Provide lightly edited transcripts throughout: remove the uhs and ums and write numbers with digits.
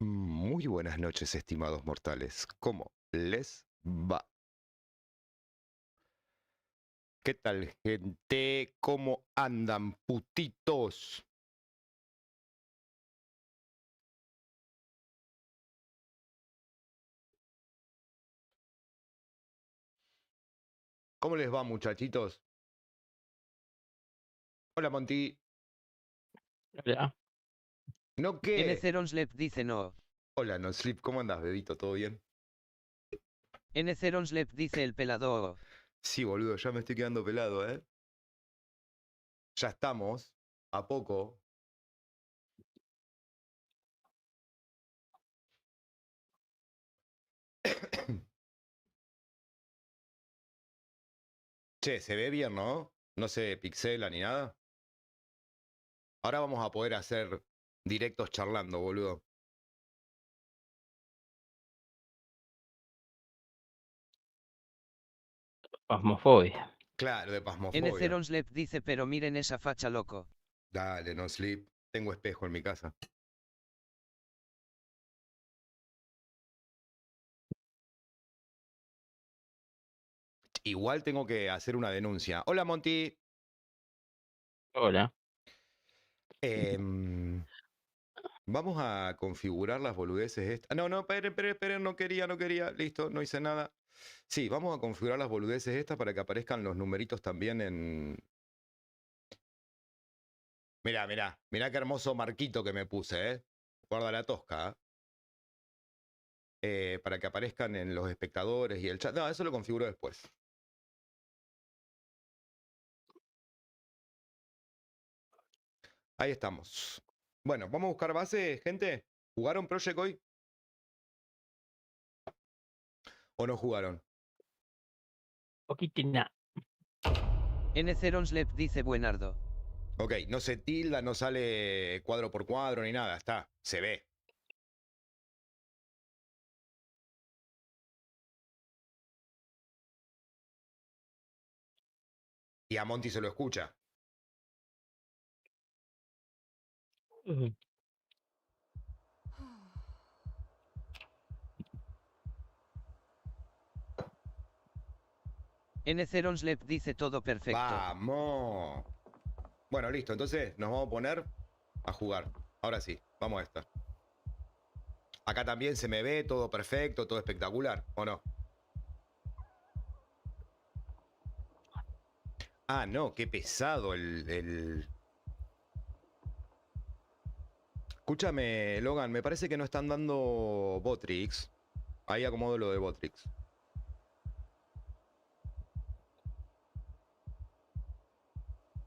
Muy buenas noches, estimados mortales. ¿Cómo les va? ¿Qué tal, gente? ¿Cómo andan, putitos? ¿Cómo les va, muchachitos? Hola, Monty. Hola. ¿No qué? N-Zeronslep dice no. Hola, No Sleep. ¿Cómo andás, bebito? ¿Todo bien? N-Zeronslep dice el pelado. Sí, boludo, ya me estoy quedando pelado, ¿eh? Ya estamos, a poco. Che, se ve bien, ¿no? No se pixela ni nada. Ahora vamos a poder hacer directos charlando, boludo. Pasmofobia. Claro, de pasmofobia. N-Zeronslep dice pero miren esa facha loco. Dale, No Sleep. Tengo espejo en mi casa. Igual tengo que hacer una denuncia. Hola, Monty. Hola. Vamos a configurar las boludeces estas. No, no, esperen, no quería. Listo, no hice nada. Sí, vamos a configurar las boludeces estas para que aparezcan los numeritos también en... Mirá qué hermoso marquito que me puse, ¿eh? Guarda la tosca, para que aparezcan en los espectadores y el chat. No, eso lo configuro después. Ahí estamos. Bueno, vamos a buscar base, gente. ¿Jugaron Project hoy? ¿O no jugaron? Poquitina. N-Zeronslep dice buenardo. Ok, no se tilda, no sale cuadro por cuadro ni nada, está, se ve. Y a Monty se lo escucha. Ujú. N-Zeronslep dice todo perfecto. ¡Vamos! Bueno, listo, entonces nos vamos a poner a jugar. Ahora sí, vamos a esta. Acá también se me ve todo perfecto, todo espectacular, ¿o no? Ah, no, qué pesado el... Escúchame, Logan, me parece que no están dando Botrix. Ahí acomodo lo de Botrix.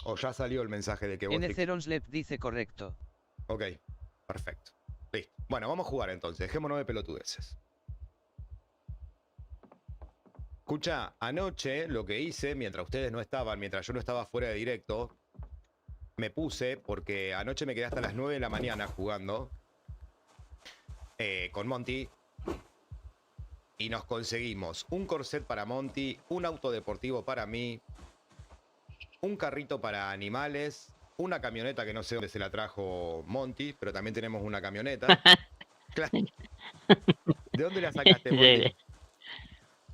O ya salió el mensaje de que Botrix... N-Zeronslep dice correcto. Ok, perfecto. Listo. Bueno, vamos a jugar entonces. Dejémonos de pelotudeces. Escucha, anoche lo que hice, mientras ustedes no estaban, mientras yo no estaba fuera de directo, me puse, porque anoche me quedé hasta las 9 de la mañana jugando con Monty, y nos conseguimos un corset para Monty, un auto deportivo para mí, un carrito para animales, una camioneta que no sé dónde se la trajo Monty, pero también tenemos una camioneta. ¿De dónde la sacaste, Monty?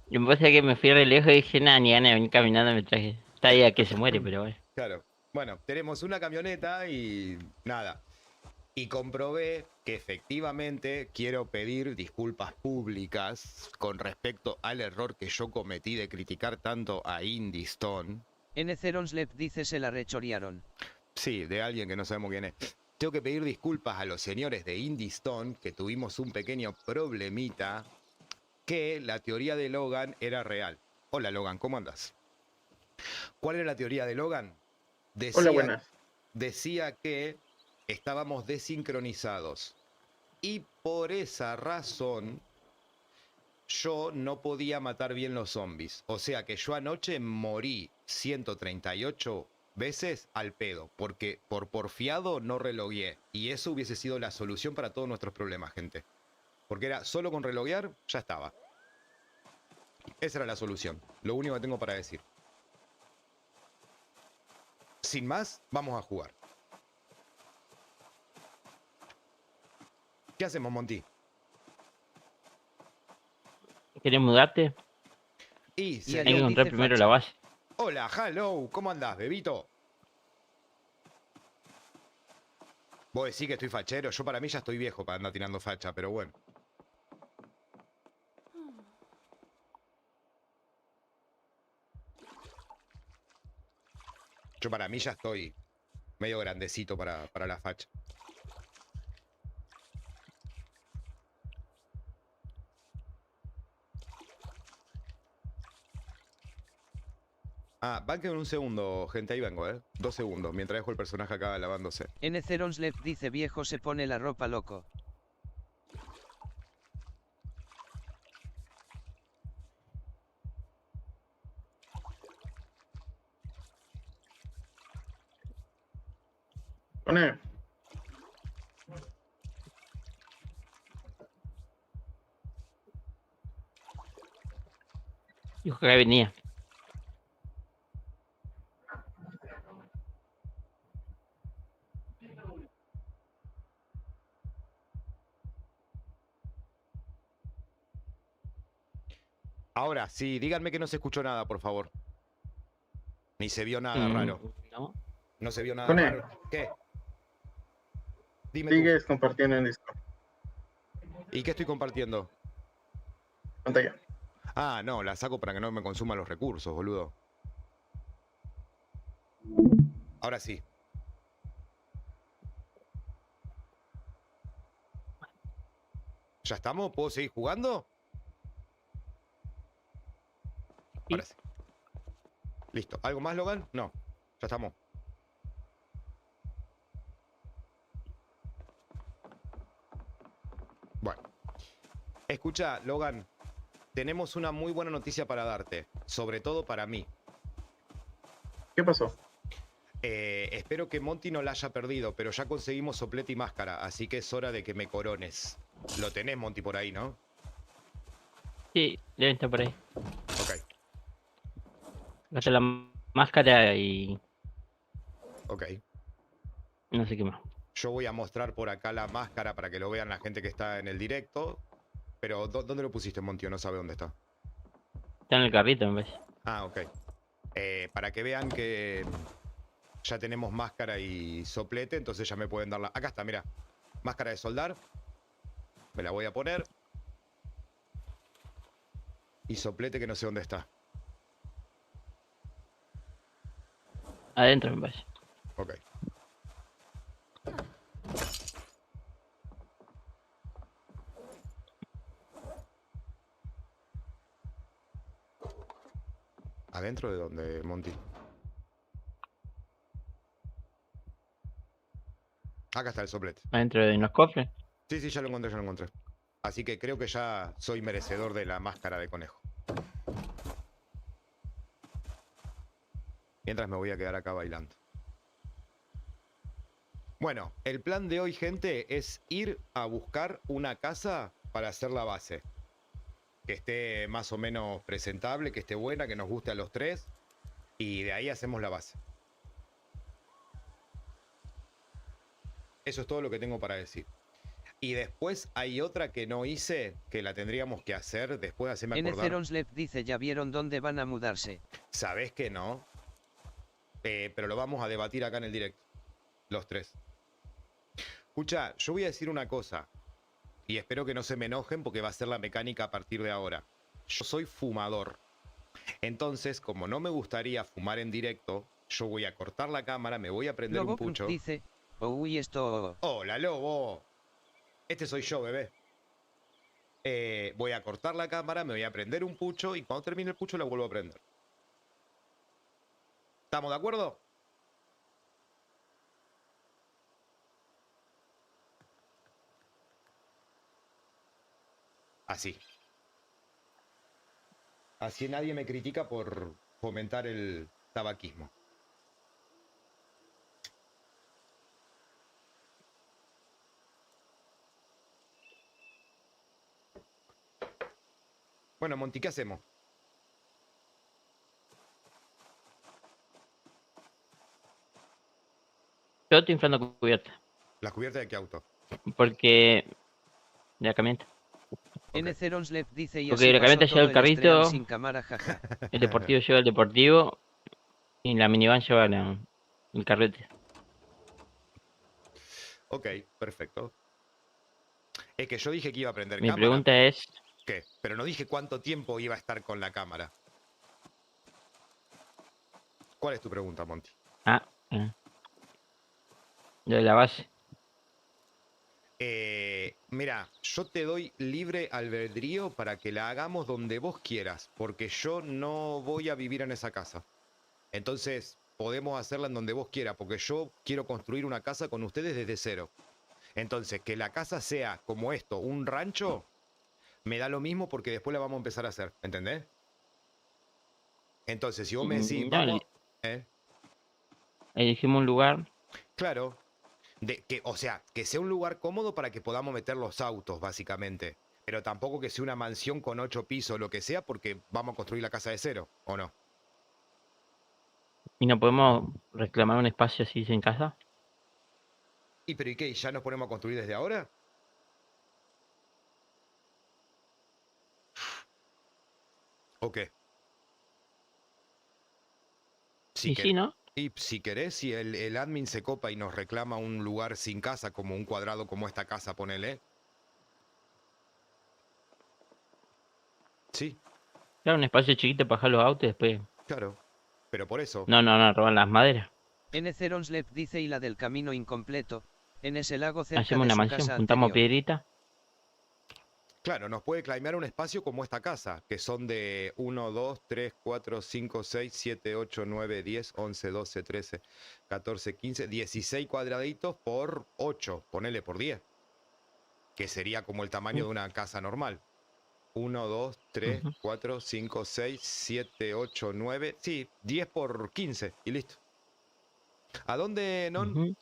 Yo me pasa que me fui re lejos y dije, nada, ni ganas de venir caminando me traje. Está ahí a que se muere, pero bueno. Claro. Bueno, tenemos una camioneta y nada. Y comprobé que efectivamente quiero pedir disculpas públicas con respecto al error que yo cometí de criticar tanto a Indy Stone. N-Zeronslep dice se la rechorearon. Sí, de alguien que no sabemos quién es. Tengo que pedir disculpas a los señores de Indy Stone, que tuvimos un pequeño problemita, que la teoría de Logan era real. Hola Logan, ¿cómo andas? ¿Cuál era la teoría de Logan? Hola, Decía, buenas. decía que estábamos desincronizados. Y por esa razón yo no podía matar bien los zombies. O sea que yo anoche morí 138 veces al pedo, porque por porfiado no relogueé. Y eso hubiese sido la solución para todos nuestros problemas, gente. Porque era solo con reloguear, ya estaba. Esa era la solución. Lo único que tengo para decir. Sin más, vamos a jugar. ¿Qué hacemos, Monty? ¿Quieres mudarte? Y Y Hay que sería... Ariel encontrar dice primero facha. la base. Hola, hello, ¿cómo andás, bebito? Vos decís que estoy fachero, yo para mí ya estoy viejo para andar tirando facha, pero bueno. Yo para mí ya estoy medio grandecito para la facha. Ah, banquen un segundo, gente, ahí vengo, 2 segundos, mientras dejo el personaje acá lavándose. N. dice viejo se pone la ropa loco. Pone, Dijo que venía. Ahora, sí, díganme que no se escuchó nada, por favor. Ni se vio nada raro. No. No se vio nada Pone. raro. ¿Qué? Dime tú. sigues compartiendo en Discord. ¿Y qué estoy compartiendo? Pantalla. Ah, no, la saco para que no me consuman los recursos, boludo. Ahora sí. ¿Ya estamos? ¿Puedo seguir jugando? Ahora sí. Listo. ¿Algo más, Logan? No. Ya estamos. Bueno. Escucha, Logan. Tenemos una muy buena noticia para darte. Sobre todo para mí. ¿Qué pasó? Espero que Monty no la haya perdido, pero ya conseguimos soplete y máscara, así que es hora de que me corones. Lo tenés, Monty, por ahí, ¿no? Sí, debe estar por ahí. Ok, Gasta la máscara y ok. no sé qué más. Yo voy a mostrar por acá la máscara para que lo vean la gente que está en el directo. Pero, ¿dónde lo pusiste, Monty? No sabe dónde está. Está en el carrito, me parece. Ah, ok. Para que vean que ya tenemos máscara y soplete, entonces ya me pueden dar la... Acá está, mira. Máscara de soldar. Me la voy a poner. Y soplete que no sé dónde está. Adentro, me parece. Ok. ¿Adentro de dónde, Monty? Acá está el soplete. Adentro de unos cofres. Sí, sí, ya lo encontré, ya lo encontré. Así que creo que ya soy merecedor de la máscara de conejo. Mientras me voy a quedar acá bailando. Bueno, el plan de hoy, gente, es ir a buscar una casa para hacer la base. Que esté más o menos presentable, que esté buena, que nos guste a los tres. Y de ahí hacemos la base. Eso es todo lo que tengo para decir. Y después hay otra que no hice, que la tendríamos que hacer, después hacerme acordar. N. dice ya vieron dónde van a mudarse. ¿Sabés que no? Pero lo vamos a debatir acá en el directo. Los tres. Escucha, yo voy a decir una cosa. Y espero que no se me enojen porque va a ser la mecánica a partir de ahora. Yo soy fumador. Entonces, como no me gustaría fumar en directo, yo voy a cortar la cámara, me voy a prender un Lobo pucho. dice, uy esto... Hola, lobo. Este soy yo, bebé. Voy a cortar la cámara, me voy a prender un pucho y cuando termine el pucho la vuelvo a prender. ¿Estamos de acuerdo? Así. Así nadie me critica por fomentar el tabaquismo. Bueno, Monty, ¿qué hacemos? Yo estoy inflando cubierta. ¿Las cubiertas de qué auto? Porque... de la camioneta. Nceronslev dice y Porque así la pasó camioneta lleva todo el el estream carrito. sin cámara, jaja. El deportivo lleva el deportivo. Y la minivan lleva el carrete. Ok, perfecto. Es que yo dije que iba a prender Mi cámara. pregunta es... ¿Qué? Pero no dije cuánto tiempo iba a estar con la cámara. ¿Cuál es tu pregunta, Monty? Ah, lo de la base. Mira, yo te doy libre albedrío para que la hagamos donde vos quieras, porque yo no voy a vivir en esa casa. Entonces, podemos hacerla en donde vos quieras, porque yo quiero construir una casa con ustedes desde cero. Entonces, que la casa sea como esto, un rancho, me da lo mismo porque después la vamos a empezar a hacer, ¿entendés? Entonces, si vos me decís, No, vamos... ¿eh? elegimos un lugar. Claro, o sea, que sea un lugar cómodo para que podamos meter los autos, básicamente. Pero tampoco que sea una mansión con 8 pisos o lo que sea, porque vamos a construir la casa de cero, ¿o no? Y no podemos reclamar un espacio así en casa. ¿Y qué? ¿Ya nos ponemos a construir desde ahora? ¿O qué? Si Y sí, quer- ¿no? y si querés, si el admin se copa y nos reclama un lugar sin casa, como un cuadrado como esta casa, ponele. Sí, Claro, un espacio chiquito para dejar los autos y después. claro. Pero por eso, No, roban las maderas. Nceronslev dice y la del camino incompleto, en ese lago cerca Hacemos de una su mansión, casa juntamos anterior. piedrita. claro, nos puede claimear un espacio como esta casa, que son de 1, 2, 3, 4, 5, 6, 7, 8, 9, 10, 11, 12, 13, 14, 15, 16 cuadraditos por 8, ponele por 10, que sería como el tamaño de una casa normal. 1, 2, 3, Ujú. 4, 5, 6, 7, 8, 9, sí, 10 por 15 y listo. ¿A dónde, non? Ujú.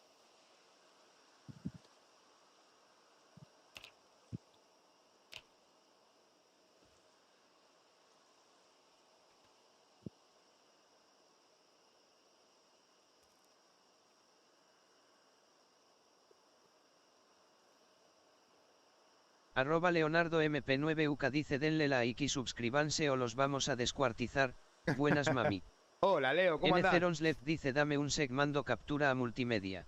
Arroba Leonardo MP9 UCA dice denle like y suscríbanse o los vamos a descuartizar. Buenas mami. Hola, Leo, ¿cómo andás? Nceronslev dice dame un seg mando captura a multimedia.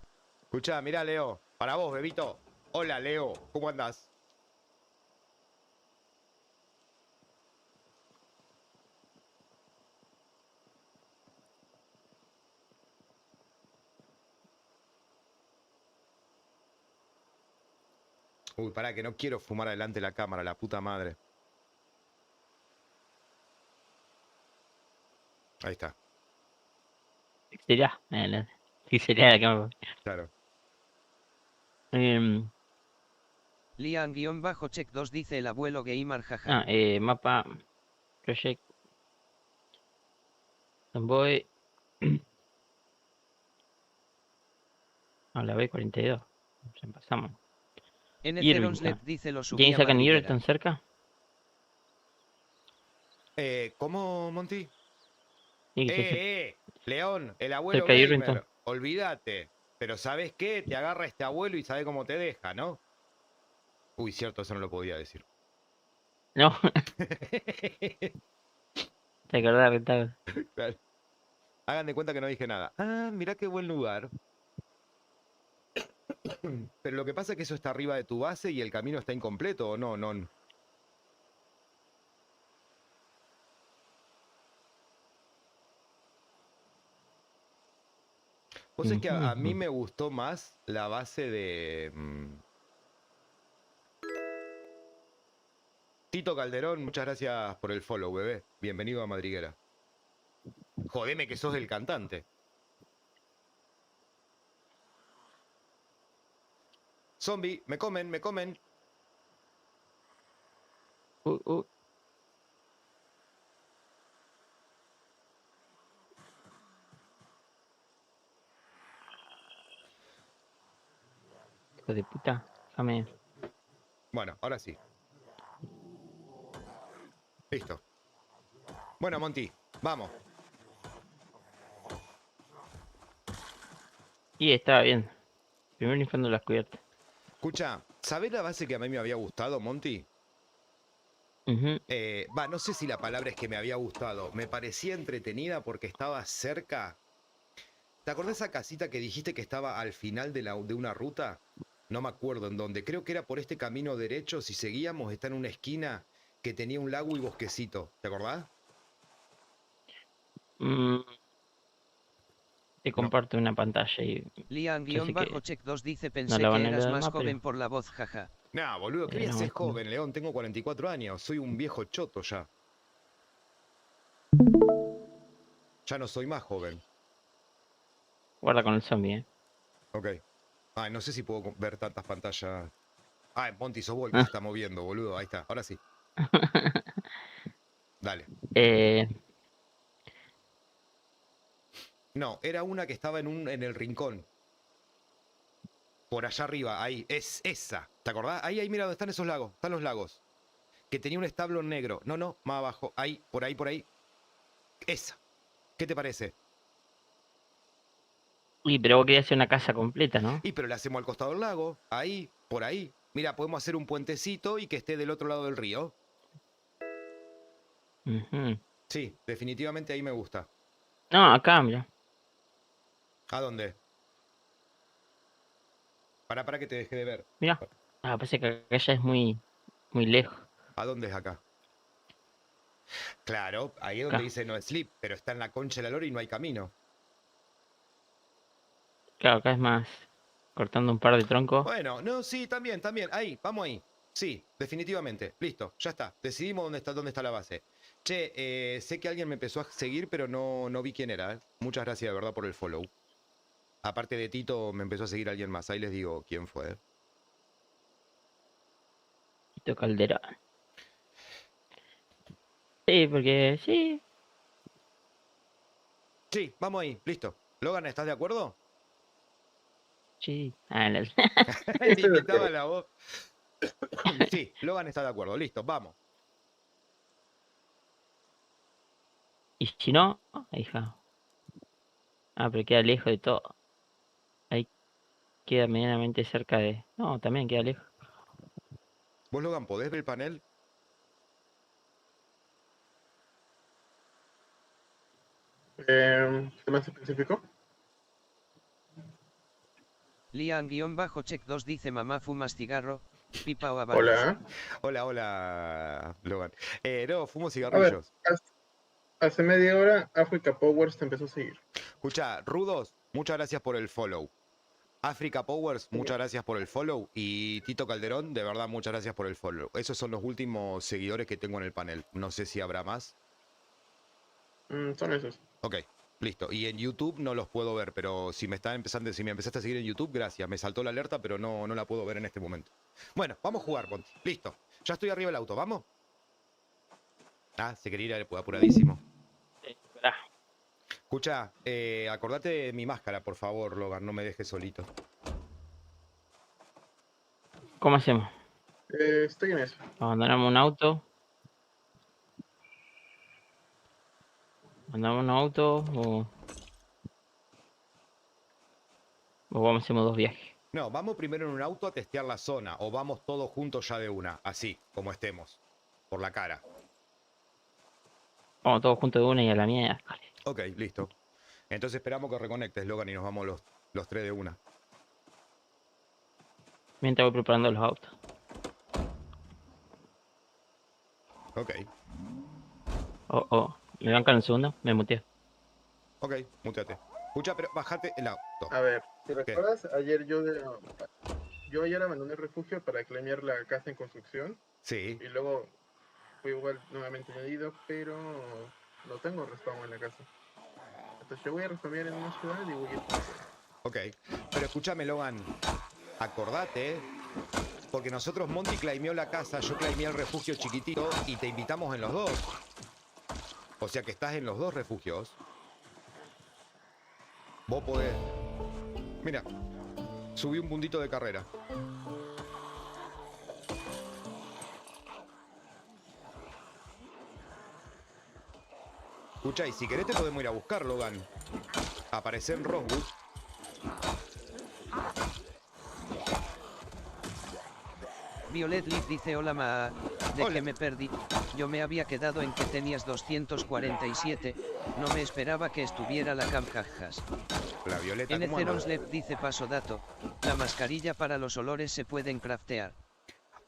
Escuchá, mirá, Leo, para vos, bebito. Hola, Leo, ¿cómo andás? Uy, pará, que no quiero fumar adelante la cámara, la puta madre. Ahí está, ¿Qué sería? ¿Qué sería la cámara? claro. Em, Lian-check 2 dice el abuelo gamer jaja. mapa. Project. Voy. A la B42. Ya pasamos. Nceronslev Irvington. dice lo subí ¿James a acá en Madriguera. Irvington cerca? ¿Cómo, Monty? Tiene que ser León, el abuelo cerca de Irvington. gamer, olvídate. Pero ¿sabes qué? Te agarra este abuelo y sabe cómo te deja, ¿no? Uy, cierto, eso no lo podía decir. No, te acordás, Rentable. Claro. Hagan de cuenta que no dije nada. Ah, mirá qué buen lugar. Pero lo que pasa es que eso está arriba de tu base y el camino está incompleto, ¿o no? No. Vos es que a mí me gustó más la base de... Tito Calderón, muchas gracias por el follow, bebé. Bienvenido a Madriguera. Jodeme que sos el cantante. Zombie, me comen, me comen. Uh. Hijo de puta. Déjame. Bueno, ahora sí. Listo. Bueno, Monty, vamos. Y estaba bien. Primero limpiando las cubiertas. Escucha, ¿sabés la base que a mí me había gustado, Monty? Ujú. No sé si la palabra es que me había gustado. Me parecía entretenida porque estaba cerca. ¿Te acordás esa casita que dijiste que estaba al final de una ruta? No me acuerdo en dónde. Creo que era por este camino derecho. Si seguíamos, está en una esquina que tenía un lago y bosquecito. ¿Te acordás? Mm, te No. comparto una pantalla y yo sé que Lian-Check2 dice no pensé la que van a eras leer más más, joven pero por la voz, jaja. Nah, boludo, ¿qué voy a no, ser esto no. joven, León? Tengo 44 años. Soy un viejo choto ya. Ya no soy más joven. Guarda con el zombie, Ok. Ay, no sé si puedo ver tantas pantallas. Ah, Monty, sos vos el que se Ah. está moviendo, boludo. Ahí está. Ahora sí. Dale. eh, No, era una que estaba en el rincón. Por allá arriba, ahí. Es esa. ¿Te acordás? Ahí, mira dónde están esos lagos. Están los lagos. Que tenía un establo negro. No, más abajo. Ahí, por ahí, por ahí. Esa. ¿Qué te parece? uy, pero vos querías hacer una casa completa, ¿no? Y pero le hacemos al costado del lago. Ahí, por ahí. Mira, podemos hacer un puentecito y que esté del otro lado del río. Ujú. Sí, definitivamente ahí me gusta. No, acá, mira. ¿A dónde? Para que te deje de ver. Mira. Ah, parece que acá ya es muy lejos. ¿A dónde es acá? Claro, ahí es donde Acá. dice no sleep, pero está en la concha de la lora y no hay camino. Claro, acá es más cortando un par de troncos. Bueno, no, sí, también. Ahí, vamos ahí. Sí, definitivamente. Listo, ya está. Decidimos dónde está la base. Che, sé que alguien me empezó a seguir, pero no vi quién era. Muchas gracias, de verdad, por el follow. Aparte de Tito, me empezó a seguir alguien más. Ahí les digo quién fue. Tito Calderón. Sí, porque sí. Sí, vamos ahí, listo. Logan, ¿estás de acuerdo? Sí. Ah, no. Sí, Te estoy de imitaba acuerdo. la voz. Sí, Logan está de acuerdo. Listo, vamos. Y si no, hija. Ah, pero queda lejos de todo. Ahí queda medianamente cerca de. No, también queda lejos. ¿Vos, Logan, podés ver el panel? ¿Qué más específico? Lian-Check2 dice mamá fumas cigarro, pipa o habanos. Hola. Hola, Logan. No, fumo A ver, cigarrillos. hace media hora Africa Powers te empezó a seguir. Escucha, Rudos, muchas gracias por el follow. Africa Powers, muchas gracias por el follow. Y Tito Calderón, de verdad, muchas gracias por el follow. Esos son los últimos seguidores que tengo en el panel. No sé si habrá más. Son esos. Ok, listo. Y en YouTube no los puedo ver, pero si me empezaste a seguir en YouTube, gracias. Me saltó la alerta, pero no la puedo ver en este momento. Bueno, vamos a jugar, Monty. Listo. Ya estoy arriba del auto, ¿vamos? Ah, se quería ir apuradísimo. Esperá. Escucha, acordate de mi máscara, por favor, Logan. No me dejes solito. ¿Cómo hacemos? Estoy en eso. ¿Abandonamos un auto? ¿Mandamos un auto o vamos hacemos dos viajes? No, vamos primero en un auto a testear la zona. O vamos todos juntos ya de una. Así, como estemos. Por la cara. Vamos todos juntos de una y a la mierda. Ok, listo. Entonces esperamos que reconectes, Logan, y nos vamos los tres de una. Mientras voy preparando los autos. Ok, Oh. ¿Me bancan un segundo? Me muteé. ok, muteate. Escucha, pero bajate el auto. A ver, si recuerdas, ayer yo ayer abandoné el refugio para claimear la casa en construcción Sí, y luego fui igual nuevamente añadido, pero no tengo respawn en la casa. Entonces yo voy a respawnear en una ciudad y voy a ir. ok. Pero escúchame, Logan. Acordate, porque nosotros Monty claimeó la casa, yo claimeé el refugio chiquitito y te invitamos en los dos. O sea que estás en los dos refugios. Vos podés. Mira, subí un puntito de carrera. Escucha, y si querés te podemos ir a buscar, Logan. Aparece en Rosewood. Violet Leaf dice hola ma, de Hola. que me perdí. Yo me había quedado en que tenías 247, no me esperaba que estuviera la camjajas. La Violeta, ¿cómo anda? N0slep dice paso dato, la mascarilla para los olores se pueden craftear.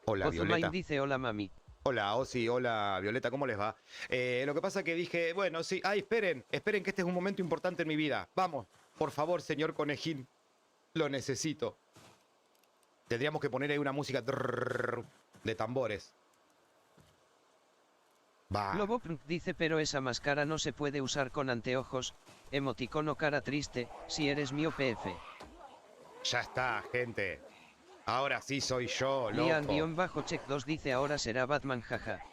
Hola, Ozumain Violeta. dice hola mami. Hola, Osi, hola, Violeta, ¿cómo les va? Lo que pasa que dije, bueno, sí, ay, esperen que este es un momento importante en mi vida. Vamos, por favor, señor Conejín, lo necesito. Tendríamos que poner ahí una música de tambores. Va. Lobo dice pero esa máscara no se puede usar con anteojos, emoticono cara triste, si eres miope F. Ya está, gente. Ahora sí soy yo, loco. Lian-check 2 dice ahora será Batman jaja.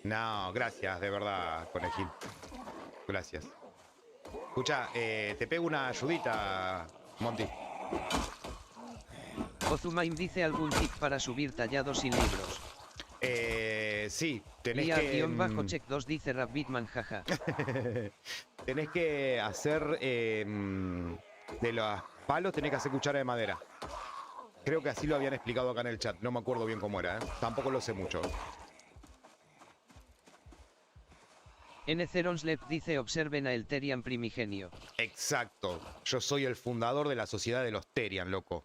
No, gracias, de verdad, Conejín. Gracias. Escucha, te pego una ayudita, Monty. Ozumain dice algún tip para subir tallados sin libros. Sí, tenés que... Lian-check 2 dice Rabbitman jaja. Tenés que hacer... de los palos tenés que hacer cuchara de madera. Creo que así lo habían explicado acá en el chat. No me acuerdo bien cómo era, ¿eh? Tampoco lo sé mucho. N0slep dice observen a Elterian primigenio. Exacto. Yo soy el fundador de la sociedad de los Terian, loco.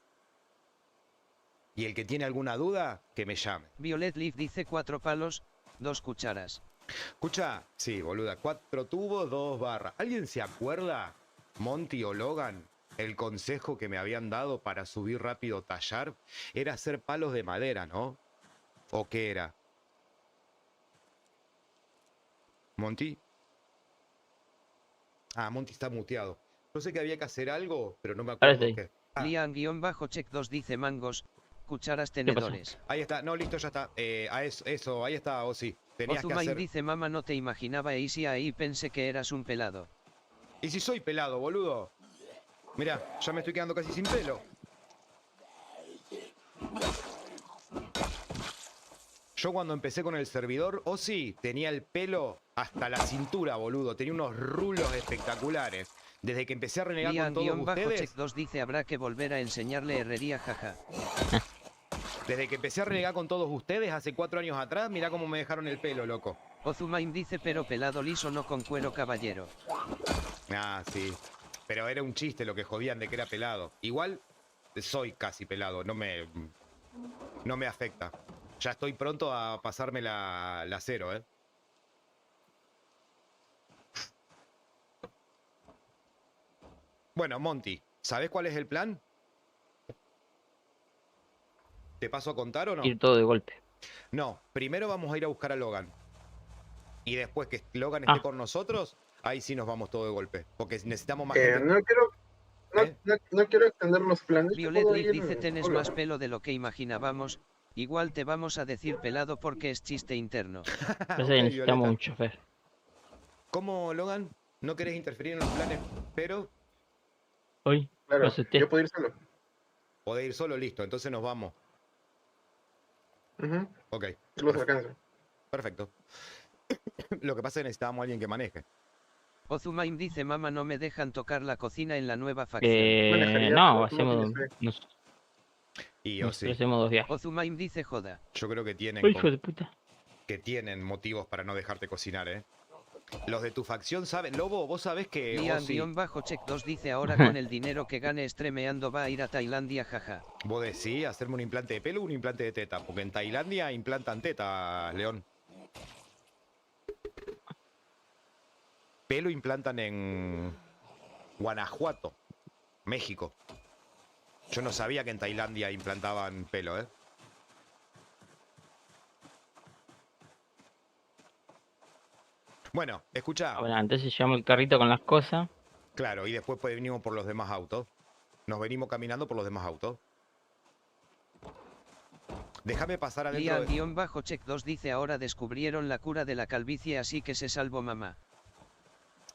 Y el que tiene alguna duda, que me llame. Violet Leaf dice 4 palos, 2 cucharas. Escucha, sí, boluda, 4 tubos, 2 barras. ¿Alguien se acuerda, Monty o Logan, el consejo que me habían dado para subir rápido tallar? Era hacer palos de madera, ¿no? ¿O qué era? ¿Monty? Ah, Monty está muteado. Yo sé que había que hacer algo, pero no me Ahora acuerdo estoy. qué. Ah, Lian-check 2 dice mangos, cucharas pasó? tenedores. ahí está, no, listo, ya está. Eso, ahí está, o sí. Tenías que Ozumain hacer... dice mama no te imaginaba y si ahí pensé que eras un pelado. ¿Y si soy pelado, boludo? Mirá, ya me estoy quedando casi sin pelo. Yo cuando empecé con el servidor, sí, tenía el pelo hasta la cintura, boludo. Tenía unos rulos espectaculares. Desde que empecé a renegar con todos Lian-check ustedes, 2 dice habrá que volver a enseñarle herrería jaja. desde que empecé a renegar con todos ustedes hace 4 años atrás, mirá cómo me dejaron el pelo, loco. Ozumain dice pero pelado liso no con cuero caballero. Ah, sí. Pero era un chiste lo que jodían de que era pelado. Igual soy casi pelado, no me afecta. Ya estoy pronto a pasarme la cero, ¿eh? Bueno, Monty, ¿sabés cuál es el plan? ¿Te paso a contar o no? Ir todo de golpe. No, primero vamos a ir a buscar a Logan. Y después que Logan esté con nosotros, ahí sí nos vamos todo de golpe. Porque necesitamos más gente. No quiero, ¿Eh? no quiero extender los planes. Violet puedo Leaf ir dice tenés solo. más pelo de lo que imaginábamos, igual te vamos a decir pelado porque es chiste interno. Parece Ok, que necesitamos Violeta. un chofer. ¿Cómo, Logan? ¿No querés interferir en los planes? Pero Hoy, Claro, lo asusté. yo puedo ir solo. podés ir solo, listo. Entonces nos vamos. Ujú, Ok, yo los alcanzo. perfecto. Lo que pasa es que necesitábamos a alguien que maneje. Ozumain dice mama no me dejan tocar la cocina en la nueva facción. Manejaría, No, pero no hacemos, tienes fe. Y yo nosotros sí. hacemos 2 viajes. Ozumain dice joda. Yo creo que tienen, Uy, hijo de puta. que tienen motivos para no dejarte cocinar, ¿eh? Los de tu facción saben. Lobo, vos sabés que Lian-check 2 dice ahora con el dinero que gane streameando va a ir a Tailandia jaja. vos decís hacerme un implante de pelo o un implante de teta. Porque en Tailandia implantan teta, León. Pelo implantan en Guanajuato, México. Yo no sabía que en Tailandia implantaban pelo, ¿eh? Bueno, escucha. Bueno, entonces llevamos el carrito con las cosas. Claro, y después pues venimos por los demás autos. Nos venimos caminando por los demás autos. Déjame pasar adentro de... Lian-check 2 dice ahora descubrieron la cura de la calvicie así que se salvó mamá.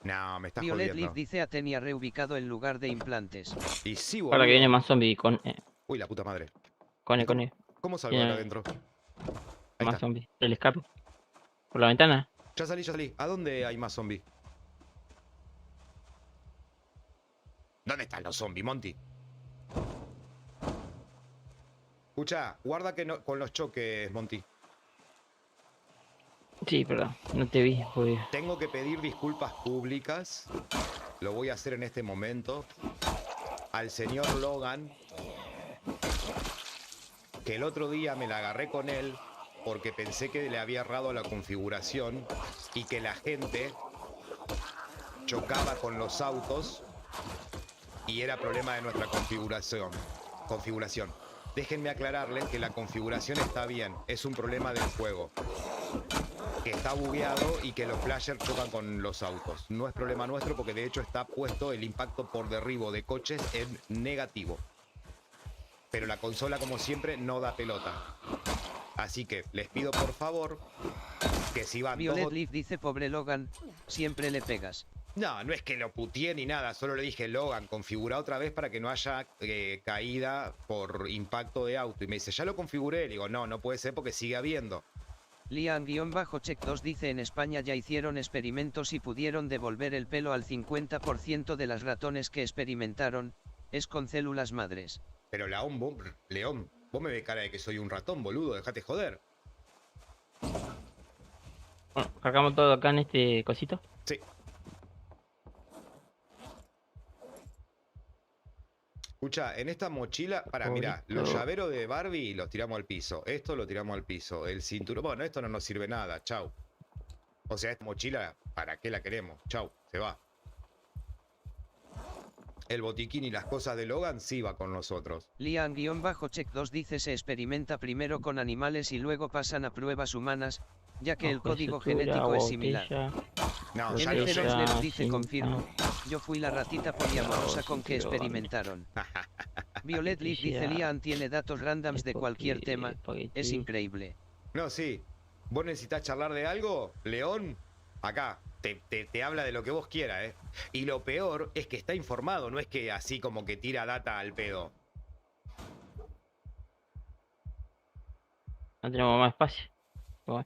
No, me estás Violet jodiendo. Leaf dice Atenia reubicado en lugar de implantes. Y sí, Ahora que viene boludo. más zombie con Uy, la puta madre. con ¿Y con ¿Cómo salgo de Tiene- acá adentro? Ahí más está. zombie. El escape. Por la ventana. Ya salí, ya salí. ¿A dónde hay más zombies? ¿Dónde están los zombies, Monty? Escucha, guarda que no, con los choques, Monty. Sí, perdón, no te vi, porque Tengo que pedir disculpas públicas. Lo voy a hacer en este momento. Al señor Logan, que el otro día me la agarré con él porque pensé que le había errado la configuración y que la gente chocaba con los autos y era problema de nuestra configuración. Déjenme aclararles que la configuración está bien, es un problema del juego, que está bugueado y que los flashers chocan con los autos. No es problema nuestro porque de hecho está puesto el impacto por derribo de coches en negativo. Pero la consola, como siempre, no da pelota. Así que les pido por favor que si van Violet dos... Leaf dice pobre Logan, siempre le pegas. No, no es que lo puteé ni nada, solo le dije, Logan, configura otra vez para que no haya caída por impacto de auto. Y me dice, ya lo configuré. Le digo, no, no puede ser porque sigue habiendo. Lian-Check2 dice en España ya hicieron experimentos y pudieron devolver el pelo al 50% de las ratones que experimentaron, es con células madres. Pero León, vos me ves cara de que soy un ratón, boludo, dejate joder. bueno, cargamos todo acá en este cosito. Sí. Escucha, en esta mochila, mirá, los Favorito. llaveros de Barbie los tiramos al piso. Esto lo tiramos al piso. El cinturón, bueno, esto no nos sirve nada, chau. O sea, esta mochila, ¿para qué la queremos? Chau, se va. El botiquín y las cosas de Logan sí va con nosotros. Lian-Check2 dice se experimenta primero con animales y luego pasan a pruebas humanas, ya que el Ojo de código sutura, genético es similar. botella, No, En ya el lo sé. Zeronslep dice cinta. confirmo, yo fui la ratita poliamorosa con que cinturón. experimentaron. Violet Leaf dice Botella, Lian tiene datos randoms de cualquier tema, es espagueti. increíble. No, sí. ¿Vos necesitas charlar de algo, León? Acá, te habla de lo que vos quieras, ¿eh? Y lo peor es que está informado, no es que así como que tira data al pedo. No tenemos más espacio. Bueno,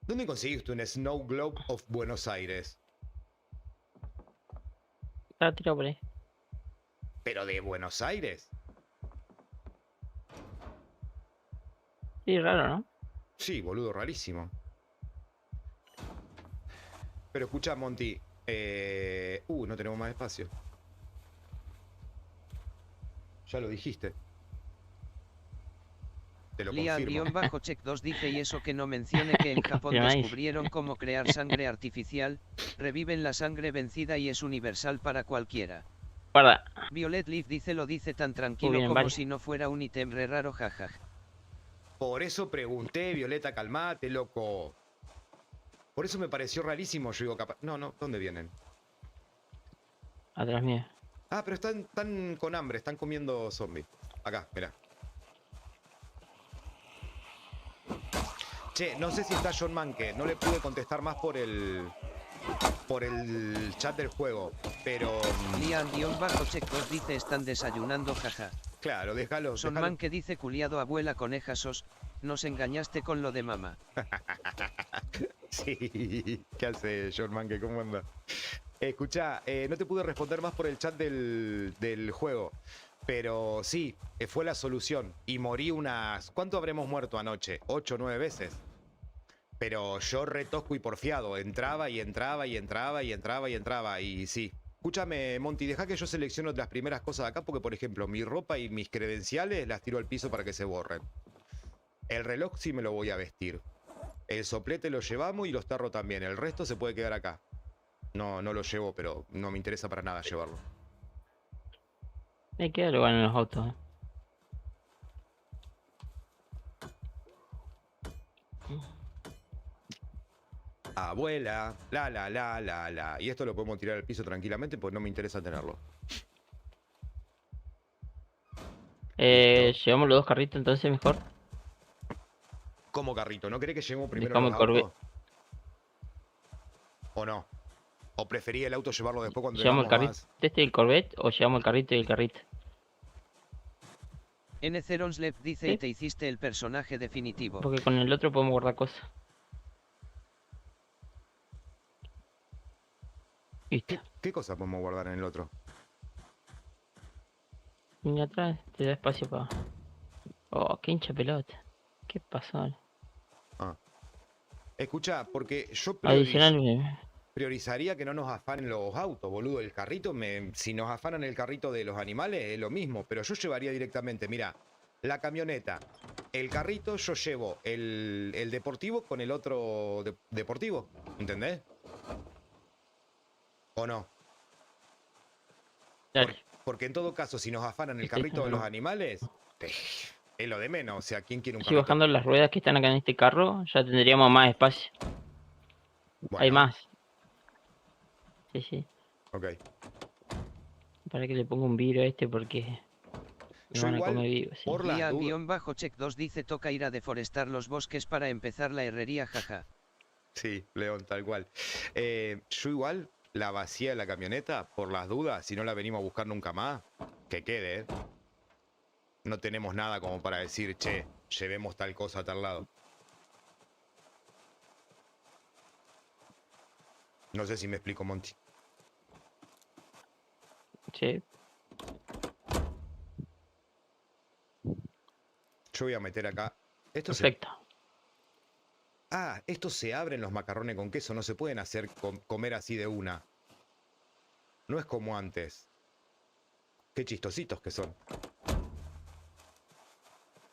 ¿Dónde conseguiste un Snow Globe of Buenos Aires? está tirado por ahí. ¿Pero de Buenos Aires? Sí, raro, ¿no? Sí, boludo, rarísimo. Pero escucha, Monty. No tenemos más espacio. Ya lo dijiste. Te lo confirmo. Lian-Check2 dice y eso que no mencione que en Japón Confirmáis. descubrieron cómo crear sangre artificial, reviven la sangre vencida y es universal para cualquiera. Guarda. Violet Leaf dice lo dice tan tranquilo vienen como varios. si no fuera un ítem re raro jajaj. Por eso pregunté, Violeta, calmate, loco. Por eso me pareció rarísimo. Yo digo, capaz. No, ¿dónde vienen? Atrás mío. Ah, pero están con hambre, están comiendo zombies. Acá, mirá. Che, no sé si está John Manke. No le pude contestar más por el chat del juego. Pero. Lian-Check2 dice están desayunando jaja. Claro, déjalo. Son man que dice culiado abuela conejasos, nos engañaste con lo de mamá. Sí, ¿qué hace John Manke? ¿Cómo anda? Escuchá, no te pude responder más por el chat del juego. Pero sí, fue la solución. Y morí unas... ¿Cuánto habremos muerto anoche? 8 o 9 veces. Pero yo retosco y porfiado. Entraba y entraba y entraba y entraba y entraba. Y sí. Escúchame, Monty, deja que yo selecciono las primeras cosas de acá. Porque, por ejemplo, mi ropa y mis credenciales las tiro al piso para que se borren. El reloj sí me lo voy a vestir. El soplete lo llevamos y los tarros también. El resto se puede quedar acá. No lo llevo, pero no me interesa para nada llevarlo. Me queda lugar en los autos. Abuela, la. Y esto lo podemos tirar al piso tranquilamente porque no me interesa tenerlo. Listo. Llevamos los dos carritos entonces mejor. ¿Cómo carrito? ¿No querés que llevemos primero Dejamos los el Corvette. autos? ¿O no? ¿O prefería el auto llevarlo después cuando ¿Llevamos el tengamos carrito más? este y el Corvette o llevamos el carrito y el carrito? N. Zeronslep dice ¿Sí? y te hiciste el personaje definitivo. Porque con el otro podemos guardar cosas. Listo. ¿Qué cosa podemos guardar en el otro? Y atrás te da espacio para... Oh, qué hincha pelota. ¿Qué pasó? Ah. Escucha, porque yo Adicional, priorizaría que no nos afanen los autos, boludo. El carrito, si nos afanan el carrito de los animales es lo mismo, pero yo llevaría directamente, mira, la camioneta, el carrito, yo llevo el deportivo con el otro deportivo, ¿entendés? ¿O no? dale. Porque en todo caso, si nos afanan el Sí, carrito de los no. animales, es lo de menos. O sea, ¿quién quiere un Si carrito? bajando las ruedas que están acá en este carro, ya tendríamos más espacio. Hay Bueno, más. Sí, sí. ok. Para que le ponga un vidrio a este porque me Yo van a igual, comer vivo, sí. por las dudas... Lian-Check2 dice toca ir a deforestar los bosques para empezar la herrería, jaja. Sí, León, tal cual. Yo igual la vacía de la camioneta, por las dudas, si no la venimos a buscar nunca más, que quede, ¿eh? No tenemos nada como para decir, che, llevemos tal cosa a tal lado. No sé si me explico, Monty. Sí. Yo voy a meter acá. Esto Perfecto. estos se abren los macarrones con queso, no se pueden hacer comer así de una. No es como antes. Qué chistositos que son.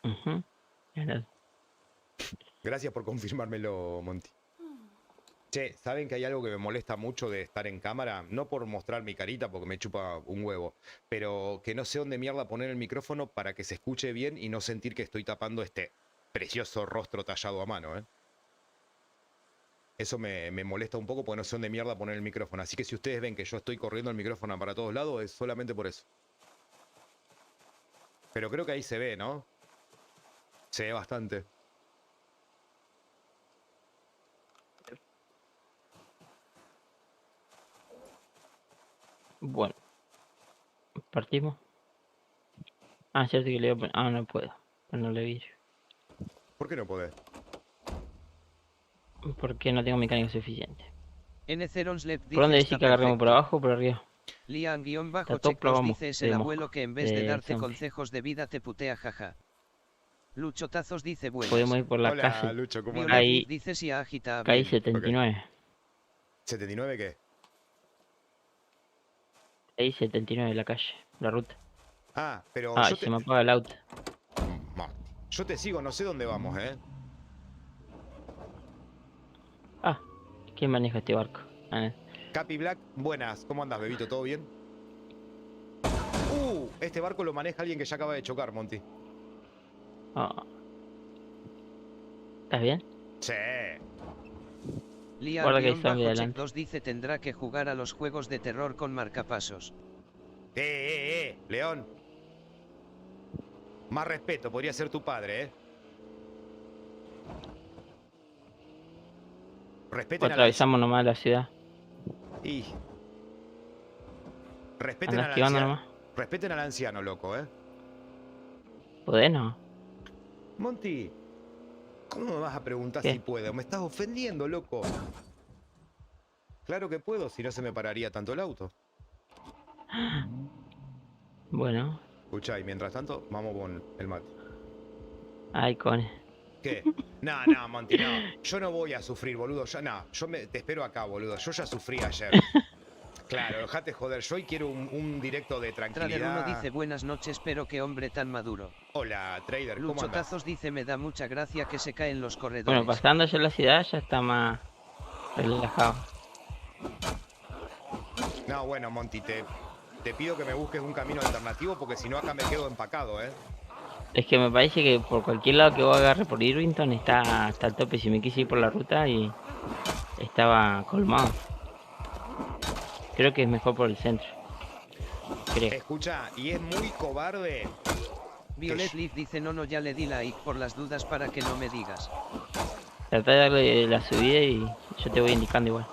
Ujú. Genial. Gracias por confirmármelo, Monty. Che, ¿saben que hay algo que me molesta mucho de estar en cámara? No por mostrar mi carita, porque me chupa un huevo, pero que no sé dónde mierda poner el micrófono para que se escuche bien y no sentir que estoy tapando este precioso rostro tallado a mano, ¿eh? Eso me molesta un poco porque no sé dónde mierda poner el micrófono. Así que si ustedes ven que yo estoy corriendo el micrófono para todos lados, es solamente por eso. Pero creo que ahí se ve, ¿no? Se ve bastante. Bueno. Partimos. Ah, cierto que le voy a poner... Ah, no puedo ponerle vidrio. ¿Por qué no podés? Porque no tengo mecánica suficiente. N0nslet dice ¿Por dónde está decís que agarremos? ¿Por perfecto. abajo o por arriba? Lian-Check2 vamos, dice es el de abuelo mosca, que en vez de de darte zombie. consejos de vida te putea, jaja. Luchotazos dice buenas. Podemos ir por la Hola, casa. Lucho, ¿cómo Violet andas? Ahí- Leaf dice si agita Caí bien. 79. ¿79 qué? Caí 79 la calle, la ruta. Ah, pero Ah, yo se me apaga el auto. Yo te sigo, no sé dónde vamos, ¿eh? Ah, ¿quién maneja este barco? Ah, no. Capi Black, buenas. ¿Cómo andas, bebito? ¿Todo bien? Este barco lo maneja alguien que ya acaba de chocar, Monty. Ah. ¿Estás bien? Sí. Guarda que hay zombie adelante. Lian-Check2 dice tendrá que jugar a los juegos de terror con marcapasos. León. Más respeto, podría ser tu padre, ¿eh? Respeten al Atravesamos nomás la ciudad. Y... Respeten Andás al esquivando anciano. nomás. Respeten al anciano, loco, ¿eh? ¿Podés no? Monty, ¿cómo me vas a preguntar ¿Qué? si puedo? Me estás ofendiendo, loco. Claro que puedo, si no se me pararía tanto el auto. Bueno. Escuchá, y mientras tanto, vamos con el mate. Ay, cone. ¿Qué? No, Monty, no. Yo no voy a sufrir, boludo. Te espero acá, boludo. Yo ya sufrí ayer. Claro, dejate joder. Yo hoy quiero un directo de Trader 1 tranquilidad. dice buenas noches, pero qué hombre tan maduro. Hola, Trader, ¿cómo andas? Luchotazos dice me da mucha gracia que se caen los corredores. Bueno, pasando ya la ciudad ya está más relajado. No, bueno, Monty, te pido que me busques un camino alternativo porque si no acá me quedo empacado, ¿eh? Es que me parece que por cualquier lado que vos agarres por Irvington está hasta el tope. Si me quise ir por la ruta y estaba colmado. Creo que es mejor por el centro. Creo. Escucha, y es muy cobarde. Violet Leaf dice no ya le di like por las dudas para que no me digas. Tratá de darle la subida y yo te voy indicando igual.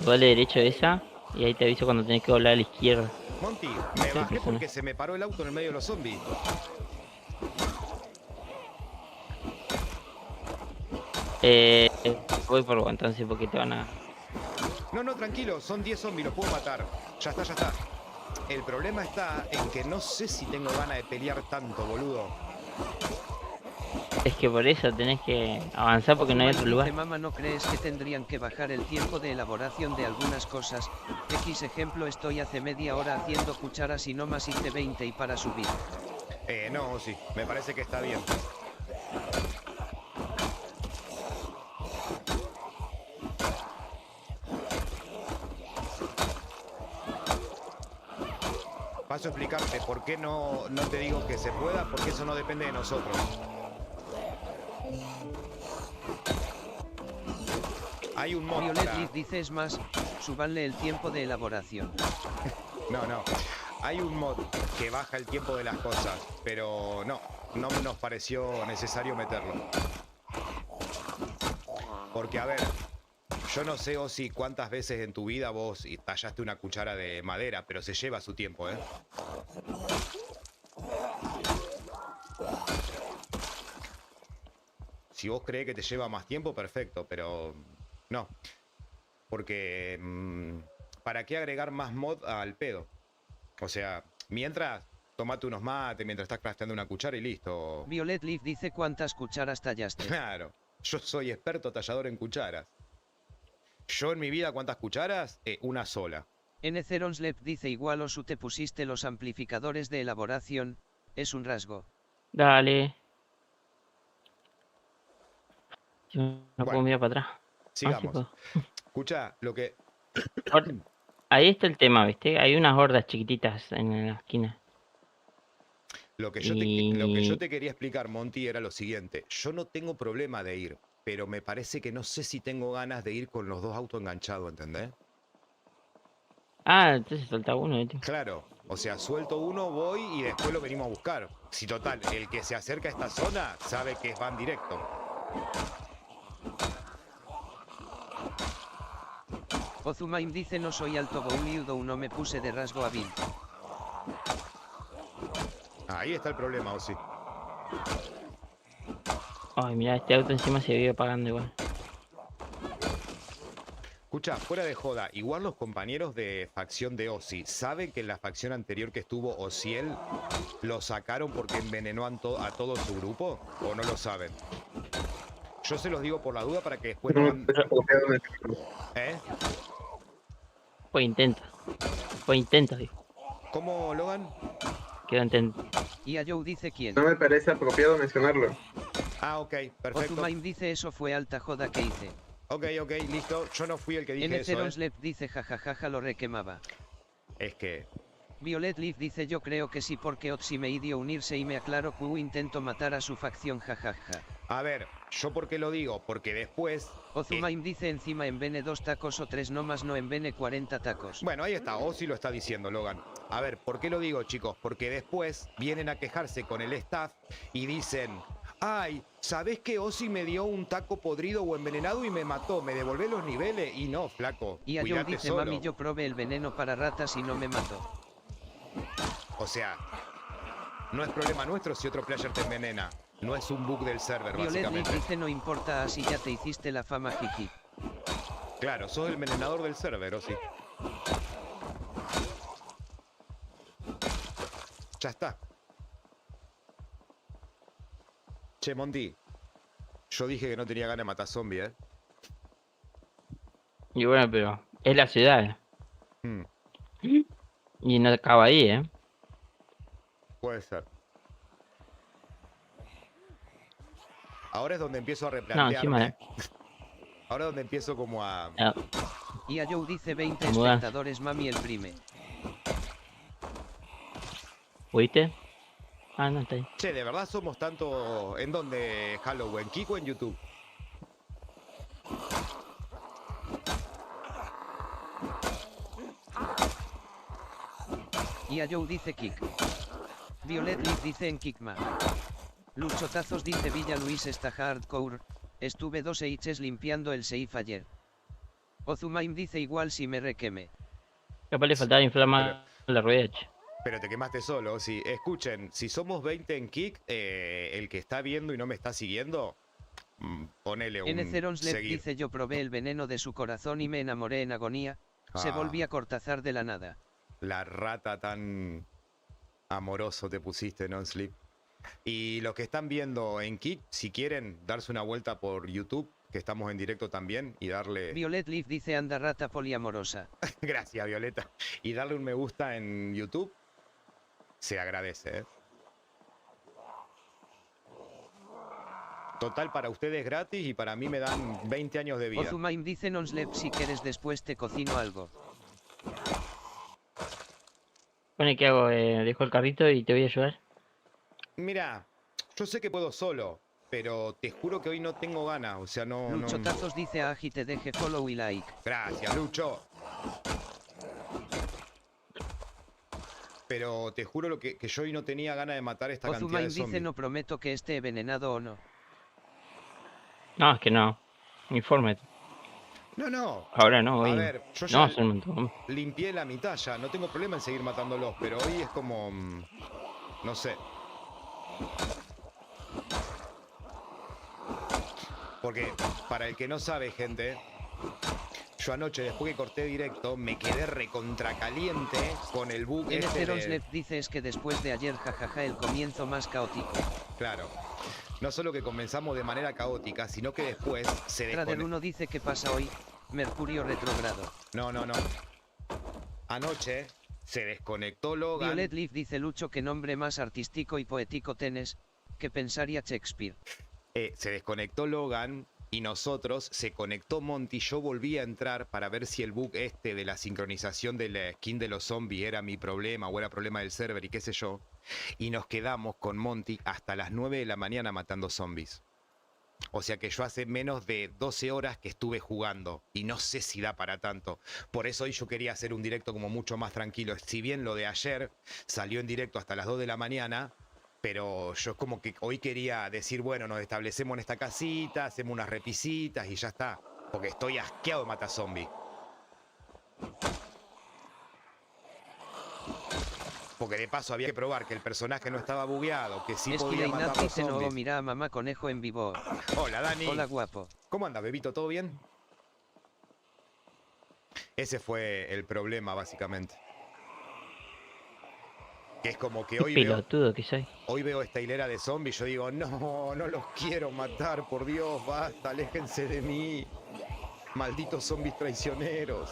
Dale derecho esa y ahí te aviso cuando tenés que doblar a la izquierda. Monty, me bajé porque se me paró el auto en el medio de los zombies. Voy por vos entonces porque te van a... No, tranquilo, son 10 zombies, los puedo matar. Ya está. El problema está en que no sé si tengo ganas de pelear tanto, boludo. Es que por eso tenés que avanzar porque no hay otro Ozuman dice, lugar. mamá, ¿no crees que tendrían que bajar el tiempo de elaboración de algunas cosas? X ejemplo, estoy hace media hora haciendo cucharas y no más hice 20 y para subir. No, sí, me parece que está bien. Paso a explicarte por qué no te digo que se pueda, porque eso no depende de nosotros. Hay un mod Violet para... Leaf dice, es más, súbanle el tiempo de elaboración. No. Hay un mod que baja el tiempo de las cosas, pero no nos pareció necesario meterlo. Porque, a ver, yo no sé, Ozzy, cuántas veces en tu vida vos tallaste una cuchara de madera, pero se lleva su tiempo, ¿eh? Si vos crees que te lleva más tiempo, perfecto, pero no. Porque, ¿para qué agregar más mod al pedo? O sea, mientras, tomate unos mates, mientras estás crafteando una cuchara y listo. Violet Leaf dice, ¿cuántas cucharas tallaste? Claro, yo soy experto tallador en cucharas. Yo en mi vida, ¿cuántas cucharas? Una sola. Nceronslep dice, igual o su te pusiste los amplificadores de elaboración, es un rasgo. Dale. Yo no puedo Bueno, mirar para atrás. Ah, sí sigamos. puedo. Escucha, lo que... Ahí está el tema, ¿viste? Hay unas hordas chiquititas en la esquina. Lo que Y... yo te quería explicar, Monty, era lo siguiente. Yo no tengo problema de ir, pero me parece que no sé si tengo ganas de ir con los dos autos enganchados, ¿entendés? Ah, entonces salta uno, ¿viste? Claro, o sea, suelto uno, voy y después lo venimos a buscar. Si total, el que se acerca a esta zona sabe que es van directo. Ozumaim dice, no soy alto bouliudo, no me puse de rasgo hábil. Ahí está el problema, Ozzy. Ay, mira, este auto encima se vive pagando igual. Escucha, fuera de joda, igual los compañeros de facción de Ozzy saben que en la facción anterior que estuvo Ociel lo sacaron porque envenenó a todo su grupo, o no lo saben. Yo se los digo por la duda para que después no No, anden... ¿Eh? Pues intenta, dijo. ¿Cómo, Logan? Quedó intento. Y a Joe dice, ¿quién? no me parece apropiado mencionarlo. Ah, ok, perfecto. Ozumaim dice, eso fue alta joda que hice. Ok, listo. Yo no fui el que dije eso, ¿eh? Nceronslep dice, jajajaja, lo requemaba. Es que... Violet Leaf dice, yo creo que sí, porque Otzi me idió unirse y me aclaro que intento matar a su facción, jajaja. A ver, ¿yo por qué lo digo? Porque después... Ozumaim dice, encima envene 2 tacos o 3 no más, no envene 40 tacos. Bueno, ahí está, Ozzy lo está diciendo, Logan. A ver, ¿por qué lo digo, chicos? Porque después vienen a quejarse con el staff y dicen... Ay, ¿sabés que Ozzy me dio un taco podrido o envenenado y me mató? ¿Me devolvé los niveles? Y no, flaco, Y a Joe cuídate dice, solo. mami, yo probé el veneno para ratas y no me mató. O sea, no es problema nuestro si otro player te envenena. No es un bug del server, Violet Leaf básicamente. dice, no importa, así ya te hiciste la fama, jiji. Claro, sos el envenenador del server, Ozzy. Ya está. Che, Monty, yo dije que no tenía ganas de matar zombies, ¿eh? Y bueno, pero es la ciudad. Hmm, Y no acaba ahí, ¿eh? puede ser. Ahora es donde empiezo a No, replantearme. encima, Ahora es donde empiezo como a... Y a Joe dice 20 Mudanza. espectadores, mami, el prime. ¿Oíste? Ah, no, está ahí. Che, ¿de verdad somos tanto... ¿En dónde, Halloween? ¿Kiko en YouTube? Y a Joe dice kick. Violet Leaf dice en Kickma. Luchotazos dice Villa Luis está hardcore, estuve 2 h's limpiando el safe ayer. Ozumaim dice igual si me requeme. Capaz le faltaba inflamar la rueda, che. Pero te quemaste solo, sí. Escuchen, si somos 20 en Kick, el que está viendo y no me está siguiendo, ponele un Nceronslep seguir. dice yo probé el veneno de su corazón y me enamoré en agonía, se Ah. volvía Cortázar de la nada. La rata tan amoroso te pusiste, non-sleep. Y los que están viendo en Kick, si quieren darse una vuelta por YouTube, que estamos en directo también, y darle... Violet Leaf dice anda rata poliamorosa. Gracias, Violeta. Y darle un me gusta en YouTube, se agradece, ¿eh? Total, para ustedes gratis y para mí me dan 20 años de vida. Ozumaim dice nonslep si quieres después te cocino algo. Pone que hago, dejo el carrito y te voy a ayudar. Mira, yo sé que puedo solo, pero te juro que hoy no tengo ganas, o sea, no... Lucho Tazos dice Aji te deje follow y like. Gracias, Lucho. Pero te juro que yo hoy no tenía ganas de matar esta cantidad Ozumaim de dice zombies. no prometo que esté envenenado o no. No, es que no. Infórmate. No. Ahora no, A hoy. ver, yo No, ya son un montón. limpié la mitad ya, no tengo problema en seguir matándolos, pero hoy es como... no sé. Porque, para el que no sabe, gente, yo anoche, después que corté directo, me quedé recontracaliente con el bug este de... Nonslep dice es que después de ayer jajaja el comienzo más caótico. Claro. No solo que comenzamos de manera caótica, sino que después se Trader desconectó. 1 dice que pasa hoy, Mercurio retrógrado. No. Anoche se desconectó Logan. Violet Leaf dice Lucho que nombre más artístico y poético tenés, que pensaría Shakespeare. Se desconectó Logan y nosotros, se conectó Monty. Yo volví a entrar para ver si el bug este de la sincronización de la skin de los zombies era mi problema o era problema del server y qué sé yo. Y nos quedamos con Monty hasta las 9 de la mañana matando zombies. O sea que yo hace menos de 12 horas que estuve jugando y no sé si da para tanto. Por eso hoy yo quería hacer un directo como mucho más tranquilo. Si bien lo de ayer salió en directo hasta las 2 de la mañana, pero yo como que hoy quería decir, bueno, nos establecemos en esta casita, hacemos unas repisitas y ya está. Porque estoy asqueado de matar zombies. Porque de paso había que probar que el personaje no estaba bugueado, que sí Es que podía matar Leinat los dice no zombies. mira a mamá conejo en vivo. Hola, Dani. Hola guapo. ¿Cómo anda, bebito? ¿Todo bien? Ese fue el problema, básicamente. Que es como que Qué hoy veo, pelotudo que soy. hoy veo esta hilera de zombies, yo digo, no los quiero matar, por Dios, basta, aléjense de mí. Malditos zombies traicioneros.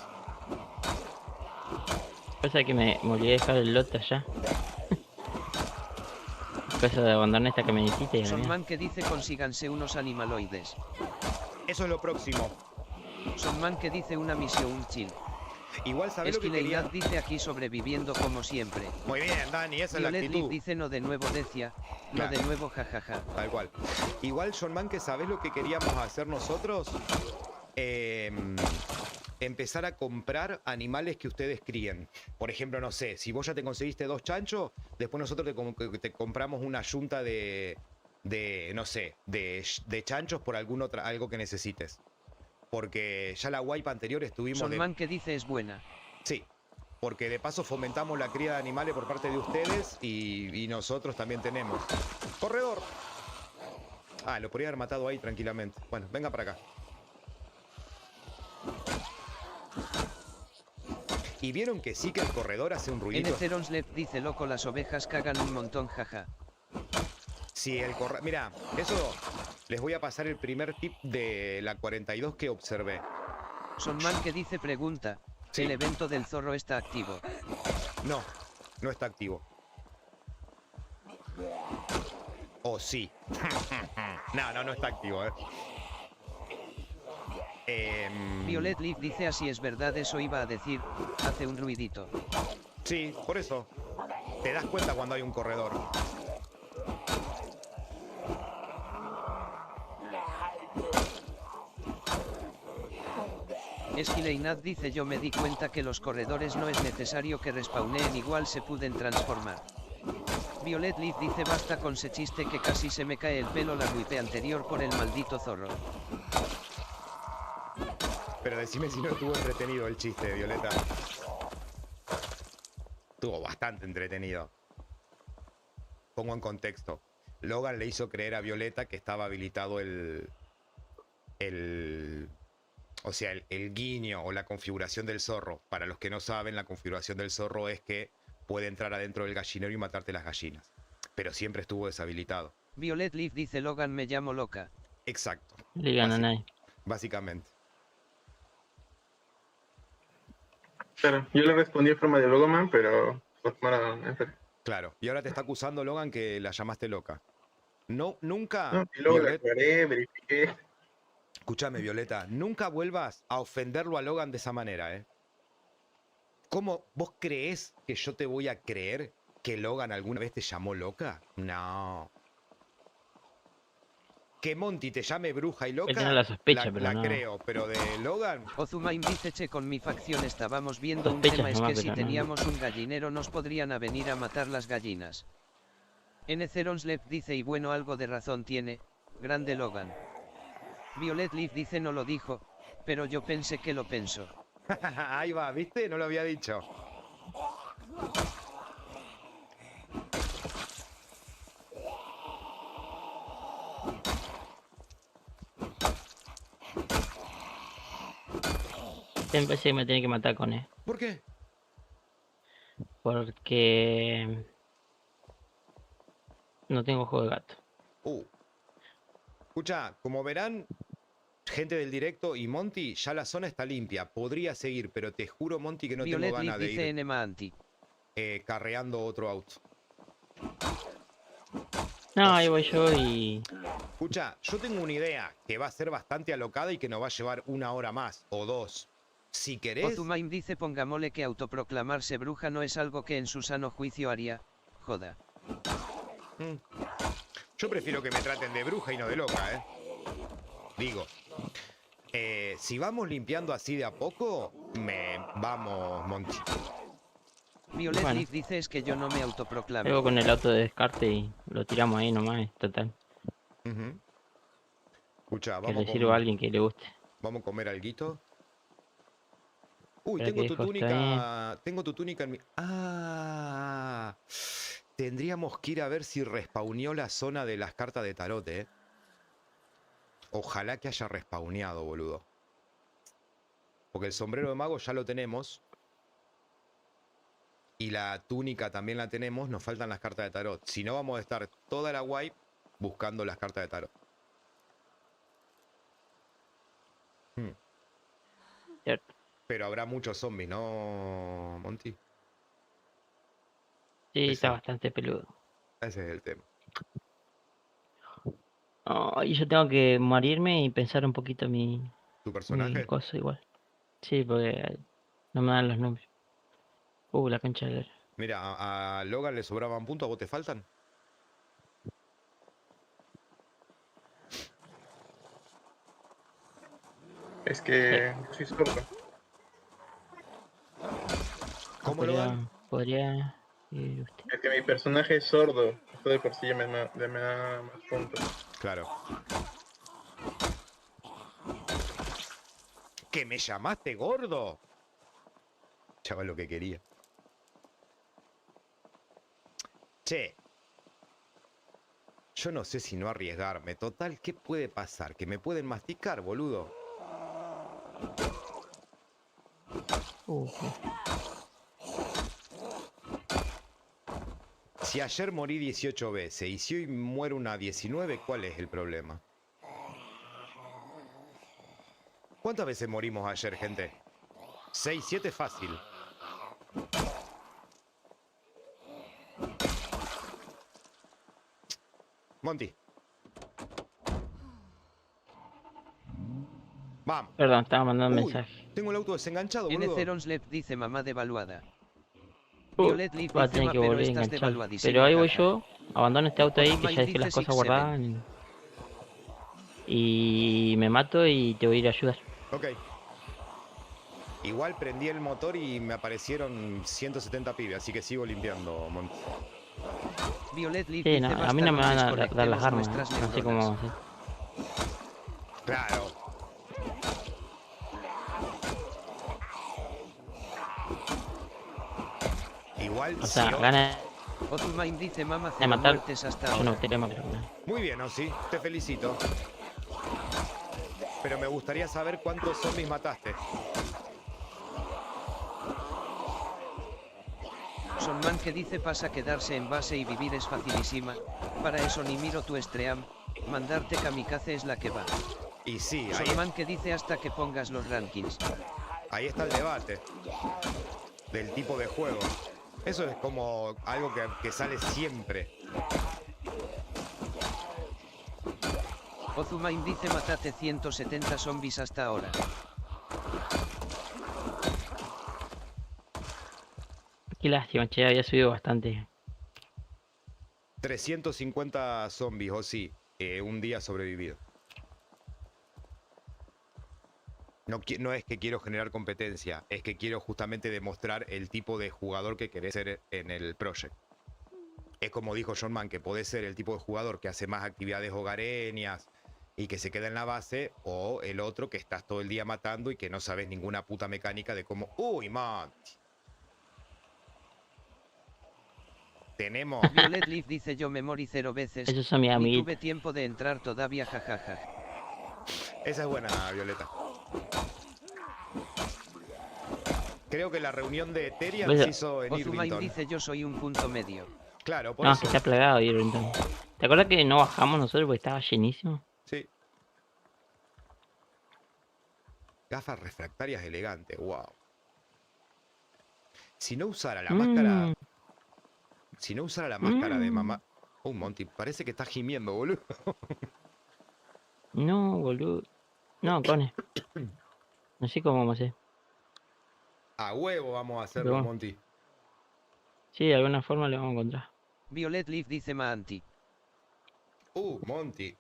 Pasa que me olvidé de dejar el lote allá. Cosa de abandonar esta camionetita y la mía. Sonman que dice consíganse unos animaloides. Eso es lo próximo. Sonman que dice una misión chill. Igual sabés lo que quería... Esquileinat dice aquí sobreviviendo como siempre. Muy bien, Dani, esa es la Violet Leaf actitud. dice no de nuevo Decia, no Claro. de nuevo jajaja. Tal cual. Igual, John Man, que sabés lo que queríamos hacer nosotros. Empezar a comprar animales que ustedes críen. Por ejemplo, no sé, si vos ya te conseguiste 2 chanchos, después nosotros te compramos una yunta de no sé, de chanchos por algo que necesites. Porque ya la wipe anterior estuvimos Sonman que dice es buena. Sí, porque de paso fomentamos la cría de animales por parte de ustedes y nosotros también tenemos. ¡Corredor! Ah, lo podría haber matado ahí tranquilamente. Bueno, venga para acá. ¿Y vieron que sí que el corredor hace un ruidito? Nceronslet dice loco las ovejas cagan un montón jaja. Sí, el corredor... Mira, eso les voy a pasar el primer tip de la 42 que observé. Sonman que dice pregunta, Sí. ¿el evento del zorro está activo? No, no está activo. ¿O sí? No está activo, Violet Leaf dice así es verdad eso iba a decir, hace un ruidito. Sí, por eso. Te das cuenta cuando hay un corredor. Esquileinat dice yo me di cuenta que los corredores no es necesario que respawneen igual se pueden transformar. Violet Leaf dice basta con ese chiste que casi se me cae el pelo la wipe anterior por el maldito zorro. Pero decime si no estuvo entretenido el chiste, Violeta. Estuvo bastante entretenido. Pongo en contexto. Logan le hizo creer a Violeta que estaba habilitado el guiño o la configuración del zorro. Para los que no saben, la configuración del zorro es que puede entrar adentro del gallinero y matarte las gallinas. pero siempre estuvo deshabilitado. Violet Leaf dice Logan me llamo loca. Exacto, Le gana a Básico. nadie. básicamente. Claro, yo le respondí en forma de Logoman, pero lo tomaron en serio. Claro, y ahora te está acusando Logan que la llamaste loca. No, nunca, No, y luego la Violet, aclaré, verifiqué. escúchame, Violeta, nunca vuelvas a ofenderlo a Logan de esa manera, ¿eh? ¿Cómo vos creés que yo te voy a creer que Logan alguna vez te llamó loca? No. Que Monty te llame bruja y loca, tener la sospecha, pero la no. creo, pero de Logan, Ozumain dice che con mi facción estábamos viendo un Sospechas tema es nomás, que si pero no. teníamos un gallinero nos podrían a venir a matar las gallinas. Nceronslev dice y bueno algo de razón tiene, grande Logan. Violet Leaf dice no lo dijo, pero yo pensé que lo pensó. ahí va, ¿viste? No lo había dicho. Me parece que me tiene que matar con él. ¿Por qué? Porque no tengo juego de gato. Escucha, como verán, gente del directo y Monty, ya la zona está limpia. Podría seguir, pero te juro, Monty, que no Violet tengo Leaf ganas de dice ir enema anti. carreando otro auto. No, ahí voy yo y... Escucha, yo tengo una idea que va a ser bastante alocada y que nos va a llevar 1 hora más o 2. Si querés, Ozumain dice pongámosle que autoproclamarse bruja no es algo que en su sano juicio haría, joda. yo prefiero que me traten de bruja y no de loca, ¿eh? Digo, si vamos limpiando así de a poco, vamos, Monty. Violet Bueno. Leaf dice es que yo no me autoproclamo. Luego con el auto de descarte y lo tiramos ahí nomás, total. Ujú. Escucha, Que le sirva a alguien que le guste. vamos a comer alguito. Uy, Espera tengo que tu dejo esto túnica. Tengo tu túnica en mi. Ah. Tendríamos que ir a ver si respawneó la zona de las cartas de tarot, ¿eh? Ojalá que haya respawneado, boludo. Porque el sombrero de mago ya lo tenemos. Y la túnica también la tenemos. Nos faltan las cartas de tarot. Si no, vamos a estar toda la wipe buscando las cartas de tarot. Cierto. Pero habrá muchos zombies, ¿no, Monty? Sí, Ese. está bastante peludo. Ese es el tema. Oh, y yo tengo que morirme y pensar un poquito mi ¿Tu cosa igual. Sí, porque no me dan los números. La cancha de... Mira, a Logan le sobraban puntos, ¿a vos te faltan? Es que soy sordo. ¿Cómo Logan? Podría ir usted. Es que mi personaje es sordo. Esto de por sí ya me da más puntos. Claro. ¿Que me llamaste gordo? Chaval, lo que quería. Che. Yo no sé si no arriesgarme. Total, ¿qué puede pasar? Que me pueden masticar, boludo. Si ayer morí 18 veces y si hoy muero una 19, ¿cuál es el problema? ¿Cuántas veces morimos ayer, gente? 6, 7 fácil. Monty. Vamos. Perdón, estaba mandando un Uy, mensaje. tengo el auto desenganchado, boludo. Nceronslev dice mamá devaluada. Uh, Violet Leaf Va a dice tener ma que pero volver a estás enganchar. devaluadísimo. Pero ahí voy jaja. yo, abandono este auto ahí que Ozumain ya dejé las dice cosas 6-7. guardadas. Y me mato y te voy a ir a ayudar. Ok. Igual prendí el motor y me aparecieron 170 pibes, así que sigo limpiando, Monty. Violet Leaf Sí, dice no, a basta mí no me van a lunes, dar las conectemos armas. nuestras No sé neuronas. cómo hacer. Claro. Igual O sea, si o- gana Ozumain dice mamá de cero matar. muertes hasta Yo no ahora. gustaría matar. Muy bien, Ozzy, te felicito. Pero me gustaría saber cuántos zombies mataste. Sonman que dice pasa quedarse en base y vivir es facilísima, para eso ni miro tu stream, mandarte kamikaze es la que va. Y sí, Sonman que dice hasta que pongas los rankings. ahí está el debate del tipo de juego. Eso es como algo que sale siempre. Ozumain dice matate 170 zombies hasta ahora. Qué lástima, che, había subido bastante. 350 zombies, o sí, un día sobrevivido. No es que quiero generar competencia, es que quiero justamente demostrar el tipo de jugador que querés ser en el project. Es como dijo John Mann, que podés ser el tipo de jugador que hace más actividades hogareñas y que se queda en la base, o el otro que estás todo el día matando y que no sabes ninguna puta mecánica de cómo... ¡Uy, man! Tenemos... Violet Leaf dice yo me morí 0 veces, Esos son mis ni amiguitos. tuve tiempo de entrar todavía jajaja. Esa es buena, Violeta. Creo que la reunión de Ethereum Bueno, se hizo en Ozumain Irvington. dice yo soy un punto medio. Claro, por No, eso. que está plagado Irvington. ¿Te acuerdas que no bajamos nosotros porque estaba llenísimo? Sí. Gafas refractarias elegantes, wow. Si no usara la máscara... Si no usara la máscara de mamá... Monty, parece que está gimiendo, boludo. No, boludo. No, Cone. No sé cómo vamos a hacer. A huevo vamos a hacerlo, Pero- Monty. Sí, de alguna forma lo vamos a encontrar. Violet Leaf dice Maanti. Monty.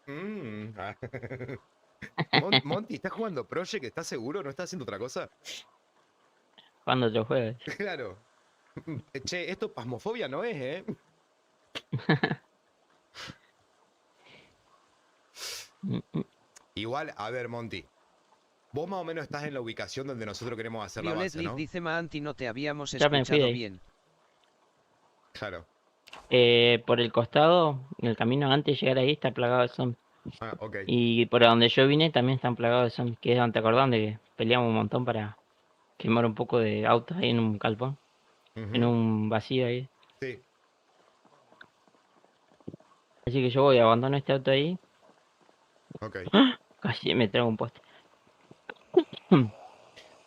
Monty, ¿estás jugando Project? ¿Estás seguro? ¿No estás haciendo otra cosa? Cuando otro jueves. Claro. Che, esto pasmofobia no es, ¿eh? Igual, a ver, Monty. Vos más o menos estás en la ubicación donde nosotros queremos hacer la Violet base, Leaf ¿no? dice Maanti no te habíamos Ya me fui escuchado de ahí. bien. Claro. Por el costado, en el camino antes de llegar ahí, está plagado de zombies. Ah, ok. Y por donde yo vine también están plagados de zombies. Que es donde te acordás de que peleamos un montón para quemar un poco de autos ahí en un calpón. Ujú. En un vacío ahí. Sí. Así que yo voy, abandono este auto ahí. Ok. Casi me traigo un poste.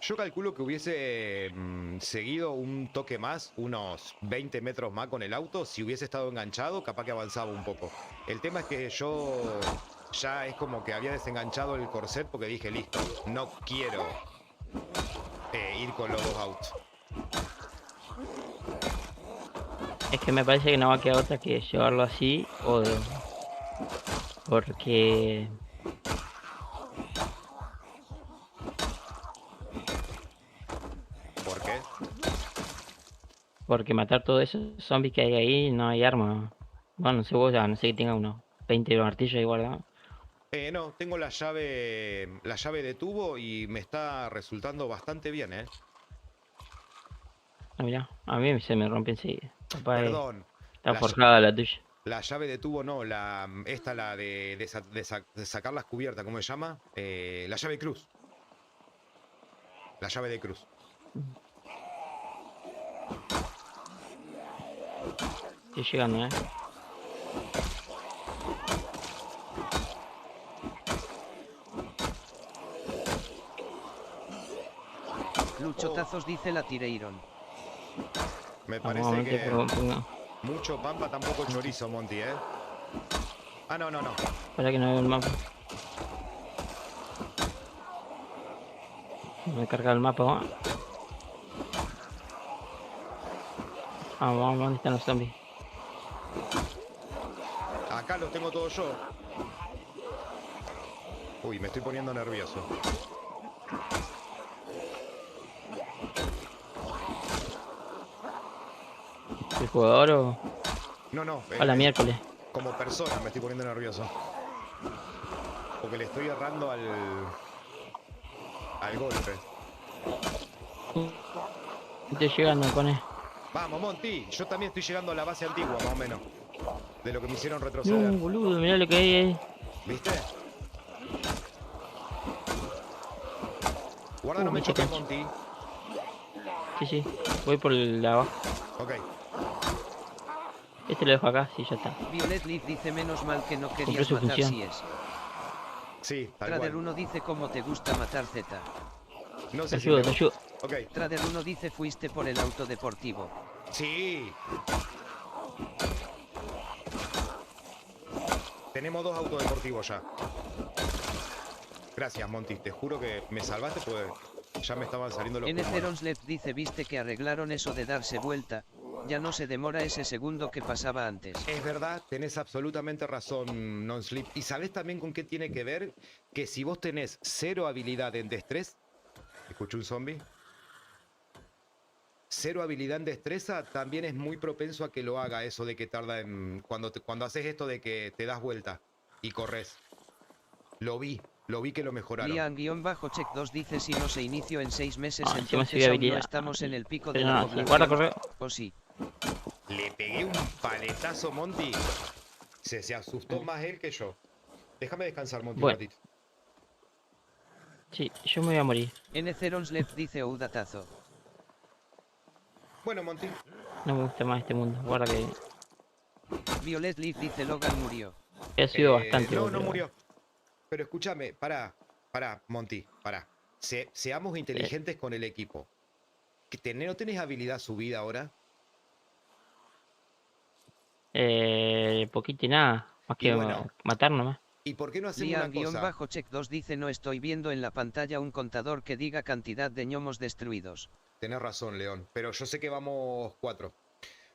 Yo calculo que hubiese seguido un toque más, unos 20 metros más con el auto. Si hubiese estado enganchado, capaz que avanzaba un poco. El tema es que yo ya es como que había desenganchado el corset porque dije, listo, no quiero ir con los dos autos. Es que me parece que no va a quedar otra que llevarlo así porque ¿Por qué? porque matar todos esos zombies que hay ahí no hay arma. Bueno, no sé vos, ya no sé que tenga unos 20 martillos ahí guardados. No, tengo la llave de tubo y me está resultando bastante bien, ¿eh? Ah, mirá, a mí se me rompe enseguida. Capaz Perdón, está la forjada la tuya. la llave de tubo no, la de sacar las cubiertas, ¿cómo se llama? La llave cruz. La llave de cruz. Estoy llegando, Luchotazos dice la Tireiron. Me Vamos, parece momento, que pongo- mucho pampa, tampoco chorizo, Monty, ¿eh? Ah, no. para que no vea el mapa. Me carga el mapa, ¿no? Vamos, ¿dónde están los zombies? Acá los tengo todos yo. Uy, me estoy poniendo nervioso. ¿El jugador o...? No. A la miércoles. Como persona me estoy poniendo nervioso. Porque le estoy errando al golpe. Estoy llegando, pone. Vamos, Monty. Yo también estoy llegando a la base antigua, más o menos. De lo que me hicieron No, retroceder. boludo, mirá lo que hay ahí. ¿Viste? Guarda, no me me choques, chocaste. Monty. Sí, voy por la abajo. Ok. Este lo dejo acá, sí, ya está. Violet Leaf dice menos mal que no Cumplió querías su matar función. si es. Sí, tal Trader cual. 1 dice cómo te gusta matar Z. No Te sé si ayudo, me te gusta. ayudo. Ok. Trader 1 dice fuiste por el auto deportivo. Sí. Tenemos 2 autos deportivos ya. Gracias, Monty. Te juro que me salvaste porque ya me estaban saliendo los pulmones. Eneronslep dice viste que arreglaron eso de darse vuelta. Ya no se demora ese segundo que pasaba antes. Es verdad, tenés absolutamente razón, Non-Sleep. ¿Y sabés también con qué tiene que ver? Que si vos tenés 0 habilidad en destreza... ¿Escucho un zombie? 0 habilidad en destreza, también es muy propenso a que lo haga eso de que tarda en... Cuando haces esto de que te das vuelta y corres. Lo vi que lo mejoraron. Lian-Check2 dice si no se inició en 6 meses Ah, encima entonces subí aún no habilidad. estamos en el pico de Pero la no, si población. guarda correo. ¿O sí? Le pegué un paletazo, Monty. Se asustó más él que yo. Déjame descansar, Monty, Bueno. un ratito. Sí, yo me voy a morir. Neronslep dice Oudatazo. Bueno, Monty. No me gusta más este mundo. Guarda que Violet Leaf dice Logan murió. he subido bastante. No, vos, no pero- murió. Pero escúchame, pará, Monty, pará. Seamos inteligentes con el equipo. ¿No tenés habilidad subida ahora? Poquito y nada. Más Y que bueno. matar nomás. ¿Y por qué no hacemos una cosa? Lian-Check2 dice no estoy viendo en la pantalla un contador que diga cantidad de ñomos destruidos. Tenés razón, León, pero yo sé que vamos 4.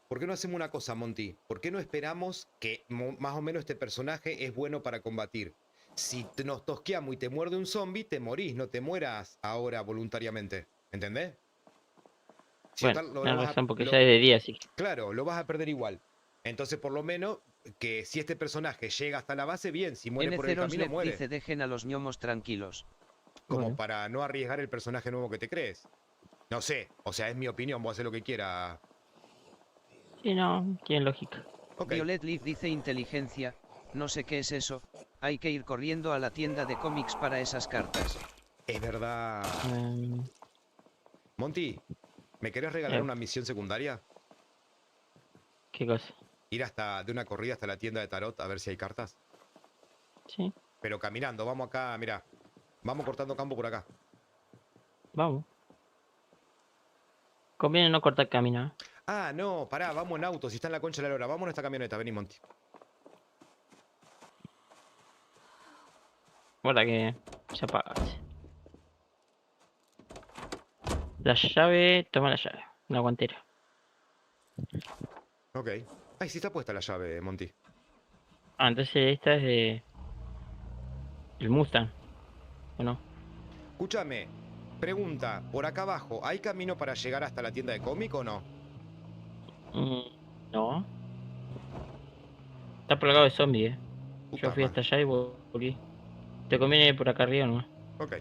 ¿Por qué no hacemos una cosa, Monty? ¿Por qué no esperamos que más o menos este personaje es bueno para combatir? Si nos tosqueamos y te muerde un zombie, te morís, no te mueras ahora voluntariamente. ¿Entendés? Si Bueno, total, lo tienes vas a- razón porque lo- ya es de día, así que. Claro, lo vas a perder igual. Entonces, por lo menos, que si este personaje llega hasta la base, bien. Si muere por el camino, Neronslep muere. dice dejen a los ñomos tranquilos. Como Bueno. para no arriesgar el personaje nuevo que te crees. No sé, o sea, es mi opinión, vos haces lo que quieras. Sí, no, tiene lógica. Ok. Violet Leaf dice inteligencia, no sé qué es eso, hay que ir corriendo a la tienda de cómics para esas cartas. Es verdad. Em, Monty, ¿me querés regalar Eh. una misión secundaria? ¿Qué cosa? Ir de una corrida hasta la tienda de tarot a ver si hay cartas. Sí, Pero caminando, vamos acá, mira. Vamos cortando campo por acá. vamos. Conviene no cortar camino, ¿eh? Ah, no, pará, vamos en auto, si está en la concha de la lora. Vamos en esta camioneta, vení, Monty. Guarda que se apaga. La llave, toma la llave. Una guantera. Ok. Ay, sí está puesta la llave, Monty. Ah, entonces esta es de... El Mustang. ¿O no? Escúchame, pregunta, por acá abajo, ¿hay camino para llegar hasta la tienda de cómic o no? No. Está plagado de zombies, Puta Yo fui madre. hasta allá y volví. Te conviene ir por acá arriba nomás. Ok.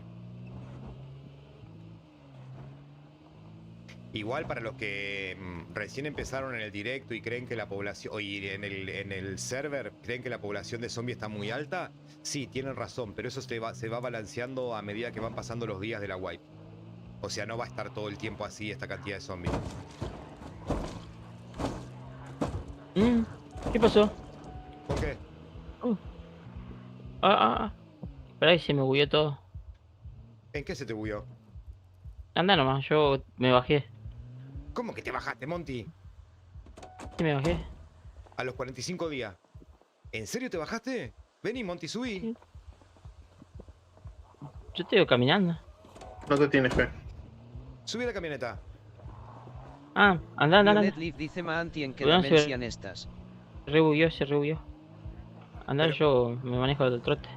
Igual para los que recién empezaron en el directo y creen que la población, y en el server, creen que la población de zombies está muy alta, sí, tienen razón, pero eso se va balanceando a medida que van pasando los días de la wipe. O sea, no va a estar todo el tiempo así esta cantidad de zombies. ¿Qué pasó? ¿Por qué? Esperá que se me bugueó todo. ¿En qué se te bugueó? Anda nomás, yo me bajé. ¿Cómo que te bajaste, Monty? Sí, me bajé. A los 45 días. ¿En serio te bajaste? Vení, Monty, subí. Sí. Yo te veo caminando. No te tienes fe. Subí a la camioneta. Anda. Violet Leaf dice Maanti en qué Cuidado, dimensión estás. Se rebugueó. Anda, Pero- yo me manejo del trote.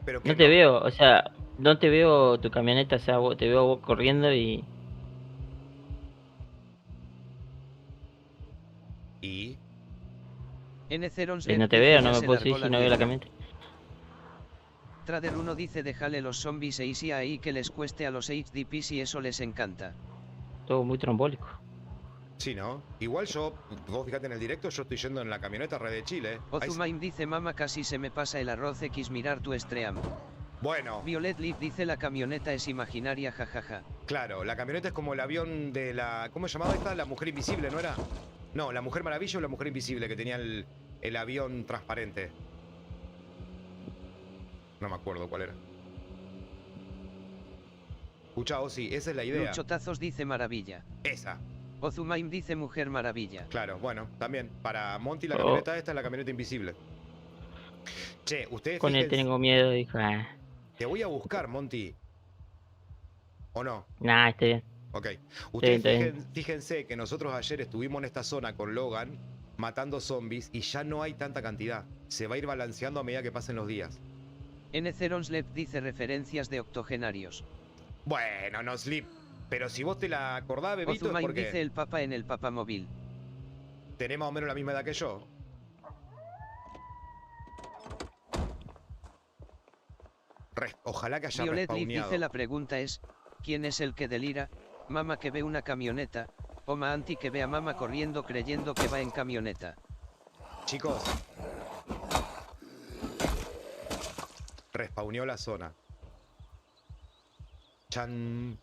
Pero que No te veo, o sea, no te veo tu camioneta, o sea, te veo vos corriendo y... ¿Y? N0 no te veo, no me puedo subir si no veo la camioneta. Trader 1 dice déjale los zombies e easy ahí que les cueste a los HDP si eso les encanta. Todo muy trombólico. Sí, ¿no? Igual vos fíjate en el directo, yo estoy yendo en la camioneta Red de Chile. Ahí Ozumaim dice mama casi se me pasa el arroz X mirar tu stream. Bueno, Violet Leaf dice la camioneta es imaginaria jajaja. claro, la camioneta es como el avión de la... ¿Cómo se llamaba esta? La mujer invisible, ¿no era? No, la Mujer Maravilla o la Mujer Invisible, que tenía el avión transparente. No me acuerdo cuál era. Escucha, sí, esa es la idea. Luchotazos dice maravilla. Esa, Ozumaim dice mujer maravilla. claro, bueno, también. Para Monty la Oh. camioneta esta es la camioneta invisible. Che, ustedes Con él fíjense. tengo miedo, dijo. Te voy a buscar, Monty. ¿O no? Nah, está bien. Ok. bien, Ustedes está bien. fíjense que nosotros ayer estuvimos en esta zona con Logan matando zombies y ya no hay tanta cantidad. Se va a ir balanceando a medida que pasen los días. Nceronslev dice referencias de octogenarios. Bueno, no sleep. Pero si vos te la acordás, bebito, es Ozumaim porque dice el papa en el papamóvil. tenés más o menos la misma edad que yo. Ojalá que haya Violet Leaf respawneado. dice la pregunta es, ¿quién es el que delira? Mama que ve una camioneta, o Maanti que ve a Mama corriendo creyendo que va en camioneta. Chicos. Respawneó la zona. Chan.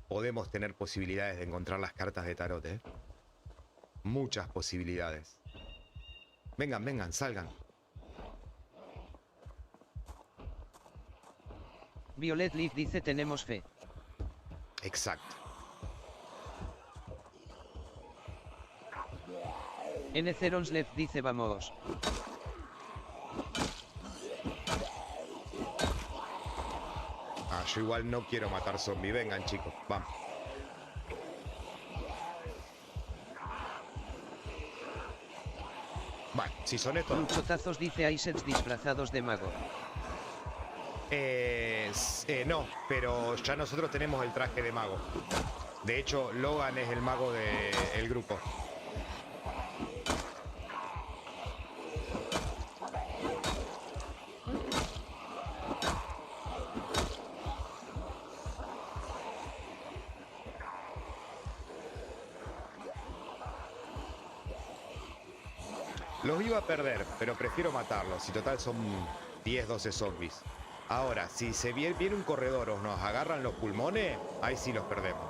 Podemos tener posibilidades de encontrar las cartas de tarot, ¿eh? Muchas posibilidades. Vengan, vengan, salgan. Violet Leaf dice tenemos fe. Exacto. Nceronslev dice vamos. Ah, yo igual no quiero matar zombies. Vengan, chicos, vamos. Bueno, si son estos. Luchotazos dice Isets disfrazados de mago. No, pero ya nosotros tenemos el traje de mago. De hecho, Logan es el mago del grupo. Los iba a perder, pero prefiero matarlos. Y total son 10, 12 zombies. Ahora, si se viene un corredor o nos agarran los pulmones, ahí sí los perdemos.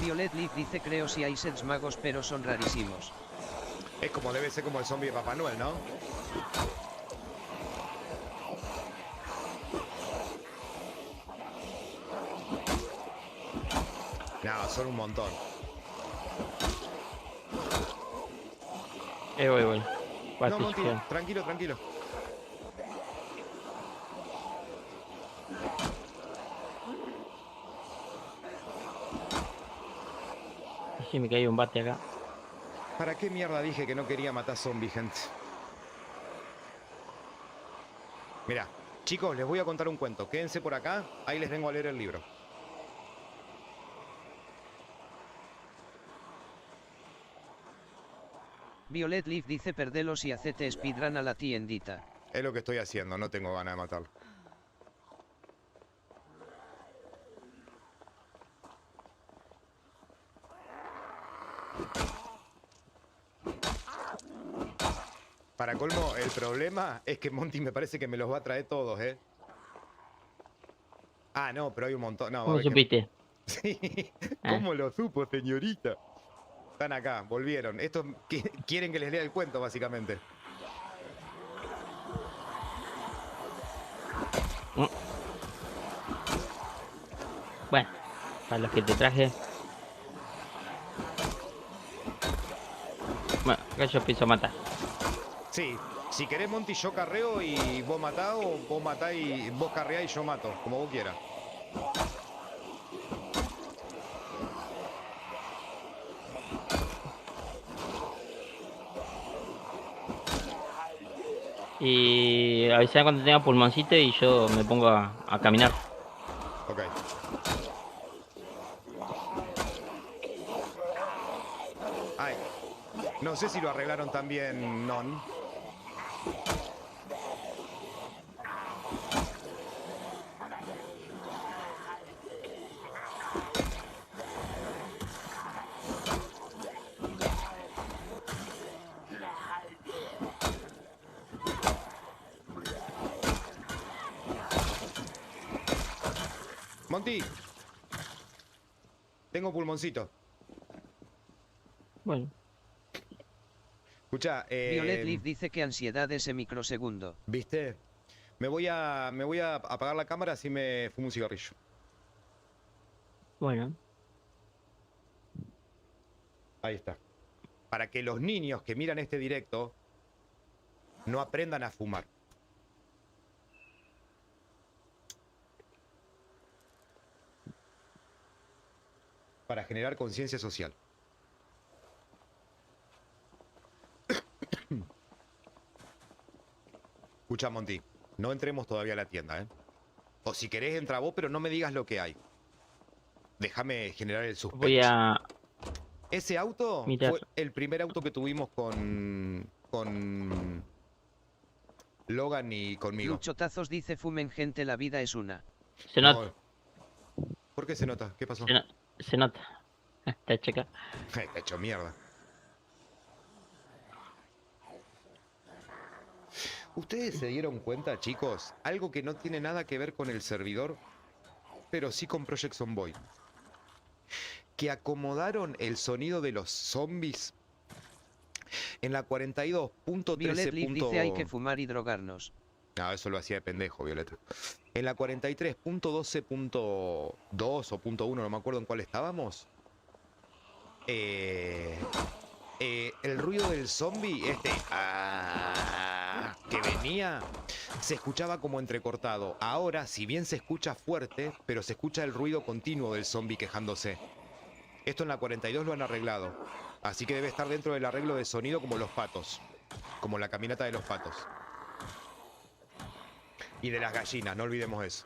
Violet Leaf dice creo si hay sets magos pero son rarísimos. Es como debe ser como el zombie de Papá Noel, ¿no? No, son un montón. Voy. No, Monty, tranquilo, tranquilo. Sí, me caí un bate acá. ¿Para qué mierda dije que no quería matar zombies, gente? Mirá, chicos, les voy a contar un cuento. Quédense por acá, ahí les vengo a leer el libro. Violet Leaf dice perdelos y hacete speedrun a la tiendita. Es lo que estoy haciendo, no tengo ganas de matarlo. Para colmo, el problema es que Monty me parece que me los va a traer todos, ¿eh? Ah, no, pero hay un montón. No, ¿Cómo supiste? Sí, ¿cómo lo supo, señorita? Están acá, volvieron. Estos quieren que les lea el cuento, básicamente. Bueno, para los que te traje. Bueno, acá yo empiezo a matar. Sí, si querés, Monty, yo carreo y vos matás, o vos matás y vos carreás y yo mato, como vos quieras. Y avisar cuando tenga pulmoncito y yo me pongo a caminar. Ok. Ay, no sé si lo arreglaron también, Non. Monty. Tengo pulmoncito. Bueno, Escucha, Violet Leaf dice que ansiedad ese microsegundo. ¿viste? Me voy a apagar la cámara así me fumo un cigarrillo. bueno. Ahí está. Para que los niños que miran este directo no aprendan a fumar. Para generar conciencia social. Escucha, Monty, no entremos todavía a la tienda, ¿eh? O si querés entra vos, pero no me digas lo que hay. Déjame generar el suspenso. Voy a Ese auto mirar. fue el primer auto que tuvimos con Logan y conmigo. Luchotazos dice fumen gente, la vida es una. Se nota, No. ¿Por qué se nota? ¿Qué pasó? se nota. Está checa. Está hecho mierda. ¿Ustedes se dieron cuenta, chicos? Algo que no tiene nada que ver con el servidor, pero sí con Project Zomboid. Que acomodaron el sonido de los zombies en la 42.13. Violet Leaf dice hay que fumar y drogarnos. No, eso lo hacía de pendejo, Violeta. En la 43.12.2 o .1, no me acuerdo en cuál estábamos. El ruido del zombie, que venía, se escuchaba como entrecortado. Ahora, si bien se escucha fuerte, pero se escucha el ruido continuo del zombie quejándose. Esto en la 42 lo han arreglado. Así que debe estar dentro del arreglo de sonido como los patos. Como la caminata de los patos. Y de las gallinas, no olvidemos eso.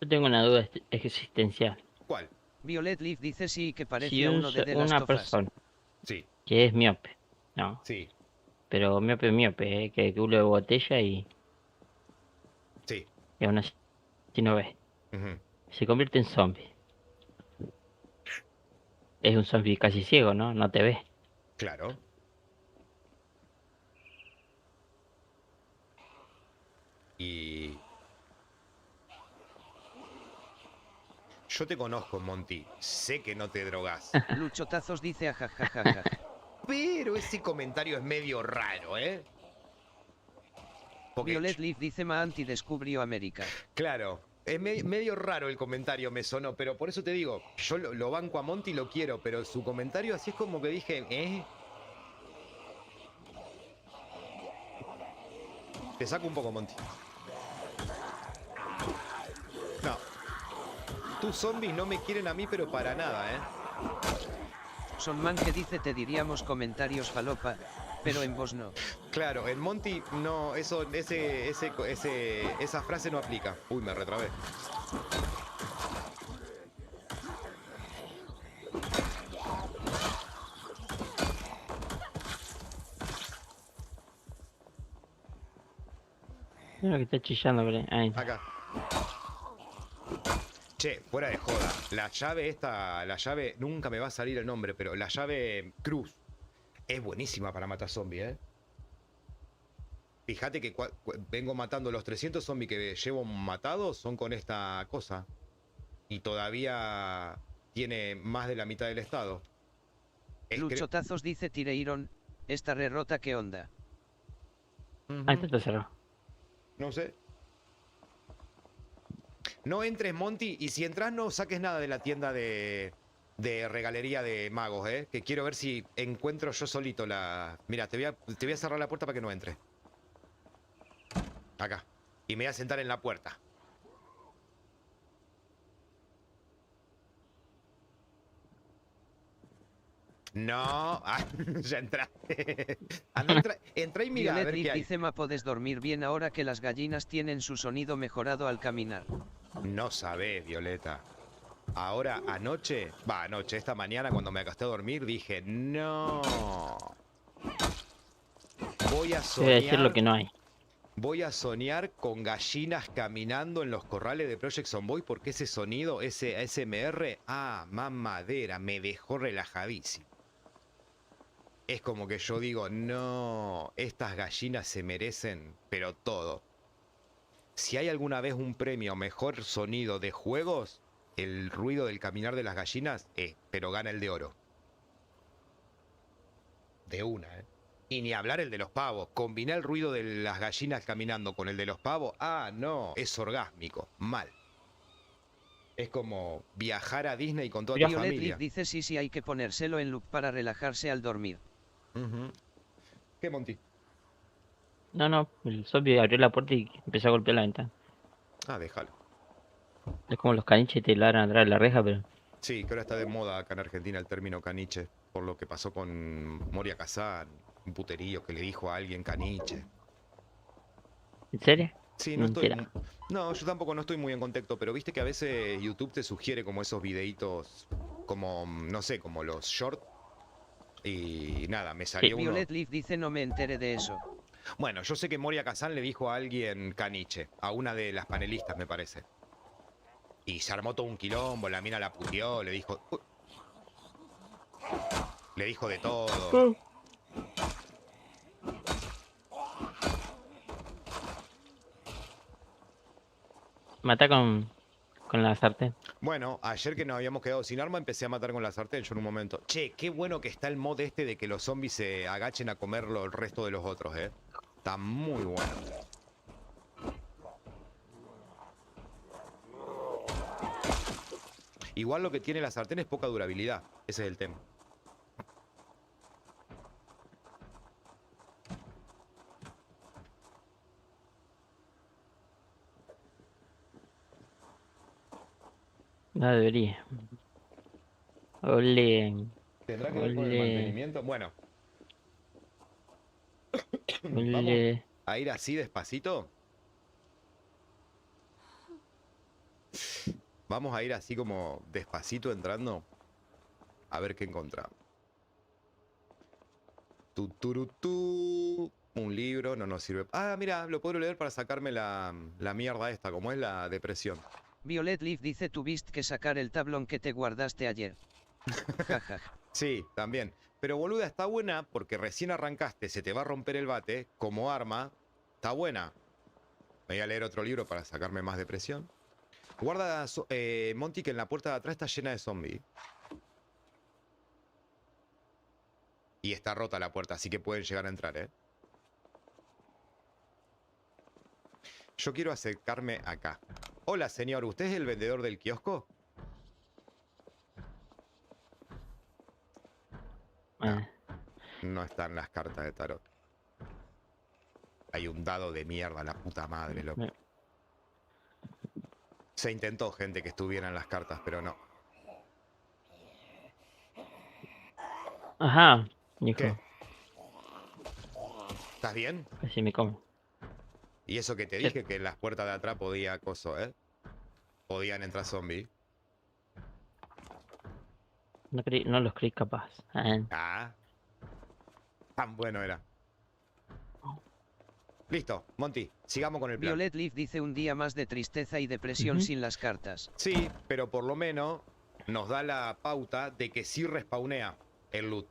Yo tengo una duda existencial. ¿Cuál? Violet Leaf dice sí que parece Si a uno de The Last una of Us. persona Sí, que es miope, ¿no? sí, Pero miope, que culo de botella sí. y aún así no ve. Ujú. Se convierte en zombie. Es un zombie casi ciego, ¿no? No te ve. Claro. Y... yo te conozco, Monty. Sé que no te drogas. Luchotazos dice ajajajaja. Pero ese comentario es medio raro, ¿eh? Porque, Violet Leaf dice Maanti descubrió América. claro, es medio raro el comentario, me sonó, pero por eso te digo, yo lo banco a Monty y lo quiero, pero su comentario así es como que dije, Te saco un poco, Monty. No. Tus zombies no me quieren a mí, pero para nada, ¿eh? Sonman que dice te diríamos comentarios falopa, pero en vos no. Claro, en Monty no, esa frase no aplica. Uy, me retrabé. Mira que está chillando, pero ahí está. Acá. Che, fuera de joda. La llave, nunca me va a salir el nombre, pero la llave Cruz es buenísima para matar zombies, ¿eh? Fíjate que vengo matando los 300 zombies que llevo matados son con esta cosa. Y todavía tiene más de la mitad del estado. Luchotazos dice Tireiron, esta re rota qué onda. Ahí está cerrado. No sé. No entres, Monty, y si entras no saques nada de la tienda de regalería de magos, ¿eh? Que quiero ver si encuentro yo solito la... Mira, te voy a cerrar la puerta para que no entre. Acá. Y me voy a sentar en la puerta. No, ya entraste. Anda, entra y mira a Violet ver Leaf qué hay. dice ma podés dormir bien ahora que las gallinas tienen su sonido mejorado al caminar. No sabés, Violeta. Ahora, anoche, esta mañana cuando me acosté a dormir dije, no. Voy a Te voy a decir lo soñar, que no hay. voy a soñar con gallinas caminando en los corrales de Project Zomboid porque ese sonido, ese ASMR, mamadera, me dejó relajadísimo. Es como que yo digo, no, estas gallinas se merecen, pero todo. si hay alguna vez un premio mejor sonido de juegos, el ruido del caminar de las gallinas, pero gana el de oro. De una, ¿eh? Y ni hablar el de los pavos. Combinar el ruido de las gallinas caminando con el de los pavos. Ah, no, es orgásmico. Mal. Es como viajar a Disney con toda tu Violet familia. Leaf dice sí, hay que ponérselo en loop para relajarse al dormir. ¿Qué, Monty? No, el zombie abrió la puerta y empezó a golpear la ventana. Ah, déjalo. Es como los caniches te ladran atrás de la reja, pero... Sí, que ahora está de moda acá en Argentina el término caniche, por lo que pasó con Moria Kazan, un puterío que le dijo a alguien caniche. ¿En serio? Sí, no estoy... Mentira. No, yo tampoco no estoy muy en contexto, pero viste que a veces YouTube te sugiere como esos videitos, como, no sé, como los short. Y nada, me salió uno... Violet Leaf dice no me enteré de eso. Bueno, yo sé que Moria Kazan le dijo a alguien caniche, a una de las panelistas me parece. Y se armó todo un quilombo, la mina la puteó, le dijo... Le dijo de todo. Mata con la sartén. Bueno, ayer que nos habíamos quedado sin arma, empecé a matar con la sartén yo en un momento. Che, qué bueno que está el mod este de que los zombies se agachen a comerlo el resto de los otros, ¿eh? Está muy bueno. Igual lo que tiene la sartén es poca durabilidad. Ese es el tema. No debería. Ole. ¿Tendrá que ver con el Ole. mantenimiento? Bueno. Vamos Ole. a ir así despacito. Vamos a ir así como despacito entrando. A ver qué encontramos. Tuturutú. Un libro, no nos sirve. Ah, mira, lo puedo leer para sacarme la mierda esta, como es la depresión. Violet Leaf dice tuviste que sacar el tablón que te guardaste ayer. Jaja. Sí, también. Pero boluda, está buena porque recién arrancaste, se te va a romper el bate como arma. Está buena. Me voy a leer otro libro para sacarme más depresión. Guarda, Monty, que en la puerta de atrás está llena de zombies. Y está rota la puerta, así que pueden llegar a entrar, ¿eh? Yo quiero acercarme acá. Hola, señor, ¿usted es el vendedor del kiosco? No, no están las cartas de tarot. Hay un dado de mierda, la puta madre, loco. Se intentó, gente, que estuvieran las cartas, pero no. Ajá, hijo. ¿Qué? ¿Estás bien? Casi me come. Y eso que te dije, que en las puertas de atrás podía acoso, ¿eh? Podían entrar zombies. No los creí capaz. Ah. Tan bueno era. Listo, Monty, sigamos con el plan. Violet Leaf dice un día más de tristeza y depresión sin las cartas. Sí, pero por lo menos nos da la pauta de que sí respawnea el loot.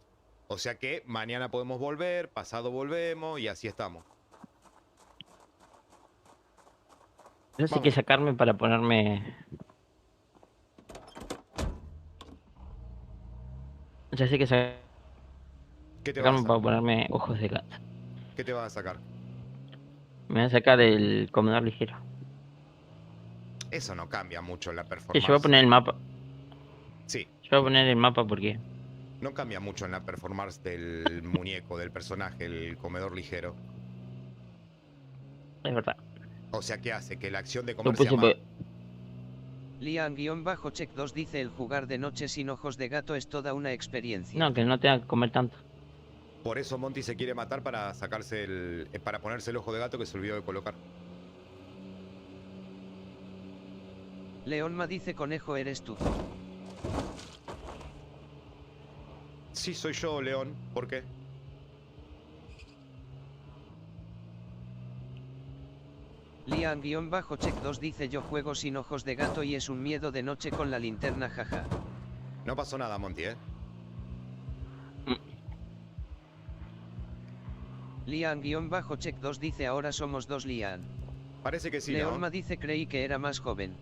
O sea que mañana podemos volver, pasado volvemos y así estamos. No sé qué sacarme para ponerme... Ya sé qué ¿Qué te vas a sacarme para sacar? ponerme ojos de gato. ¿Qué te vas a sacar? Me voy a sacar el comedor ligero. Eso no cambia mucho en la Sí, performance. yo voy a poner el mapa. Sí, Yo voy a poner el mapa porque... no cambia mucho en la performance del muñeco, del personaje, el comedor ligero. Es verdad. O sea, ¿qué hace? Que la acción de Lo comer sea puse más... por... Lian-Check 2 dice el jugar de noche sin ojos de gato es toda una experiencia. No, que no tenga que comer tanto. Por eso Monty se quiere matar para sacarse para ponerse el ojo de gato que se olvidó de colocar. Leonma dice conejo eres tú. Sí, soy yo, León. ¿Por qué? Lian-Check 2 dice yo juego sin ojos de gato y es un miedo de noche con la linterna, jaja. No pasó nada, Monty, ¿eh? Lian-Check 2 dice ahora somos dos Lian. Parece que sí, Leonma ¿no? dice creí que era más joven.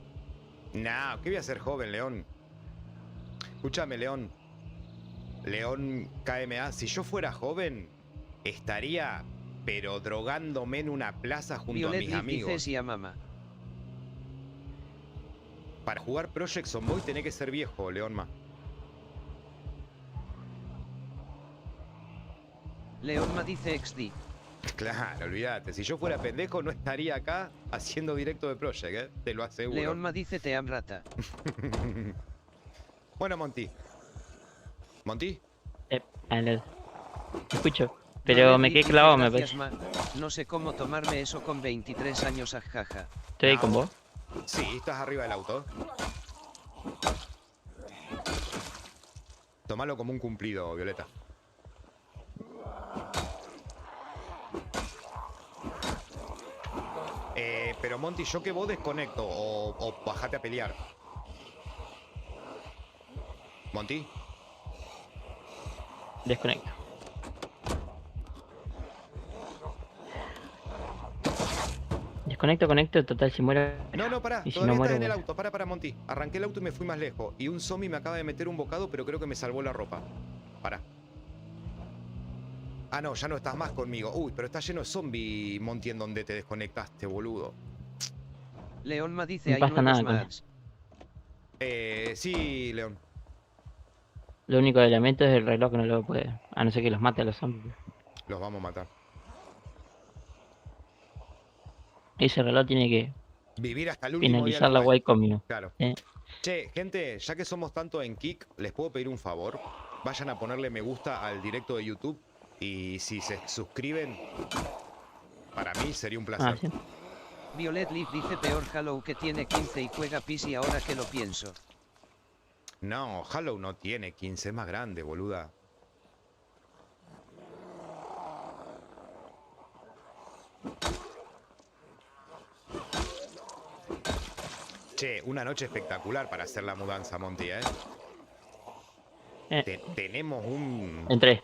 Nah, ¿qué voy a ser joven, León? Escúchame, León. León KMA, si yo fuera joven, estaría, pero drogándome en una plaza junto a Violet mis Leaf dice amigos. sí a mamá. Para jugar Project Zomboid tenés que ser viejo, Leonma. Leonma dice XD. Claro, olvídate. Si yo fuera pendejo, no estaría acá haciendo directo de Project, ¿eh? Te lo aseguro. Leonma dice te am rata. Bueno, Monty. ¿Monty? Te escucho. Pero Violet me Leaf quedé dice clavado, me gracias parece. ma. No sé cómo tomarme eso con 23 años, ajaja. Estoy ahí No, con vos. Sí, estás arriba del auto. Tómalo como un cumplido, Violeta. Pero Monty, yo que vos desconecto o bajate a pelear. Monty, Desconecto. Desconecto, conecto, total si muero. no, pará, Y si todavía no estás muero, en el bueno. auto, pará, Monty. Arranqué el auto y me fui más lejos. Y un zombie me acaba de meter un bocado, pero creo que me salvó la ropa. Pará. Ah, no, ya no estás más conmigo. Uy, pero está lleno de zombies, Monty, en donde te desconectaste, boludo. Leonma dice No hay pasa nuevos nada con eso. mads. Sí, León. Lo único que lamento es el reloj que no lo puede. A no ser que los mate a los zombies. Los vamos a matar. Ese reloj tiene que Vivir hasta el último día finalizar del la juego. guay conmigo. Claro. Che, gente, ya que somos tanto en Kik, les puedo pedir un favor. Vayan a ponerle me gusta al directo de YouTube. Y si se suscriben, para mí sería un Ah, placer. sí. Violet Leaf dice peor Hollow que tiene 15 y juega PC ahora que lo pienso. No, Hollow no tiene 15, es más grande, boluda. Che, una noche espectacular para hacer la mudanza, Monty, ¿eh? Tenemos un... Entré.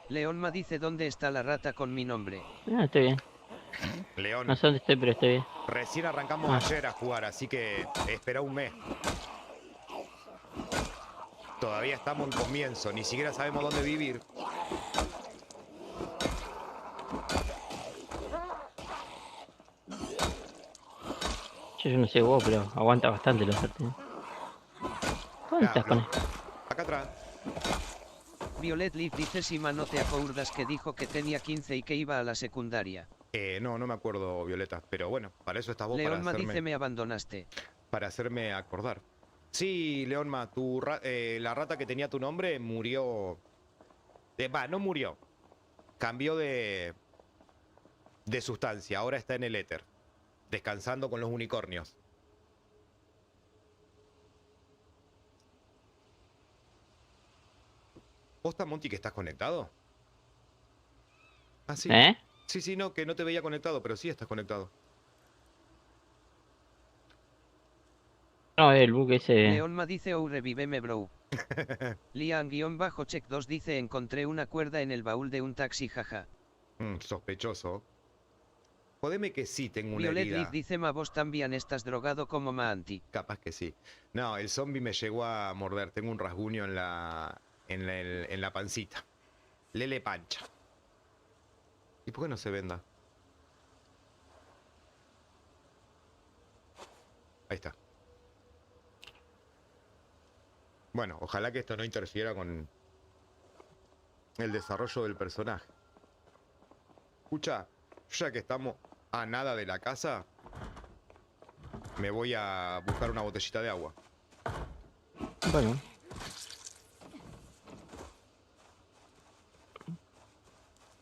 Leonma dice dónde está la rata con mi nombre. Ah, estoy bien. León, No sé dónde estoy, pero estoy bien. recién arrancamos Ah. ayer a jugar, así que espera un mes. Todavía estamos en comienzo, ni siquiera sabemos dónde vivir. Yo no sé vos, pero aguanta bastante la sartén. ¿Dónde estás con él? Acá atrás. Violet Leaf dice si no te acuerdas que dijo que tenía 15 y que iba a la secundaria. No me acuerdo, Violeta, pero bueno, para eso estás vos, Leonma dice me abandonaste. para hacerme acordar. Sí, Leonma, la rata que tenía tu nombre murió... no murió. Cambió de sustancia, ahora está en el éter. Descansando con los unicornios. ¿Posta, Monty, que estás conectado? Ah, sí. ¿Eh? Sí, no, que no te veía conectado, pero sí estás conectado. No, el bug ese. Leonma dice oh revíveme bro. Lian-check 2 dice encontré una cuerda en el baúl de un taxi jaja. Sospechoso. Jodeme que sí tengo una Violet herida. Leaf dice ma vos también estás drogado como Maanti. Capaz que sí. No, el zombie me llegó a morder. Tengo un rasguño en la pancita. Lele pancha. ¿Y por qué no se venda? Ahí está. Bueno, ojalá que esto no interfiera con el desarrollo del personaje. Escucha, ya que estamos a nada de la casa, me voy a buscar una botellita de agua. Bueno.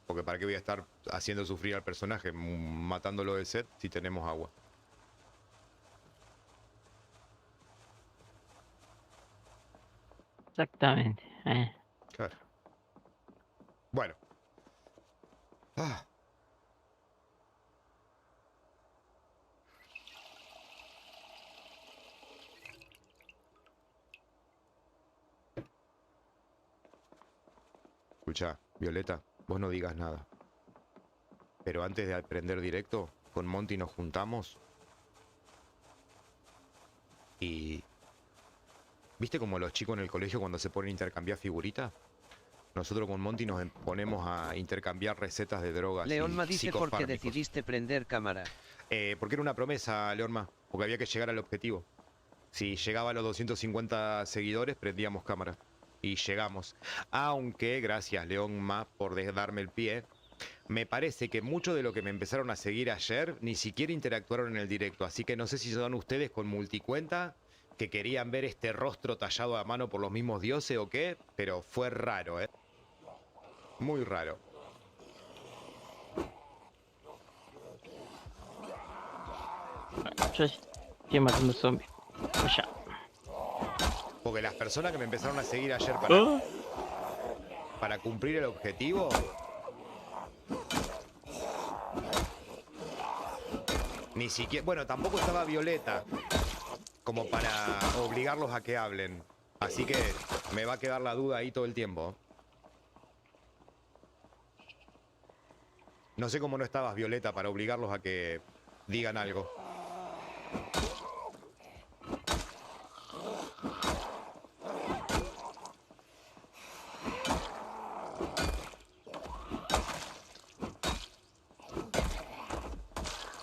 Porque para qué voy a estar haciendo sufrir al personaje, matándolo de sed, si tenemos agua. Exactamente. Claro. Bueno. Ah. Escucha, Violeta, vos no digas nada. Pero antes de aprender directo, con Monty nos juntamos. Y... ¿Viste como los chicos en el colegio cuando se ponen a intercambiar figuritas? Nosotros con Monty nos ponemos a intercambiar recetas de drogas. Leonma y dice por qué psicofármacos. decidiste prender cámara. Porque era una promesa, Leonma. Porque había que llegar al objetivo. Si llegaba a los 250 seguidores, prendíamos cámara. Y llegamos. Aunque, gracias Leonma por darme el pie, me parece que mucho de lo que me empezaron a seguir ayer ni siquiera interactuaron en el directo. Así que no sé si son ustedes con multicuenta que querían ver este rostro tallado a mano por los mismos dioses o qué. Pero fue raro, ¿eh? Muy raro. Yo estoy matando zombies. Ya. Porque las personas que me empezaron a seguir ayer Oh. para cumplir el objetivo... Ni siquiera... Bueno, tampoco estaba Violeta como para obligarlos a que hablen. Así que me va a quedar la duda ahí todo el tiempo. No sé cómo no estabas, Violeta, para obligarlos a que digan algo.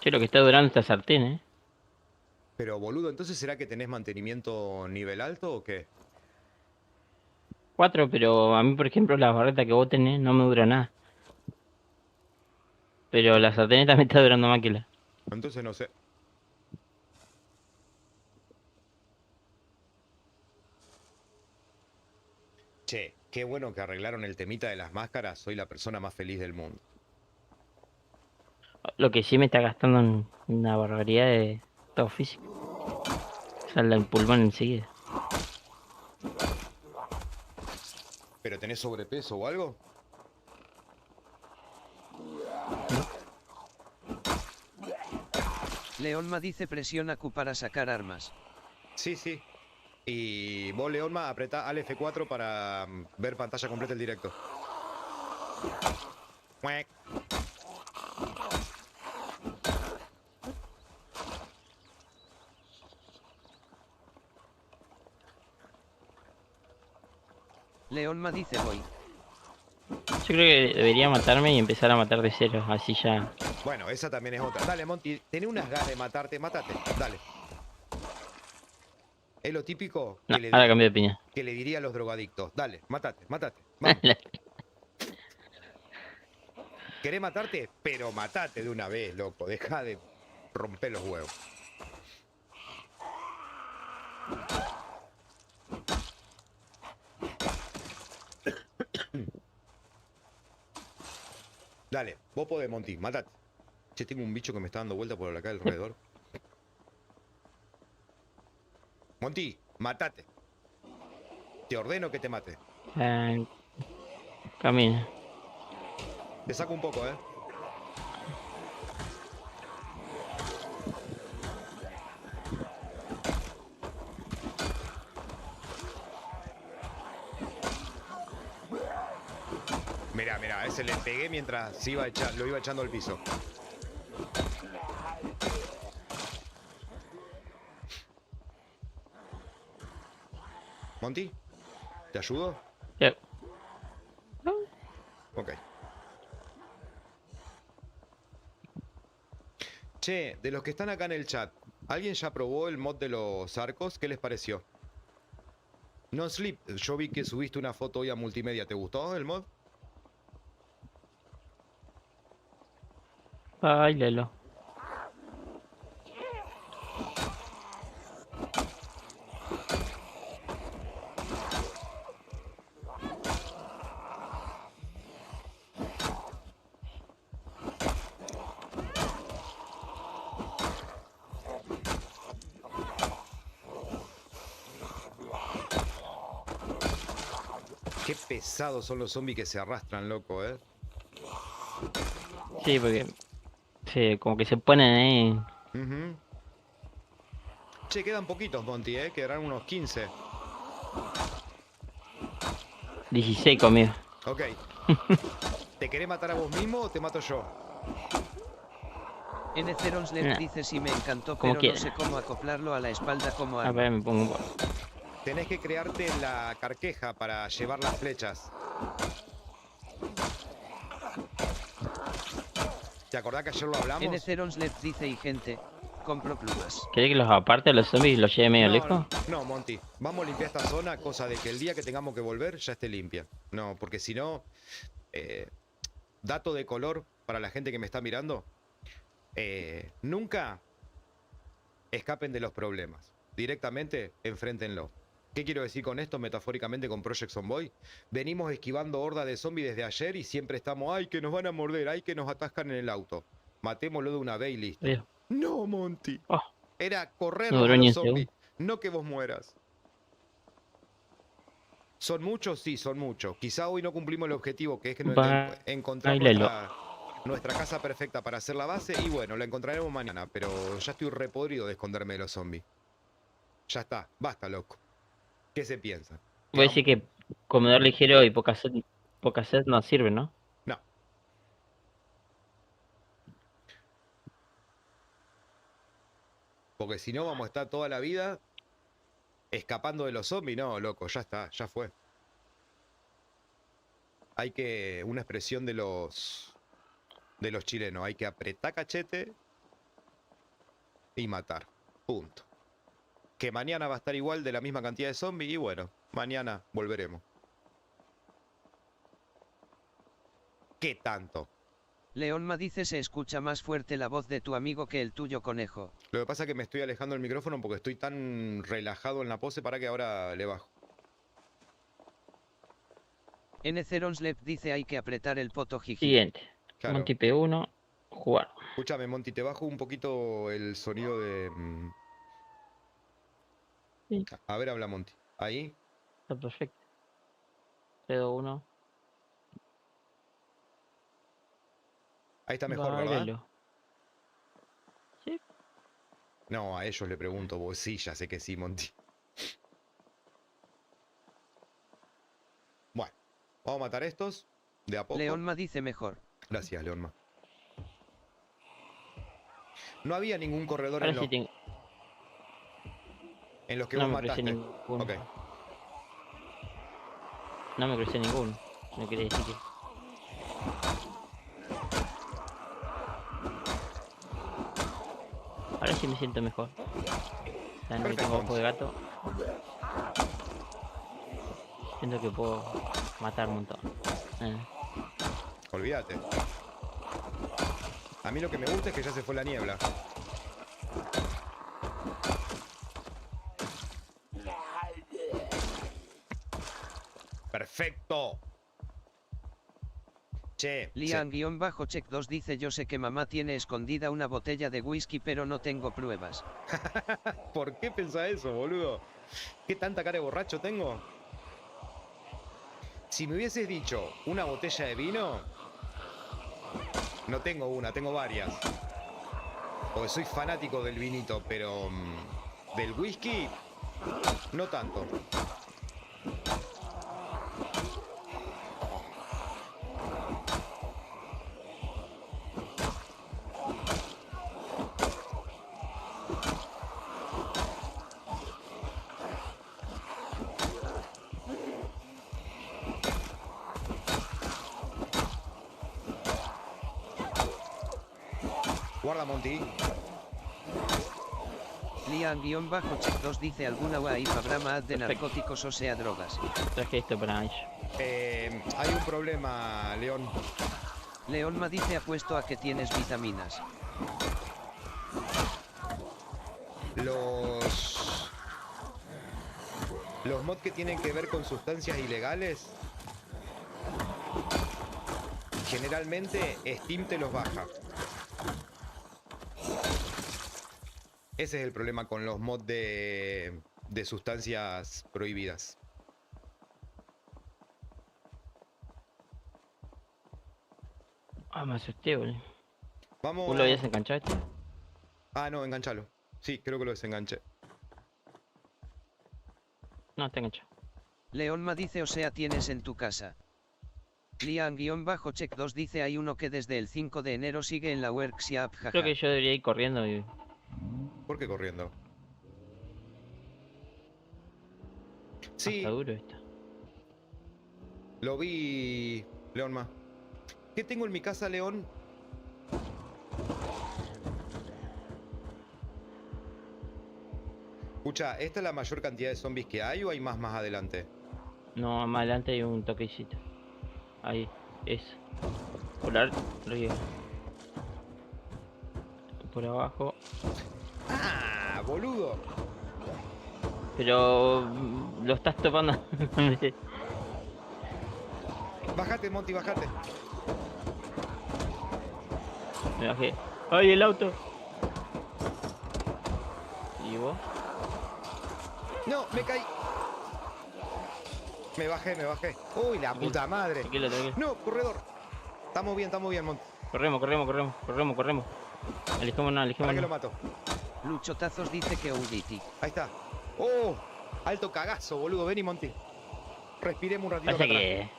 Che, lo que está durando esta sartén, Pero, boludo, ¿entonces será que tenés mantenimiento nivel alto o qué? 4, pero a mí, por ejemplo, la barreta que vos tenés no me dura nada. Pero la sartén también está durando más que la... Entonces no sé. Che, qué bueno que arreglaron el temita de las máscaras. Soy la persona más feliz del mundo. Lo que sí me está gastando una barbaridad de estado físico. Sale el pulmón enseguida. ¿Pero tenés sobrepeso o algo? Leonma dice presiona Q para sacar armas. Sí, sí. Y vos, Leonma, apretá al F4 para ver pantalla completa el directo. Muec. Leonma dice voy. Yo creo que debería matarme y empezar a matar de cero, así ya... Bueno, esa también es otra. Dale, Monty, tenés unas ganas de matarte, matate. Dale. Es lo típico No, que, ahora cambio de opinión. que le diría a los drogadictos. Dale, matate, matate. Vamos. Querés matarte, pero matate de una vez, loco. Deja de romper los huevos. Dale, vos podés, Monty, matate. Che, tengo un bicho que me está dando vuelta por acá alrededor. Monty, matate. Te ordeno que te mate. Camina. Te saco un poco, ¿eh? Mirá, mirá, a ese le pegué mientras lo iba echando al piso. Monty, ¿te ayudo? Ya. Ok. Che, de los que están acá en el chat, ¿alguien ya probó el mod de los arcos? ¿Qué les pareció? No Sleep, yo vi que subiste una foto hoy a Multimedia. ¿Te gustó el mod? Báilalo. Qué pesados son los zombies que se arrastran, loco, ¿eh? Sí, porque... Sí, como que se ponen ahí... Ujú. Che, quedan poquitos, Monty, ¿eh? Quedarán unos 15. 16 conmigo. Ok. ¿Te querés matar a vos mismo o te mato yo? Nceronslet Nah, dice si me encantó como pero no quiera. sé cómo acoplarlo a la espalda como A arma. ver, me pongo un poco. Tenés que crearte la carqueja para llevar las flechas. ¿Te acordás que ayer lo hablamos? Nceronslet dice y gente, compro plumas. ¿Querés que los aparte los zombies y los lleve medio lejos? No, Monty. Vamos a limpiar esta zona, cosa de que el día que tengamos que volver ya esté limpia. No, porque si no, dato de color para la gente que me está mirando, nunca escapen de los problemas. Directamente enfréntenlo. ¿Qué quiero decir con esto metafóricamente con Project Zomboid? Venimos esquivando hordas de zombies desde ayer y siempre estamos, ay, que nos van a morder, ay, que nos atascan en el auto. Matémoslo de una vez y listo. Veo. No, Monty. Oh, Era no correrlos duró a ni los un zombies, segundo. no que vos mueras. ¿Son muchos? Sí, son muchos. Quizá hoy no cumplimos el objetivo, que es que encontrar Bailelo. nuestra casa perfecta para hacer la base. Y bueno, la encontraremos mañana, pero ya estoy repodrido de esconderme de los zombies. Ya está, basta, loco. ¿Qué se piensan? ¿Que Voy a vamos? decir que comedor ligero y poca sed no sirve, ¿no? No. Porque si no, vamos a estar toda la vida escapando de los zombies. No, loco, ya está, ya fue. Hay que, una expresión de los chilenos, hay que apretar cachete y matar. Punto. Que mañana va a estar igual de la misma cantidad de zombies y bueno, mañana volveremos. ¿Qué tanto? Leonma dice se escucha más fuerte la voz de tu amigo que el tuyo conejo. Lo que pasa es que me estoy alejando del micrófono porque estoy tan relajado en la pose para que ahora le bajo. Nceronslet dice hay que apretar el poto jiji. Siguiente. Claro. Monty P1, jugar. Escúchame, Monty, te bajo un poquito el sonido de... Sí. A ver, habla Monty. Ahí. Está perfecto. 3, 2, 1. Ahí está mejor, ¿verdad? Bailelo. Sí. No, a ellos le pregunto, vos sí, ya sé que sí, Monty. Bueno, vamos a matar estos de a poco. Leonma dice mejor. Gracias, Leonma. No había ningún corredor Ahora en sí los, tengo. en los que No vos me crucé mataste. ninguno. Ok. No me crucé ninguno. No quiere decir que. Ahora sí me siento mejor. Ya no tengo ojo de gato. Siento que puedo matar un montón. Olvídate. A mí lo que me gusta es que ya se fue la niebla. Perfecto. Che, Lian-check2 dice yo sé que mamá tiene escondida una botella de whisky pero no tengo pruebas. ¿por qué pensás eso, boludo? ¿Qué tanta cara de borracho tengo? Si me hubieses dicho una botella de vino, no tengo una, tengo varias. Porque soy fanático del vinito, pero del whisky, no tanto. Guarda, Monty. Lian-check2 dice alguna wife habrá más de narcóticos o sea drogas. Traje esto para ellos. Hay un problema, León. Leonma dice apuesto a que tienes vitaminas. Los mods que tienen que ver con sustancias ilegales, generalmente Steam te los baja. Ese es el problema con los mods de sustancias prohibidas. Ah, me asusté, boludo. Vamos. ¿Vos lo habías enganchado esto? Ah, no, enganchalo. Sí, creo que lo desenganché. No, está enganchado. Leonma dice o sea tienes en tu casa. Lian-Check 2 dice hay uno que desde el 5 de enero sigue en la workshop, jaja. Creo que yo debería ir corriendo y... ¿Por qué corriendo? Está Sí, duro esto. lo vi, Leonma. ¿Qué tengo en mi casa, León? Escucha, ¿esta es la mayor cantidad de zombies que hay o hay más adelante? No, más adelante hay un toquecito. Ahí, eso. Por arriba. Por abajo. ¡Ah, boludo! Pero lo estás topando. Bájate, Monty, bájate. Me bajé. ¡Ay, el auto! ¿Y vos? No, me caí. Me bajé, me bajé. Uy, la puta madre. Tranquilo, tranquilo. No, corredor. Estamos bien, Monty. Corremos. Alejémonos, ¿Para qué lo alejémonos. mato? Luchotazos dice que Uditi. Ahí está. ¡Oh! Alto cagazo, boludo. Vení, Monty. Respiremos un ratito. Pasa acá atrás. que...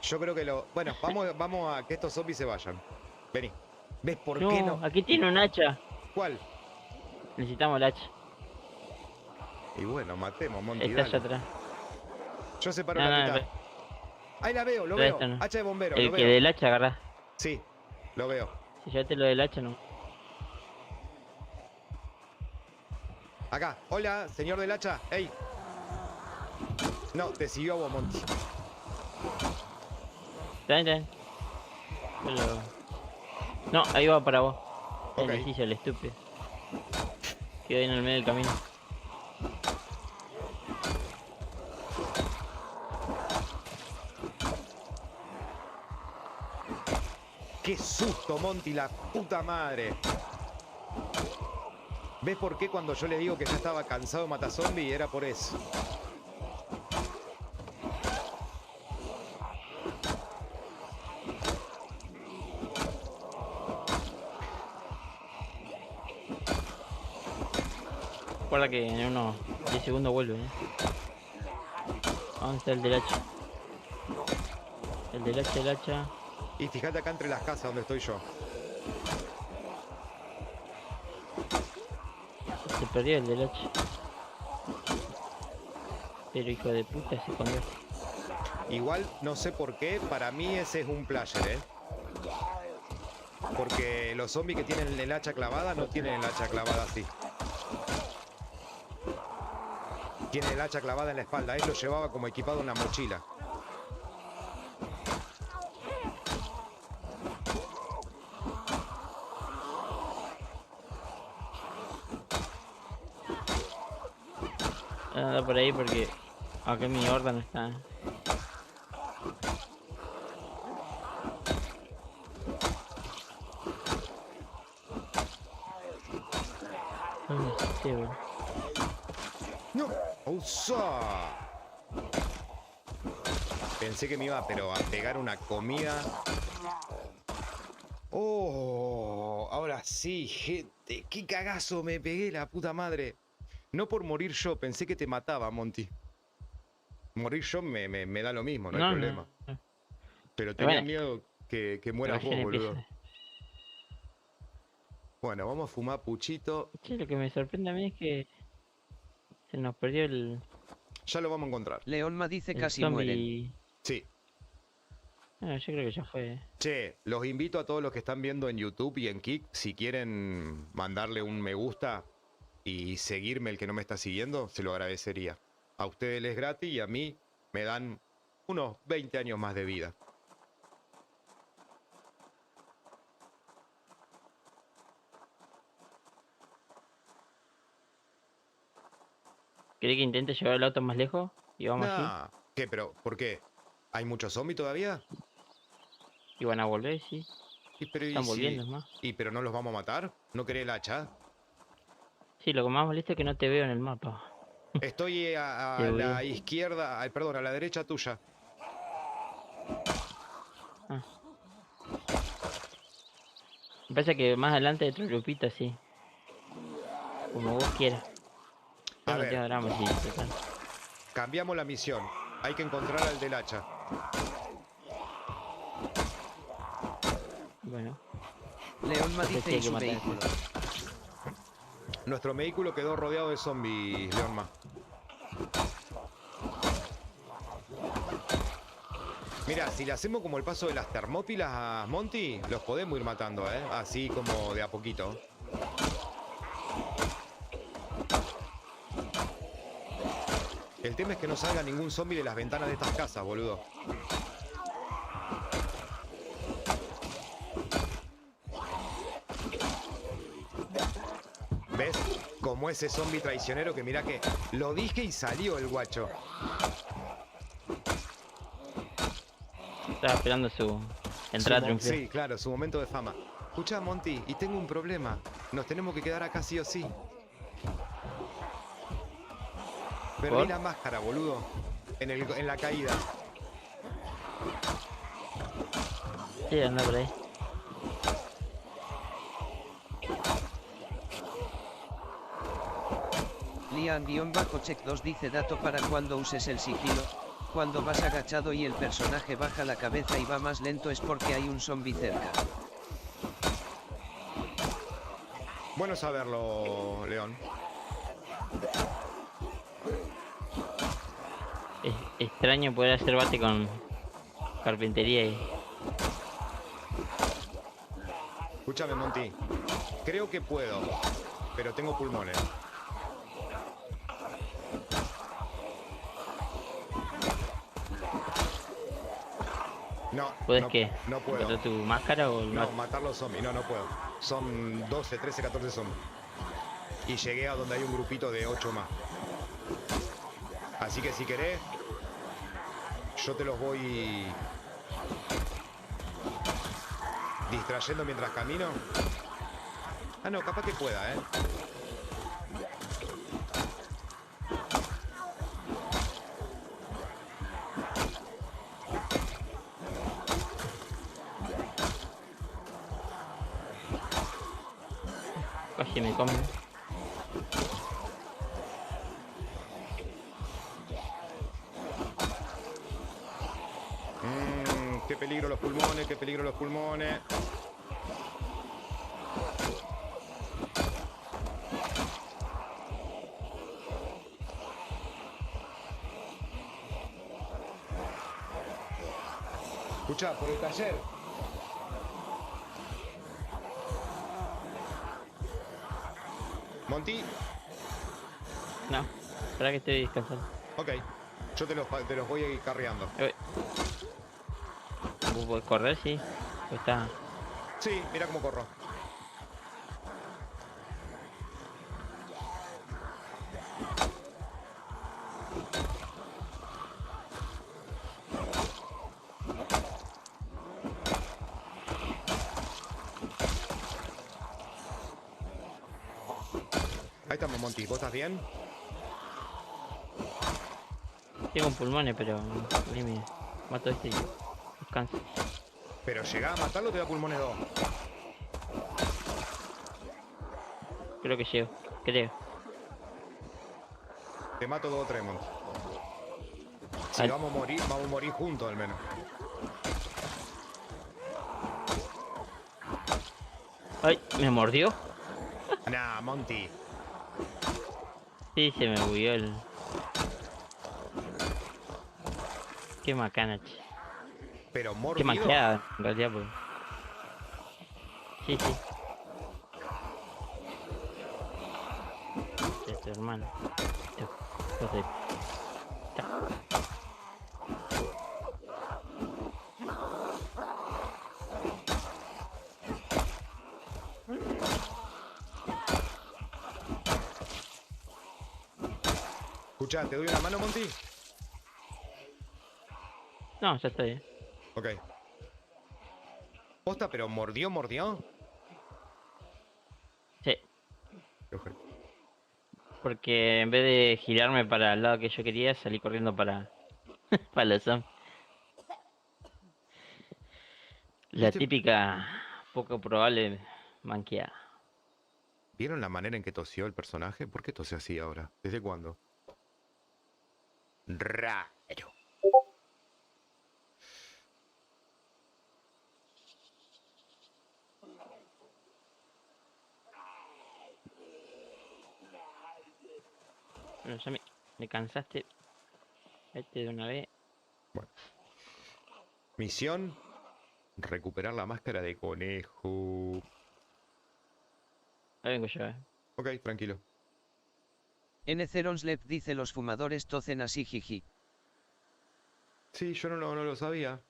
Yo creo que lo... Bueno, vamos a que estos zombies se vayan. Vení. ¿Ves por No, qué no? aquí tiene un hacha. ¿Cuál? Necesitamos el hacha. Y bueno, matemos, Monty. Está allá Dale. atrás. Yo separo No, la no, mitad. Ahí la veo, lo pero veo. esto no. Hacha de bombero, El lo que veo. del hacha agarrás. Sí, lo veo. Si ya te lo del hacha, no. Acá. Hola, señor del hacha. ¡Ey! No, te siguió a vos, Monty. Está bien. Pero... No, ahí va para vos. Ok. El hizo el estúpido. Quedó ahí en el medio del camino. ¡Qué susto, Monty! ¡La puta madre! ¿Ves por qué cuando yo le digo que ya estaba cansado de matar zombies? Era por eso. Recuerda que en unos 10 segundos vuelve, ¿Dónde está el del hacha? El hacha. Y fíjate acá entre las casas donde estoy yo. Se perdió el del hacha. Pero hijo de puta se escondió. Igual, no sé por qué, para mí ese es un player, ¿eh? Porque los zombies que tienen el hacha clavada no tienen el hacha clavada así. Tiene el hacha clavada en la espalda. Él lo llevaba como equipado en la mochila. Anda por ahí porque acá mi horda no está. ¿Dónde está, bro? ¡No! ¡Usa! Pensé que me iba, pero a pegar una comida. ¡Oh! Ahora sí, gente. ¡Qué cagazo me pegué, la puta madre! No por morir yo, pensé que te mataba, Monty. Morir yo me da lo mismo, no hay problema. No. Pero tenía bueno, miedo que mueras vos, Recién boludo. empieza. Bueno, vamos a fumar puchito. Che, lo que me sorprende a mí es que se nos perdió el Ya lo vamos a encontrar. Leonma dice casi zombie. mueren. Sí. No, yo creo que ya fue. Che, los invito a todos los que están viendo en YouTube y en Kick, si quieren mandarle un me gusta y seguirme el que no me está siguiendo, se lo agradecería. A ustedes les es gratis y a mí me dan unos 20 años más de vida. ¿Querés que intente llevar el auto más lejos? Y vamos así. Nah. ¿Qué? ¿Pero por qué? ¿Hay muchos zombies todavía? Y van a volver, sí. Pero, Están volviendo más. pero no los vamos a matar? ¿No querés el hacha? Sí, lo que más molesta es que no te veo en el mapa. Estoy a Te la veo. izquierda, perdón, a la derecha tuya. Me parece que más adelante hay otro grupito así. Como vos quieras. A Yo no ver. tengo drama, sí, total. Cambiamos la misión. Hay que encontrar al del hacha. Bueno, Leonma Ese dice sí hay y que su matar. vehículo. Nuestro vehículo quedó rodeado de zombies, Leonma. Mira, si le hacemos como el paso de las termópilas, Monty, los podemos ir matando, ¿eh? Así como de a poquito. El tema es que no salga ningún zombie de las ventanas de estas casas, boludo. ¿Ves? Como ese zombie traicionero que mirá que lo dije y salió el guacho. estaba esperando su entrada triunfal. Sí, claro, su momento de fama. Escucha, Monty, y tengo un problema. Nos tenemos que quedar acá sí o sí. Perdí ¿Por? la máscara, boludo. En la caída. Sí, anda por ahí. Lian-check2 dice dato para cuando uses el sigilo. Cuando vas agachado y el personaje baja la cabeza y va más lento es porque hay un zombie cerca. Bueno saberlo, León. Es extraño poder hacer bate con carpintería y... Escúchame, Monty. Creo que puedo, pero tengo pulmones. No, ¿Puedes no, qué? no puedo. ¿Encontrar tu máscara o el No, mate? matar los zombies. No puedo. Son 12, 13, 14 zombies. Y llegué a donde hay un grupito de 8 más. Así que si querés, yo te los voy distrayendo mientras camino. Ah, no, capaz que pueda, ¿eh? Casi me come. Qué peligro los pulmones, qué peligro los pulmones. Escuchá, por el taller. Monty, No, espera que estoy descansando. ok. Yo te los voy a ir carreando. ¿Vos podés correr? Sí. Pues está... Sí, mira cómo corro. Ahí estamos, Monty. ¿Vos estás bien? Tengo un pulmones, pero... Mira, mato este y descanso. Pero llegá a matarlo, te da pulmones 2. Creo que llego. Creo. Te mato 2 o 3, Monty. Si Al- vamos a morir juntos al menos. ¡Ay! ¿Me mordió? Nah, Monty. Sí, se me bugueó el... Qué macana, che. Pero Qué mordido. maqueada, en realidad, porque... Sí, sí. De tu hermano. Hijo de... Escuchá, ¿te doy una mano, Monty? No, ya estoy, Ok. Posta, pero mordió. Sí, Qué ojete. porque en vez de girarme para el lado que yo quería, salí corriendo para... para los zombies. La ¿Viste? típica, poco probable manqueada. ¿Vieron la manera en que tosió el personaje? ¿Por qué tose así ahora? ¿Desde cuándo? Raro. Bueno, ya me cansaste. Vete de una vez. Misión: recuperar la máscara de conejo. Ahí vengo yo, Ok, tranquilo. N. Ceronslev dice los fumadores tocen así jiji. Sí, yo no lo sabía.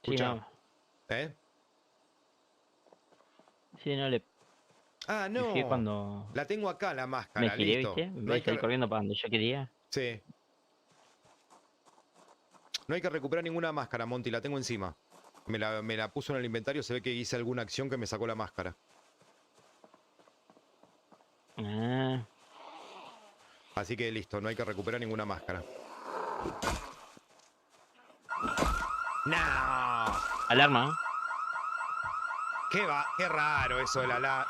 Sí, Escucha, no. ¿eh? Sí, no le Ah, pifié no. cuando La tengo acá, la me máscara, giré, listo. ¿viste? En No hay vez de salir que... corriendo para donde yo quería. Sí. No hay que recuperar ninguna máscara, Monty, la tengo encima. Me la puso en el inventario, se ve que hice alguna acción que me sacó la máscara. Ah, Así que listo, no hay que recuperar ninguna máscara. ¡No! alarma, ¿no? Qué raro eso de la...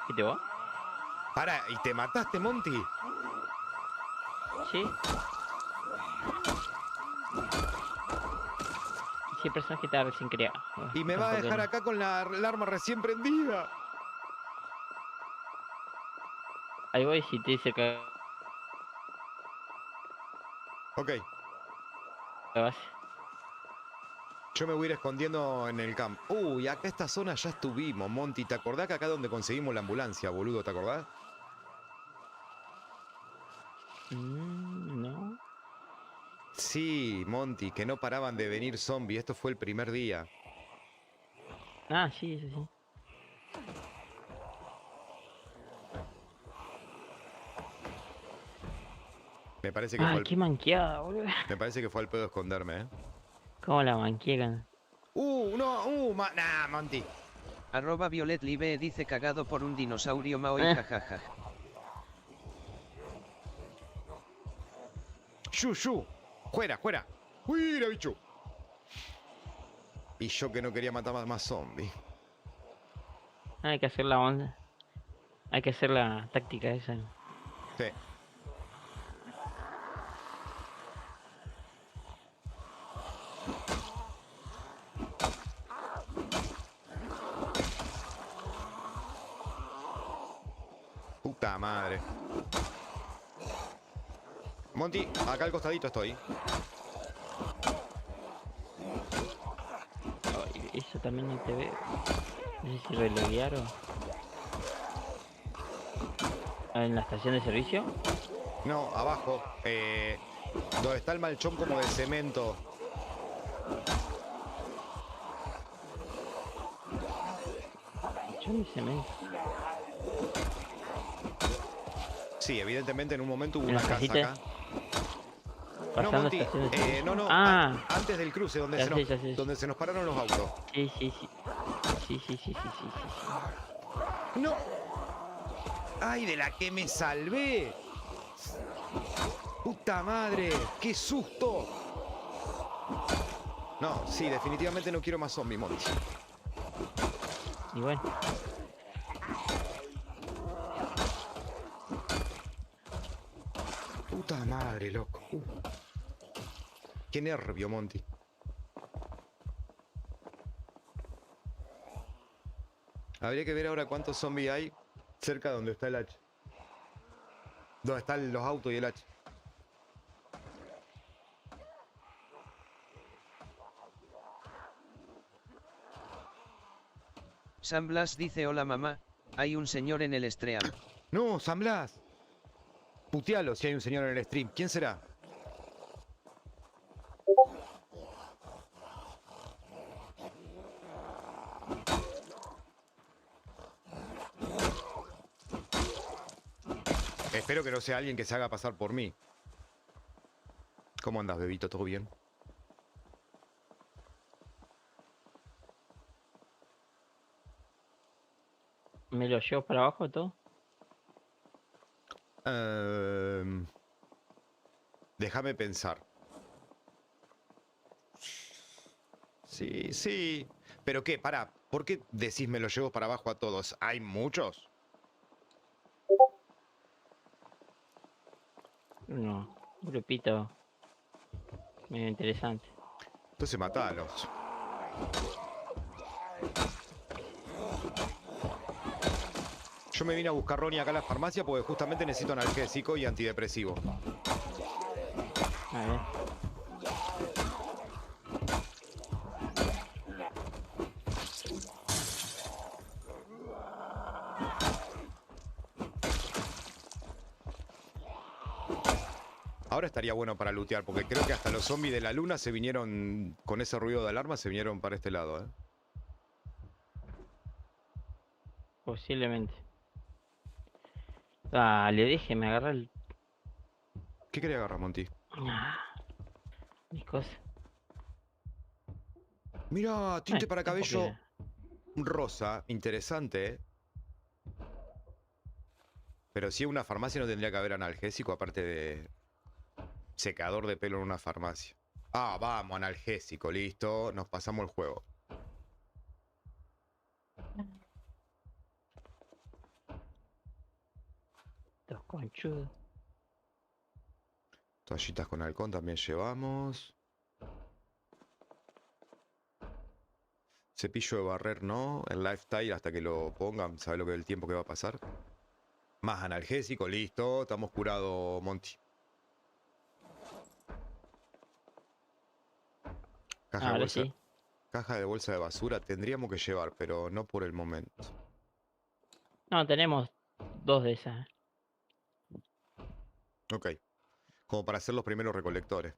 ¿Viste vos? Pará, ¿y te mataste, Monty? Sí. Sí, el personaje está recién creado. Y me va a Tampoco dejar no. acá con la alarma recién prendida. Ahí voy, si te dice que Ok, vas. yo me voy a ir escondiendo en el campo. Uy, acá esta zona ya estuvimos, Monty. ¿Te acordás que acá donde conseguimos la ambulancia, boludo? ¿Te acordás? No. Sí, Monty, que no paraban de venir zombies. Esto fue el primer día. Ah, sí, eso sí. Me parece que fue Ay, al, qué manqueada, boludo. me parece que fue al pedo esconderme, ¿eh? ¿Cómo la manquean? No, nah, Monty. @ Violet Live dice cagado por un dinosaurio maoy Eh. jajaja. Shu. Fuera. Fuera, bicho. Y yo que no quería matar más zombies. Hay que hacer la onda. Hay que hacer la táctica esa. Sí. Puta madre. Monty, acá al costadito estoy. Ay, eso también no te veo. No sé si reloguearon. ¿En la estación de servicio? No, abajo. Donde está el malchón como de cemento. Yo ni se me... Sí, evidentemente en un momento hubo ¿En una las casa casitas? acá. No, Pasando Monty, estación de servicio. no, Ah, antes del cruce, donde ya se, sé, ya sé. donde se nos pararon los autos. Sí. Sí. ¡No! ¡Ay, de la que me salvé! ¡Puta madre! ¡Qué susto! No, sí, definitivamente no quiero más zombie, Monty. Y bueno. Puta madre, loco. Qué nervio, Monty. Habría que ver ahora cuántos zombies hay cerca de donde está el H. Donde están los autos y el H. San Blas dice hola mamá, hay un señor en el stream. No, San Blas. Putealo si hay un señor en el stream. ¿Quién será? Espero que no sea alguien que se haga pasar por mí. ¿Cómo andas, bebito? ¿Todo bien? ¿Me lo llevo para abajo todo? Déjame pensar. Sí. ¿Pero qué? Pará. ¿Por qué decís me lo llevo para abajo a todos? ¿Hay muchos? Un grupito medio interesante. Entonces matalos. Yo me vine a buscar Ronnie acá a la farmacia porque justamente necesito analgésico y antidepresivo. A ver. Ahora estaría bueno para lootear, porque creo que hasta los zombies de la luna se vinieron, con ese ruido de alarma, se vinieron para este lado, ¿eh? Posiblemente. Dale, déjeme agarrar el... ¿Qué quería agarrar, Monty? mis cosas. Mira, tinte para Tampoco cabello era- rosa, interesante, ¿eh? Pero si es una farmacia no tendría que haber analgésico, aparte de secador de pelo en una farmacia. Ah, vamos, analgésico, listo, nos pasamos el juego. Estos conchudos. Toallitas con halcón también llevamos. Cepillo de barrer no, el lifestyle hasta que lo pongan, ¿sabe lo que es el tiempo que va a pasar? Más analgésico, listo, estamos curados, Monty. Ahora sí. Caja de bolsa de basura tendríamos que llevar, pero no por el momento. No, tenemos 2 de esas. Ok, como para hacer los primeros recolectores.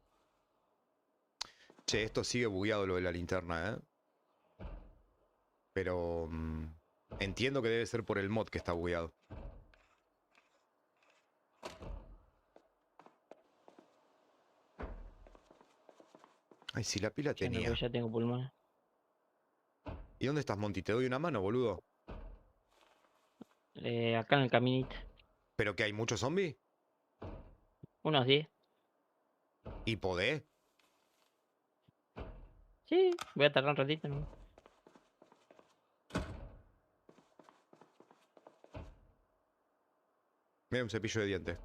Che, esto sigue bugueado lo de la linterna, ¿eh? Pero entiendo que debe ser por el mod que está bugueado. Ay, si la pila Ya no, tenía. porque ya tengo pulmón. ¿Y dónde estás, Monty? ¿Te doy una mano, boludo? Acá en el caminito. ¿Pero que hay muchos zombies? Unos 10. ¿Y podés? Sí, voy a tardar un ratito, ¿no? Mira, un cepillo de dientes.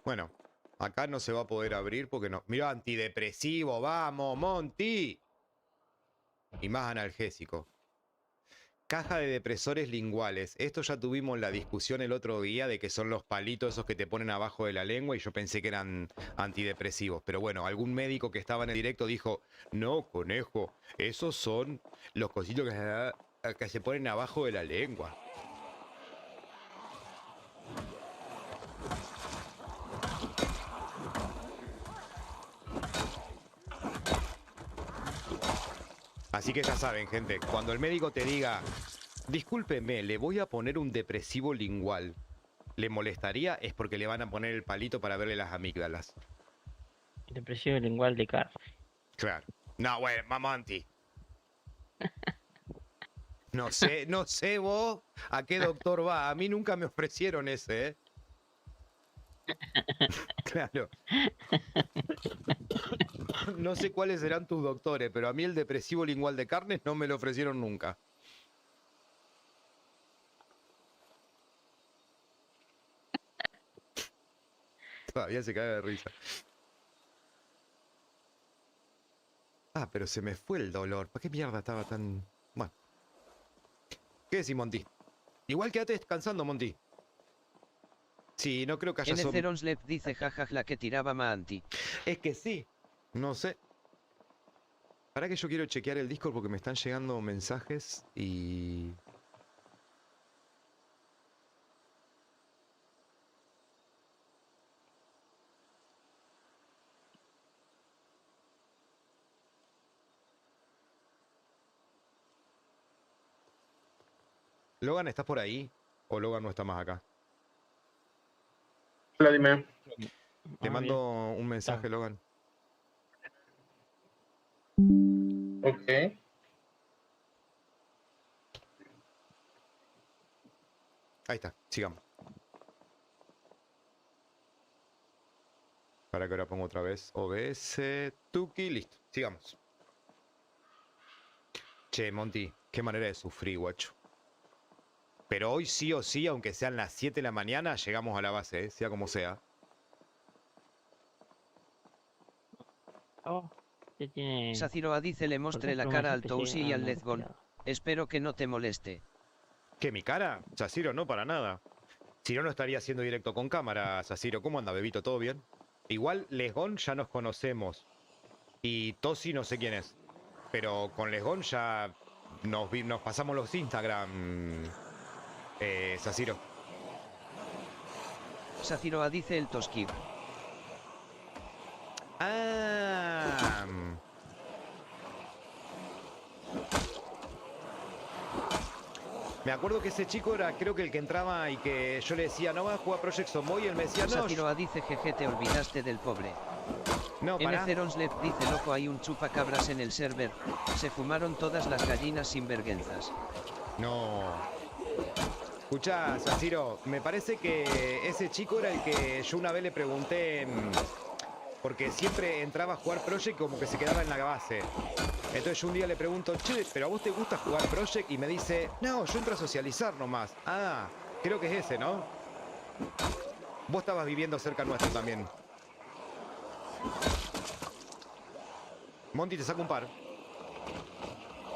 Bueno, acá no se va a poder abrir porque no. Mira, antidepresivo, vamos, Monty. Y más analgésico. Caja de depresores linguales. Esto ya tuvimos la discusión el otro día de que son los palitos esos que te ponen abajo de la lengua y yo pensé que eran antidepresivos. Pero bueno, algún médico que estaba en el directo dijo, no, conejo, esos son los cositos que se ponen abajo de la lengua. Así que ya saben, gente, cuando el médico te diga, discúlpeme, le voy a poner un depresivo lingual, ¿le molestaría? Es porque le van a poner el palito para verle las amígdalas. Depresión lingual de carne. Claro. No, bueno, mamanti. No sé vos a qué doctor va. A mí nunca me ofrecieron ese, ¿eh? Claro. No sé cuáles serán tus doctores, pero a mí el depresivo lingual de carnes no me lo ofrecieron nunca. Todavía se cae de risa. Ah, pero se me fue el dolor. ¿Para qué mierda estaba tan...? Bueno. ¿Qué decís, Monty? Igual quédate descansando, Monty. Sí, no creo que haya... N0nslep dice jajaj que tiraba Maanti. Es que sí. No sé. Para que yo quiero chequear el Discord porque me están llegando mensajes y... Logan, ¿estás por ahí? ¿O Logan no está más acá? Hola, dime. Te Ah, mando un mensaje, Ah. Logan. Ok. Ahí está, sigamos. Para que ahora pongo otra vez OBS, Tuki, listo, sigamos. Che, Monty, qué manera de sufrir, guacho. Pero hoy sí o sí, aunque sean las 7 de la mañana, llegamos a la base, sea como sea. Oh, ya tiene... Saciroa dice le mostré la cara al Tousi y al Lezgon. Espero que no te moleste. ¿Qué, mi cara? Saciro, no, para nada. Si no, no estaría haciendo directo con cámara, Saciro. ¿Cómo anda, bebito? ¿Todo bien? Igual, Lesgón ya nos conocemos. Y Tosi no sé quién es. Pero con Lesgón ya nos pasamos los Instagram, Saciro. Saciroa dice el Toski. Ah. Me acuerdo que ese chico era, creo que el que entraba y que yo le decía, no vas a jugar Project Zomboid, y él me decía, no, Saciroa dice jeje te olvidaste del pobre. no, pará. Mceronslev dice loco hay un chupacabras en el server. Se fumaron todas las gallinas sin vergüenzas. No. Escuchá, Saciro, me parece que ese chico era el que yo una vez le pregunté, porque siempre entraba a jugar Project como que se quedaba en la base. Entonces yo un día le pregunto, che, ¿pero a vos te gusta jugar Project? Y me dice, no, yo entro a socializar nomás. Ah, creo que es ese, ¿no? Vos estabas viviendo cerca nuestro también. Monty, te saco un par.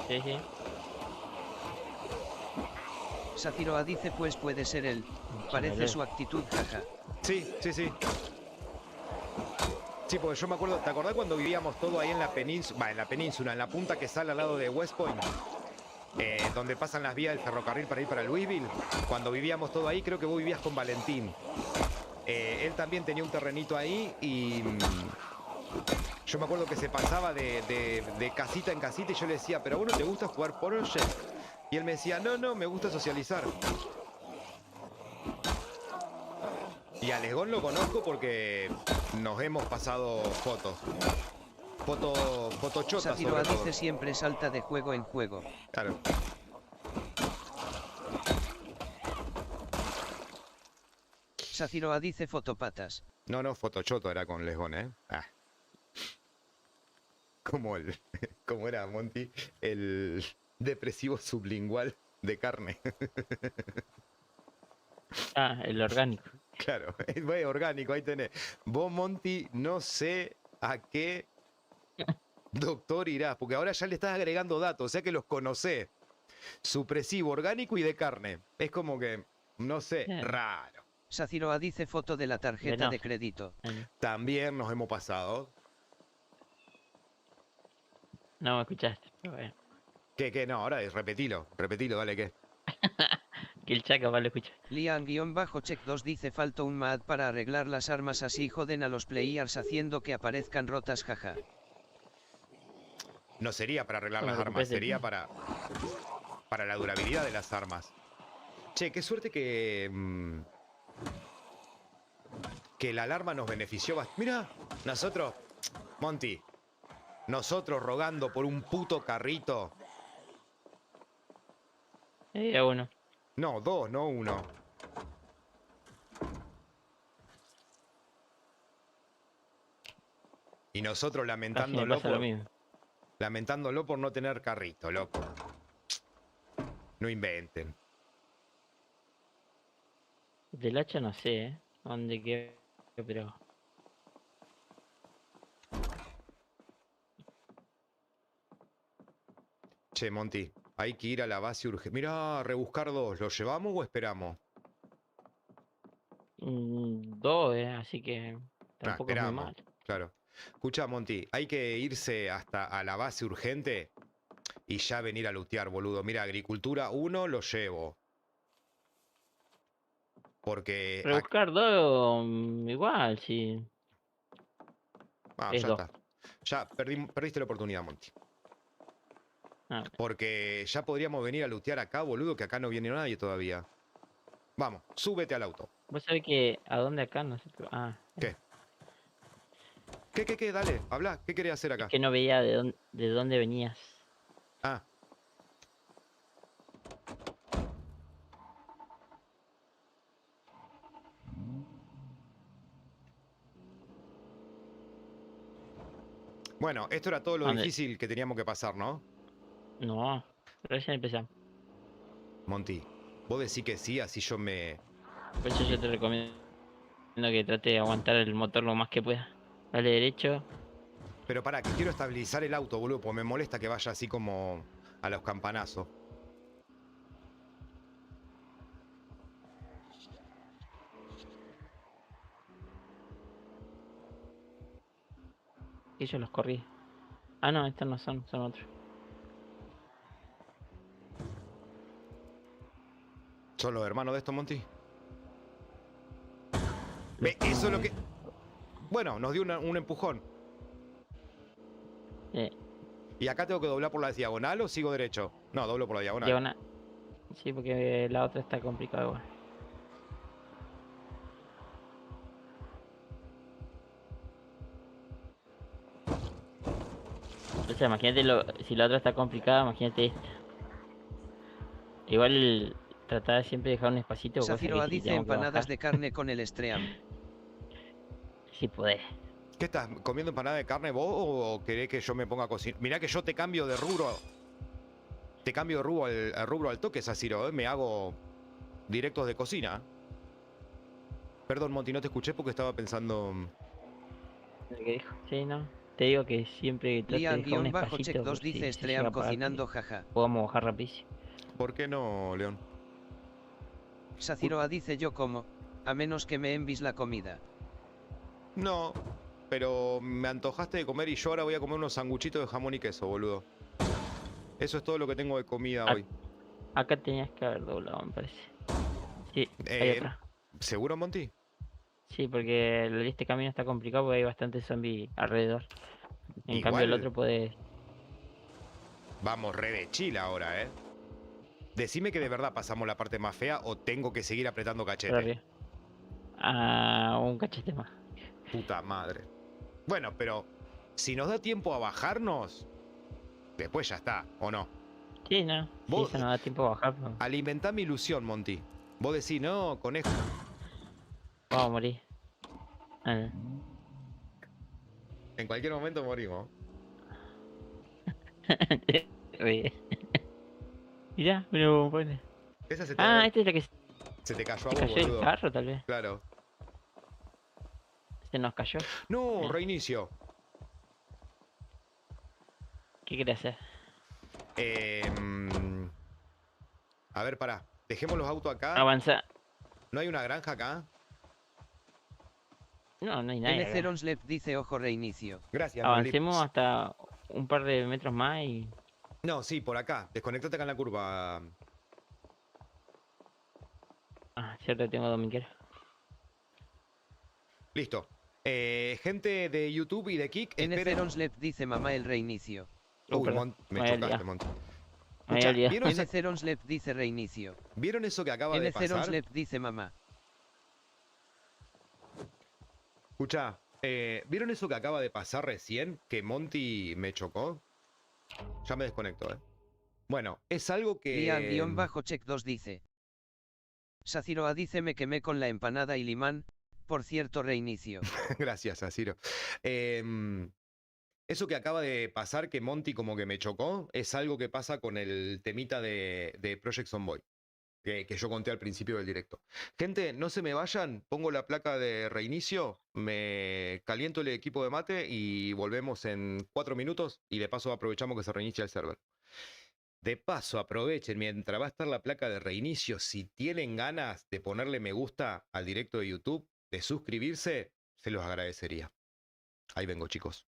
Sí, sí. Saciroa dice pues puede ser él. Parece su actitud, jaja. Sí, sí, sí. Sí, porque yo me acuerdo, ¿te acordás cuando vivíamos todo ahí en la península? En la punta que sale al lado de West Point, donde pasan las vías del ferrocarril para ir para Louisville. Cuando vivíamos todo ahí, creo que vos vivías con Valentín. Él también tenía un terrenito ahí y yo me acuerdo que se pasaba de casita en casita y yo le decía, ¿pero a vos no te gusta jugar Project? Y él me decía, no, no, me gusta socializar. Y a Lesgón lo conozco porque nos hemos pasado fotos. Fotochotas sobre Saciroa todo. dice siempre salta de juego en juego. Claro. Saciroa dice fotopatas. No, no, Fotochoto era con Lesgón, ¿eh? Ah. Como era Monty, el depresivo sublingual de carne. Ah, el orgánico. Claro, es muy orgánico, ahí tenés. Vos, Monty, no sé a qué doctor irás, porque ahora ya le estás agregando datos, o sea que los conocés. Supresivo, orgánico y de carne. Es como que, no sé, Bien. raro. Saciroa dice foto de la tarjeta Venoso. de crédito. También nos hemos pasado. No me escuchaste, pero bueno. ¿Qué? No, ahora repetilo, dale, ¿qué? Que el chaca va a escuchar. Lian-check2 dice falta un MAD para arreglar las armas así joden a los players haciendo que aparezcan rotas jaja. No sería para arreglar Bueno, las armas, recupérate. sería para la durabilidad de las armas. Che, qué suerte que la alarma nos benefició bastante. Mira, nosotros, Monty, nosotros rogando por un puto carrito. A uno. No, dos, no uno. Y nosotros Casi me lamentándolo pasa lo mismo. por no tener carrito, loco. No inventen. Del hacha no sé, dónde quedó, pero... Che, Monty, hay que ir a la base urgente. Mirá, rebuscar dos. ¿Lo llevamos o esperamos? Dos, así que tampoco es muy esperamos. mal. Claro. Escucha, Monty, hay que irse hasta a la base urgente y ya venir a lootear, boludo. Mira, agricultura 1 lo llevo. Porque... Rebuscar dos, igual, sí. Ah, Es ya dos. está. Ya perdiste la oportunidad, Monty. Ah, Porque ya podríamos venir a lootear acá, boludo, que acá no viene nadie todavía. Vamos, súbete al auto. vos sabés que a dónde acá no sé. Ah, ¿Qué? ¿Qué? Dale, habla. ¿Qué querés hacer acá? es que no veía de dónde venías. Ah. Bueno, esto era todo lo ¿Dónde? difícil que teníamos que pasar, ¿no? No, recién empezamos. Monty, vos decís que sí, así yo me... Por eso yo te recomiendo que trate de aguantar el motor lo más que pueda. Dale derecho. Pero pará, que quiero estabilizar el auto, boludo, porque me molesta que vaya así como a los campanazos. Y yo los corrí. Ah, no, estos no son, son otros. ¿Son los hermanos de estos, Monty? Los Eso es lo tengo- que... Bueno, nos dio un empujón. Eh, ¿Y acá tengo que doblar por la diagonal o sigo derecho? No, doblo por la diagonal. diagonal. Sí, porque la otra está complicada igual. O sea, imagínate si la otra está complicada, imagínate esta. Igual tratar siempre de dejar un espacito, cosa que Saciroa si dice tengo que empanadas bajar, de carne con el Stream. si podés. ¿Qué estás comiendo empanada de carne vos o querés que yo me ponga a cocinar? Mirá que yo te cambio de rubro. Te cambio de rubro al rubro al toque, Saciro, ¿eh? Me hago directos de cocina. Perdón, Monty, no te escuché porque estaba pensando... Lo que dijo. Sí, no. Te digo que siempre trate de dejar un Lian-check espacito 2 por dice si se llega Stream a apagar cocinando que jaja. podamos bajar rapidísimo. ¿Por qué no, León? Saciroa dice yo como, a menos que me envis la comida. No, pero me antojaste de comer y yo ahora voy a comer unos sanguchitos de jamón y queso, boludo. Eso es todo lo que tengo de comida Ac- hoy. Acá tenías que haber doblado, me parece. Sí, hay Eh, otra. ¿Seguro, Monty? Sí, porque este camino está complicado porque hay bastantes zombies alrededor. En cambio el Igual otro puede... vamos re de chill ahora, ¿eh? Decime que de verdad pasamos la parte más fea o tengo que seguir apretando por cachete. arriba. Ah, un cachete más. Puta madre. Bueno, pero si nos da tiempo a bajarnos, después ya está, ¿o no? Sí, no. Sí, Vos eso no da tiempo a bajar, pero alimentá mi ilusión, Monty. Vos decís, no, conejo. vamos a morir. Ah, En cualquier momento morimos. Oye. Mirá, mira cómo pone. Esa se Ah, te, esta es la que se te cayó a se vos, cayó del boludo. carro, tal vez. Claro. Se nos cayó. No, Eh, reinicio. ¿Qué querés hacer? Em, a ver, pará. Dejemos los autos acá. Avanza. ¿No hay una granja acá? No, no hay nadie N. acá. Zeronslep dice ojo reinicio. Gracias, Nolip. Avancemos hasta un par de metros más y... No, sí, por acá. Desconectate acá en la curva. Ah, cierto, tengo dominguero. Listo. Gente de YouTube y de Kik, N. esperen. Zeronslep dice mamá el reinicio. Uy, Perdón, Me me había chocaste, liado. Monty. Me había Escucha, liado. ¿vieron, N. Zeronslep dice reinicio. ¿vieron eso que acaba N. de pasar? Zeronslep dice mamá. Escucha, ¿vieron eso que acaba de pasar recién? Que Monty me chocó. Ya me desconecto, ¿eh? Bueno, es algo que... Lian-check 2 dice. Saciroa dice me quemé con la empanada y limán, por cierto reinicio. Gracias, Asiro. Eso que acaba de pasar, que Monty como que me chocó, es algo que pasa con el temita de Project Zomboid, que yo conté al principio del directo. Gente, no se me vayan, pongo la placa de reinicio, me caliento el equipo de mate y volvemos en 4 minutos y de paso aprovechamos que se reinicia el server. De paso, aprovechen, mientras va a estar la placa de reinicio, si tienen ganas de ponerle me gusta al directo de YouTube, de suscribirse, se los agradecería. Ahí vengo, chicos.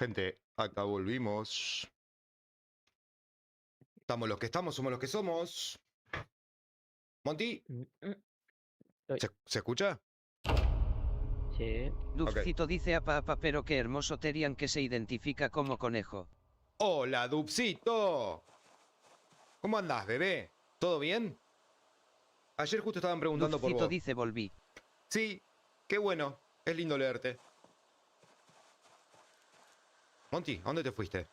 Gente, acá volvimos. Estamos los que estamos, somos los que somos. Monty, ¿se escucha? Sí. Dufcito dice apa, pero qué hermoso Terian que se identifica como conejo. Hola, Dubcito. ¿Cómo andás, bebé? ¿Todo bien? Ayer justo estaban preguntando por Dufcito vos. dice volví. Sí, qué bueno. Es lindo leerte. Monty, ¿a dónde te fuiste?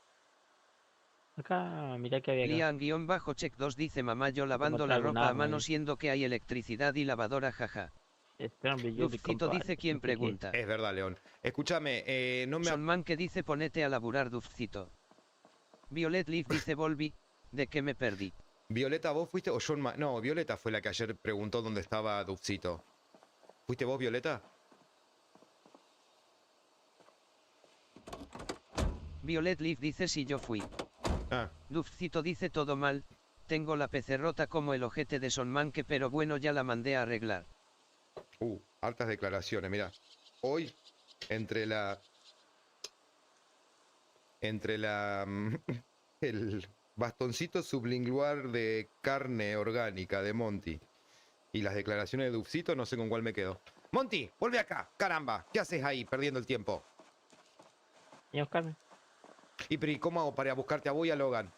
Acá, mirá que había acá. Lian-check2 dice mamá yo lavando matar la algún ropa a arma mano ahí. siendo que hay electricidad y lavadora jaja. Dufcito dice quién pregunta. Es verdad, León. Escúchame, no me... Sonman que dice ponete a laburar Dufcito. Violet Leaf dice volví. ¿De qué me perdí? Violeta, ¿vos fuiste o John No, Violeta fue la que ayer preguntó dónde estaba Dubcito. ¿Fuiste vos, Violeta? Violet Leaf dice si yo fui. Ah, Dufcito dice todo mal. Tengo la PC rota como el ojete de Sonman que pero bueno ya la mandé a arreglar. hartas declaraciones, mira. Hoy, entre la... el bastoncito sublingual de carne orgánica de Monty y las declaraciones de Dubcito, no sé con cuál me quedo. Monty, vuelve acá, caramba. ¿Qué haces ahí perdiendo el tiempo? ¿Y buscarme? Pero ¿y cómo hago para buscarte a vos y a Logan?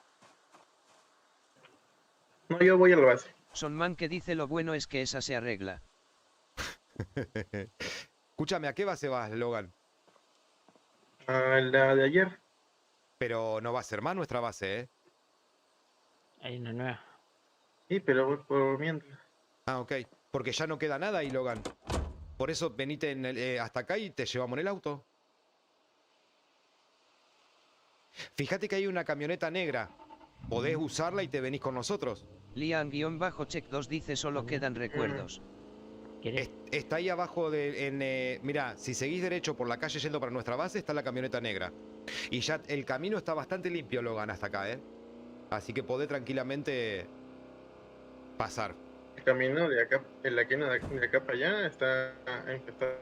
No, yo voy a la base. Sonman que dice lo bueno es que esa se arregla. Escúchame, ¿a qué base vas, Logan? A la de ayer. Pero no va a ser más nuestra base, ¿eh? Hay una nueva. Sí, pero voy por mientras. Ah, ok. Porque ya no queda nada ahí, Logan. Por eso venite hasta acá y te llevamos en el auto. Fíjate que hay una camioneta negra. Podés usarla y te venís con nosotros. Lian-check2 dice solo quedan recuerdos. ¿Querés? Está ahí abajo de... mirá, si seguís derecho por la calle yendo para nuestra base, está la camioneta negra. Y ya el camino está bastante limpio, Logan, hasta acá, ¿eh? Así que podés tranquilamente pasar. El camino de acá, la esquina de acá para allá está infectado.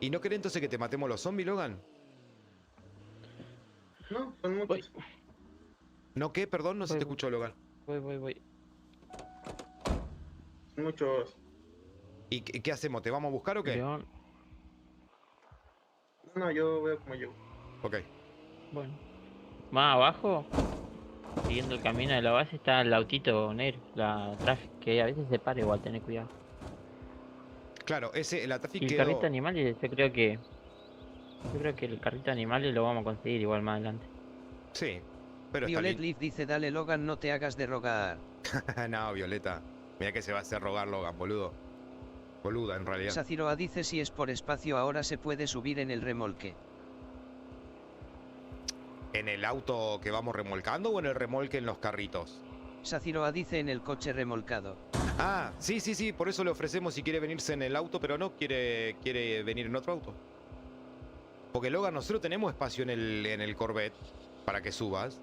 ¿Y no querés entonces que te matemos los zombies, Logan? No, son Voy, muchos. ¿No qué? Perdón, no se Voy, te voy. escuchó, Logan. voy. Son muchos. ¿Y qué hacemos? ¿Te vamos a buscar o qué? León. No, yo veo como yo. Ok. Bueno. Más abajo, siguiendo el camino de la base, está el autito negro, la traffic, que a veces se para igual, tener cuidado. Claro, la traffic Y el quedó... carrito de animales, yo creo que el carrito de animales lo vamos a conseguir igual más adelante. Sí, pero está Violet lindo. Leaf dice dale Logan no te hagas de rogar. No, Violeta. Mira que se va a hacer rogar Logan, boludo. Boluda, en realidad. Saciroa dice si es por espacio ahora se puede subir en el remolque. ¿En el auto que vamos remolcando o en el remolque en los carritos? Saciroa dice en el coche remolcado. Ah, sí, por eso le ofrecemos si quiere venirse en el auto, pero no quiere venir en otro auto. Porque Logan, nosotros tenemos espacio en el Corvette para que subas.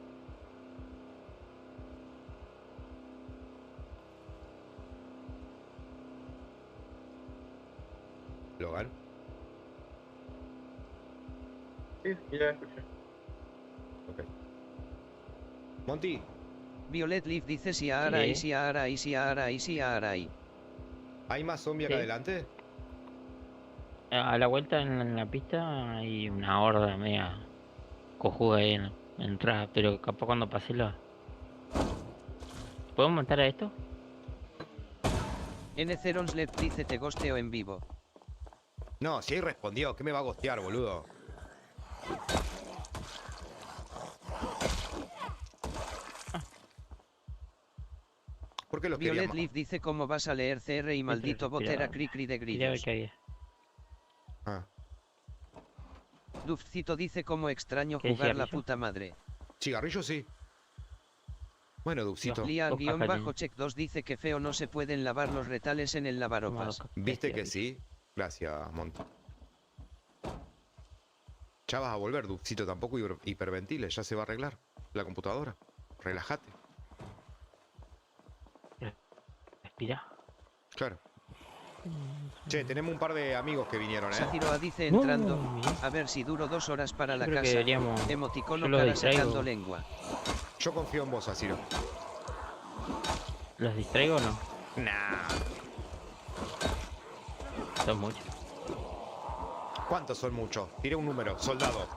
Logan. Sí, ya escuché. Ok. Monty, Violet Leaf dice si ahora y Sí. si ahora y si ahora y si ahora y. ¿hay más zombie acá Sí. adelante? A la vuelta en la pista hay una horda media cojuda ahí en la entrada, pero capaz cuando pase la... ¿Podemos montar a esto? N0nslet dice te gosteo en vivo. No, si ahí respondió, ¿qué me va a gostear, boludo? ¿Por qué los Violet queríamos? Leaf dice cómo vas a leer CR y maldito botera cricri de Quería ver grillos. qué había. Ah, Dufcito dice como extraño ¿Qué jugar la cigarrillo? puta madre. cigarrillo sí. Bueno, Duxito, Lian-check2 dice que feo no se pueden lavar los retales en el lavaropas. ¿viste que sí? Gracias, Monty. Ya vas a volver, Duxito, tampoco hiperventiles, ya se va a arreglar la computadora. Relájate. Respira. Claro. Che, tenemos un par de amigos que vinieron, Saciroa dice No, entrando, bien. a ver si duro 2 horas para Yo la creo que casa. deberíamos... yo Emoticono los cara distraigo. sacando lengua. Yo confío en vos, Asiro. ¿Los distraigo o no? Nah. Son muchos. ¿Cuántos son muchos? Tiré un número, soldado.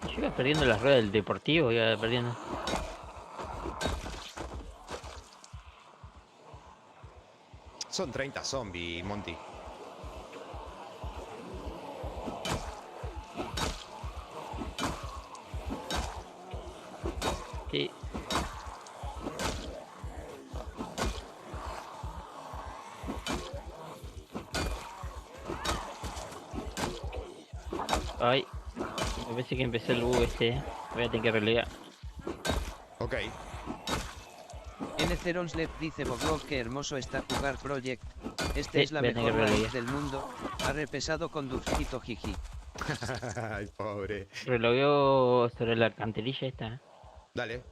Yo iba perdiendo las ruedas del deportivo, iba perdiendo. Son 30 zombies, Monty. Sí. Ay, me parece que empezó el bug este. Voy a tener que relegar. Ok. N. Zeronslep dice Boblog que hermoso está jugar Project. Este Sí, es la voy a tener mejor que raíz relegar. del mundo. Ha repesado con Dufcito Jiji. Ay, pobre. Relogueo sobre la alcantarilla esta. Dale.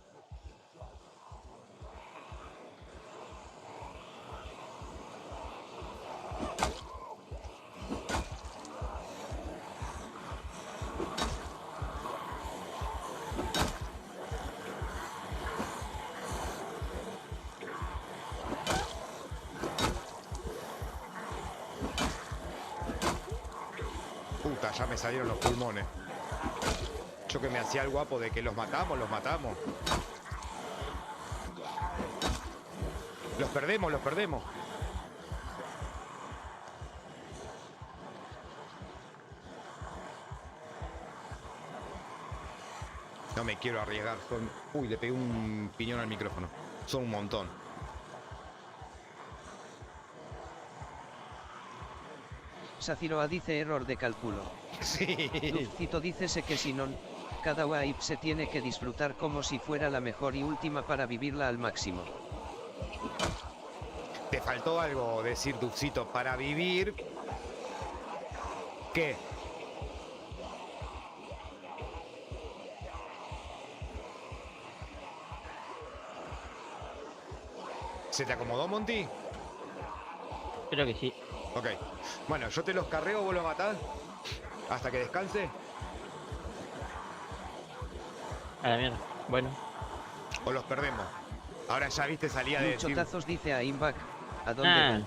Puta, ya me salieron los pulmones. Yo que me hacía el guapo de que los matamos, los matamos. Los perdemos, los perdemos. No me quiero arriesgar. Son... Uy, le pegué un piñón al micrófono. Son un montón. Saciroa dice error de cálculo. Sí. Dufcito dice que si non, cada wipe se tiene que disfrutar como si fuera la mejor y última para vivirla al máximo. Te faltó algo decir, Dufcito, para vivir. ¿Qué? ¿Se te acomodó, Monty? Creo que sí. Ok. Bueno, yo te los carreo, vos lo matás. Hasta que descanse. A la mierda. Bueno. O los perdemos. Ahora ya viste, salía de decir... Luchotazos dice a Imbak. ¿A dónde Ah, van?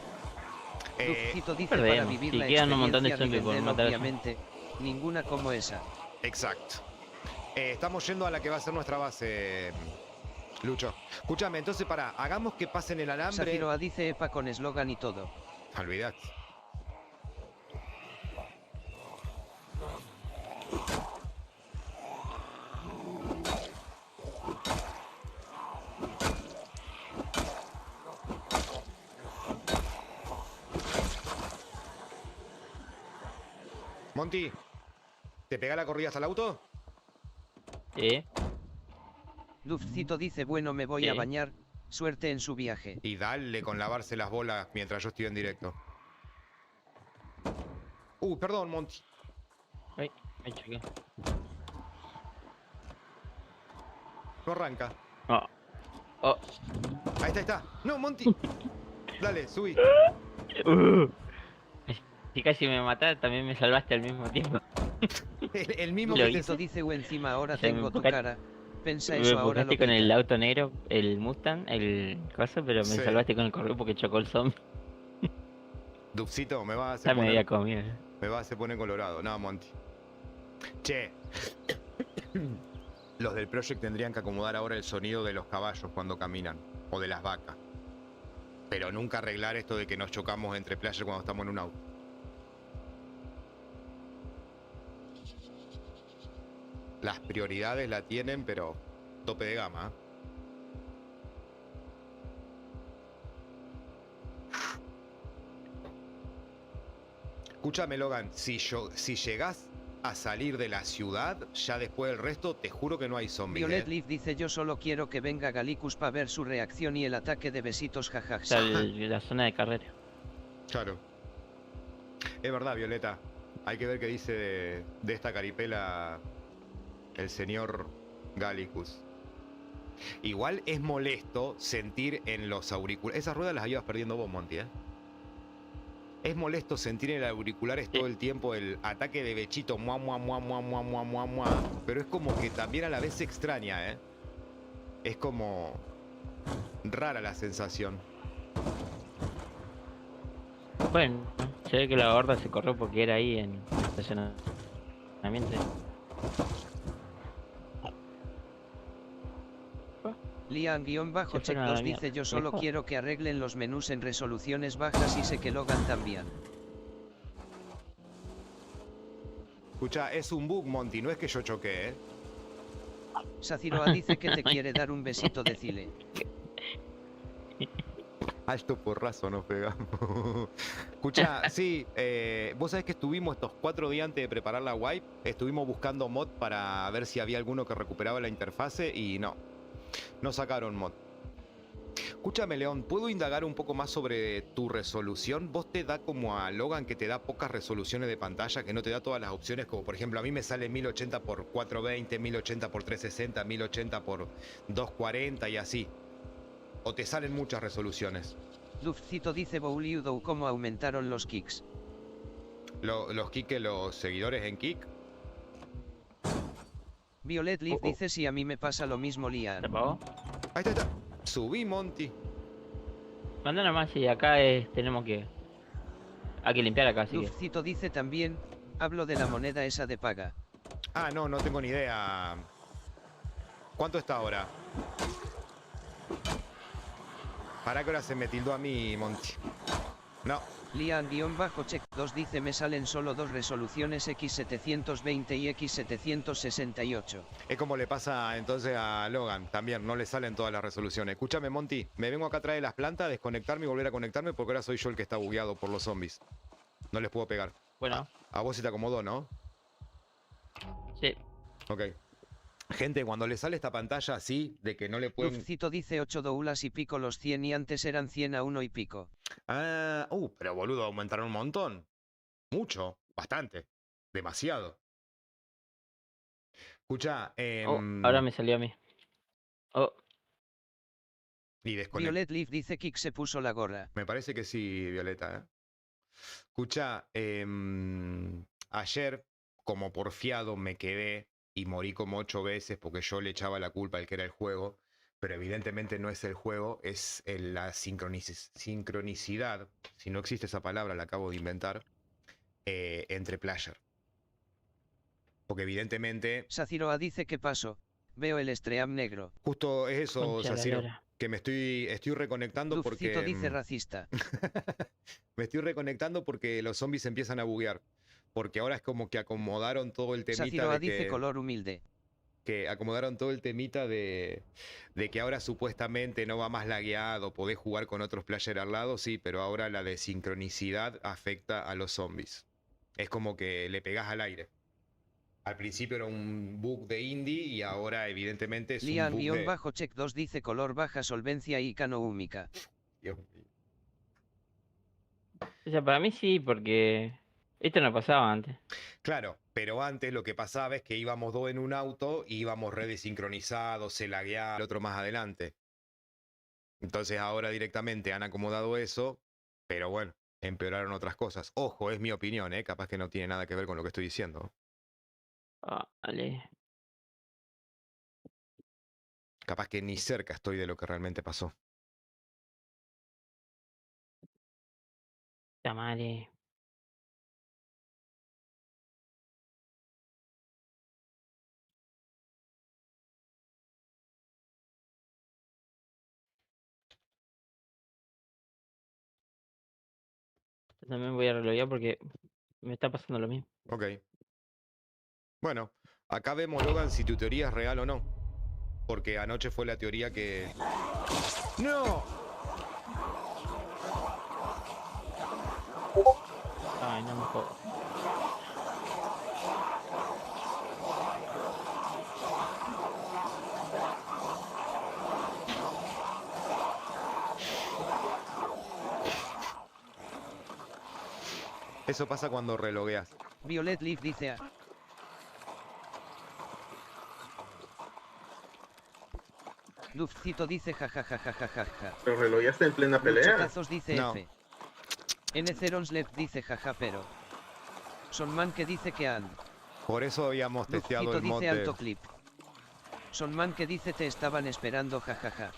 Dufcito dice perdemos. para vivir Si la quedan un montón de experiencia zombies por Rivendell, matar allá. obviamente. Ninguna como esa. Exacto. Estamos yendo a la que va a ser nuestra base, Lucho. Escúchame, entonces pará, hagamos que pasen el alambre. Saciroa dice EPA con eslogan y todo. Olvidad. Monty, ¿te pega la corrida hasta el auto? Sí. Dufcito dice bueno me voy a Sí. bañar. Suerte en su viaje. Y dale con lavarse las bolas mientras yo estoy en directo. Perdón, Monty. Ay, me choqué. No arranca. Oh. Oh. Ahí está. No, Monty. Dale, subí. Si casi me mataste, también me salvaste al mismo tiempo. El mismo Lo que Dufcito te... dice o encima ahora O sea, me tengo tu empujaste- cara. Pensa Me eso ahora lo empujaste con el quita. auto negro, el Mustang, el coso, pero me Sí. salvaste con el correo porque chocó el zombie. Dufcito, me va a hacer Ya me poner... había comido. Me va a hacer poner colorado. No, Monty. Che. Los del Project tendrían que acomodar ahora el sonido de los caballos cuando caminan. O de las vacas. Pero nunca arreglar esto de que nos chocamos entre playas cuando estamos en un auto. Las prioridades la tienen, pero tope de gama. Escúchame, Logan, si llegás a salir de la ciudad, ya después del resto, te juro que no hay zombies. Violet Leaf dice yo solo quiero que venga Galicus para ver su reacción y el ataque de besitos jajaja. Está la zona de carrera. Claro. Es verdad, Violeta. Hay que ver qué dice de esta caripela el señor Gallicus. Igual es molesto sentir en los auriculares. Esas ruedas las ibas perdiendo vos, Monty, ¿eh? Es molesto sentir en el auriculares todo el tiempo el ataque de Bechito, mua, mua, mua, mua, mua, mua, mua, mua. Pero es como que también a la vez extraña, ¿eh? Es como rara la sensación. Bueno, se ve que la gorda se corrió porque era ahí en el estacionamiento. Lian-Check Se fueron a la 2 dice mierda. yo solo Mejor. quiero que arreglen los menús en resoluciones bajas y sé que Logan también. Escucha, es un bug, Monty, no es que yo choqué, ¿eh? Saciroa dice que te quiere dar un besito, decile. Alto porrazo nos pegamos. Escucha, sí, vos sabés que estuvimos estos 4 días antes de preparar la wipe, estuvimos buscando mod para ver si había alguno que recuperaba la interfase y no sacaron mod. Escúchame, León, ¿puedo indagar un poco más sobre tu resolución? ¿Vos te da como a Logan que te da pocas resoluciones de pantalla, que no te da todas las opciones? Como por ejemplo, a mí me sale 1080 x 420, 1080 x 360, 1080 x 240 y así. ¿O te salen muchas resoluciones? Lufcito dice Bouliudo cómo aumentaron los kicks. Los Kike, los seguidores en Kik. Violet Leaf dice si a mí me pasa lo mismo, ¿Se Lian. apagó? Ahí está. Subí, Monty. Manda nomás y acá tenemos que... Hay que limpiar acá, así que... Lufcito dice también, hablo de la moneda esa de paga. Ah, no tengo ni idea. ¿Cuánto está ahora? ¿Para qué hora se me tildó a mí, Monty? No. Lian-Check 2 dice me salen solo 2 resoluciones X720 y X768. Es como le pasa entonces a Logan, también, no le salen todas las resoluciones. Escúchame, Monty, me vengo acá a traer las plantas, desconectarme y volver a conectarme porque ahora soy yo el que está bugueado por los zombies. No les puedo pegar. Bueno, A vos se te acomodó, ¿no? sí. Ok. Gente, cuando le sale esta pantalla así, de que no le pueden... Lufcito dice 8 doulas y pico los 100 y antes eran 100 a 1 y pico. Ah, pero boludo, aumentaron un montón. Mucho, bastante, demasiado. Escucha, Oh, ahora me salió a mí. Oh, y Violet Leaf dice Kik se puso la gorra. Me parece que sí, Violeta, ¿eh? Escucha, ayer, como porfiado, me quedé y morí como 8 veces porque yo le echaba la culpa al que era el juego, pero evidentemente no es el juego, es la sincronicidad, si no existe esa palabra, la acabo de inventar, entre player. Porque evidentemente... Saciroa dice que paso. Veo el stream negro. Justo es eso, concha la Saciro, lora. que me estoy reconectando Lufcito porque... dice racista. Me estoy reconectando porque los zombies empiezan a buguear. Porque ahora es como que acomodaron todo el temita Saciroa de dice que... color humilde. que acomodaron todo el temita de que ahora supuestamente no va más lagueado, podés jugar con otros players al lado, sí, pero ahora la desincronicidad afecta a los zombies. Es como que le pegás al aire. Al principio era un bug de indie y ahora evidentemente es un bug de... Lian-Check 2 dice color baja solvencia y canoúmica. Dios mío. O sea, para mí sí, porque... Esto no pasaba antes. Claro, pero antes lo que pasaba es que íbamos dos en un auto y íbamos re desincronizados, se lagueaba el otro más adelante. Entonces ahora directamente han acomodado eso, pero bueno, empeoraron otras cosas. Ojo, es mi opinión, ¿eh? Capaz que no tiene nada que ver con lo que estoy diciendo. Ah, vale. Capaz que ni cerca estoy de lo que realmente pasó. La madre. Yo también voy a relojear porque me está pasando lo mismo. Ok. Bueno, acá vemos, Logan, si tu teoría es real o no. Porque anoche fue la teoría que... ¡No! Ay, no me jodas. Eso pasa cuando relogueas. Violet Leaf dice a. Dufcito dice jajajajajaja. Pero relojaste en plena pelea. Luchotazos dice No. F. N0nslep dice jaja pero. Sonman que dice que and. Por eso habíamos testeado Dufcito el mod dice de... alto clip. Sonman que dice te estaban esperando jajaja.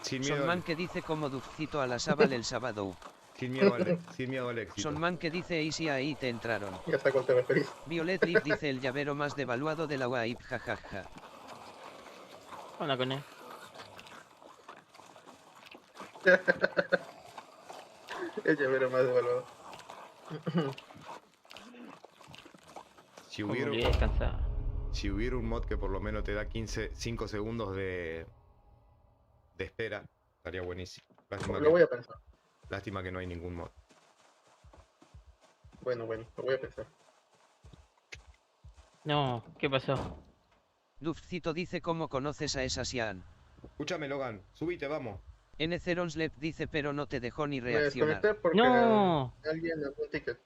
Sin miedo, Sonman que dice como Dufcito a la sábal el sábado. sin miedo sin miedo al éxito. Sonman que dice easy ahí te entraron. Ya está con te referís. Violet Leaf dice el llavero más devaluado de la WAIP jajaja. Hola con él. El llavero más devaluado. Si Como hubiera, olvidé descansar. si hubiera un mod que por lo menos te da 5 segundos de espera, estaría buenísimo. Lo voy a pensar. Lástima que no hay ningún mod. Bueno, lo voy a pensar. No, ¿qué pasó? Dufcito dice cómo conoces a esa Sian. Escúchame, Logan, subite, vamos. N0nslep dice pero no te dejó ni Me reaccionar. desconecté porque No, alguien dejó un ticket.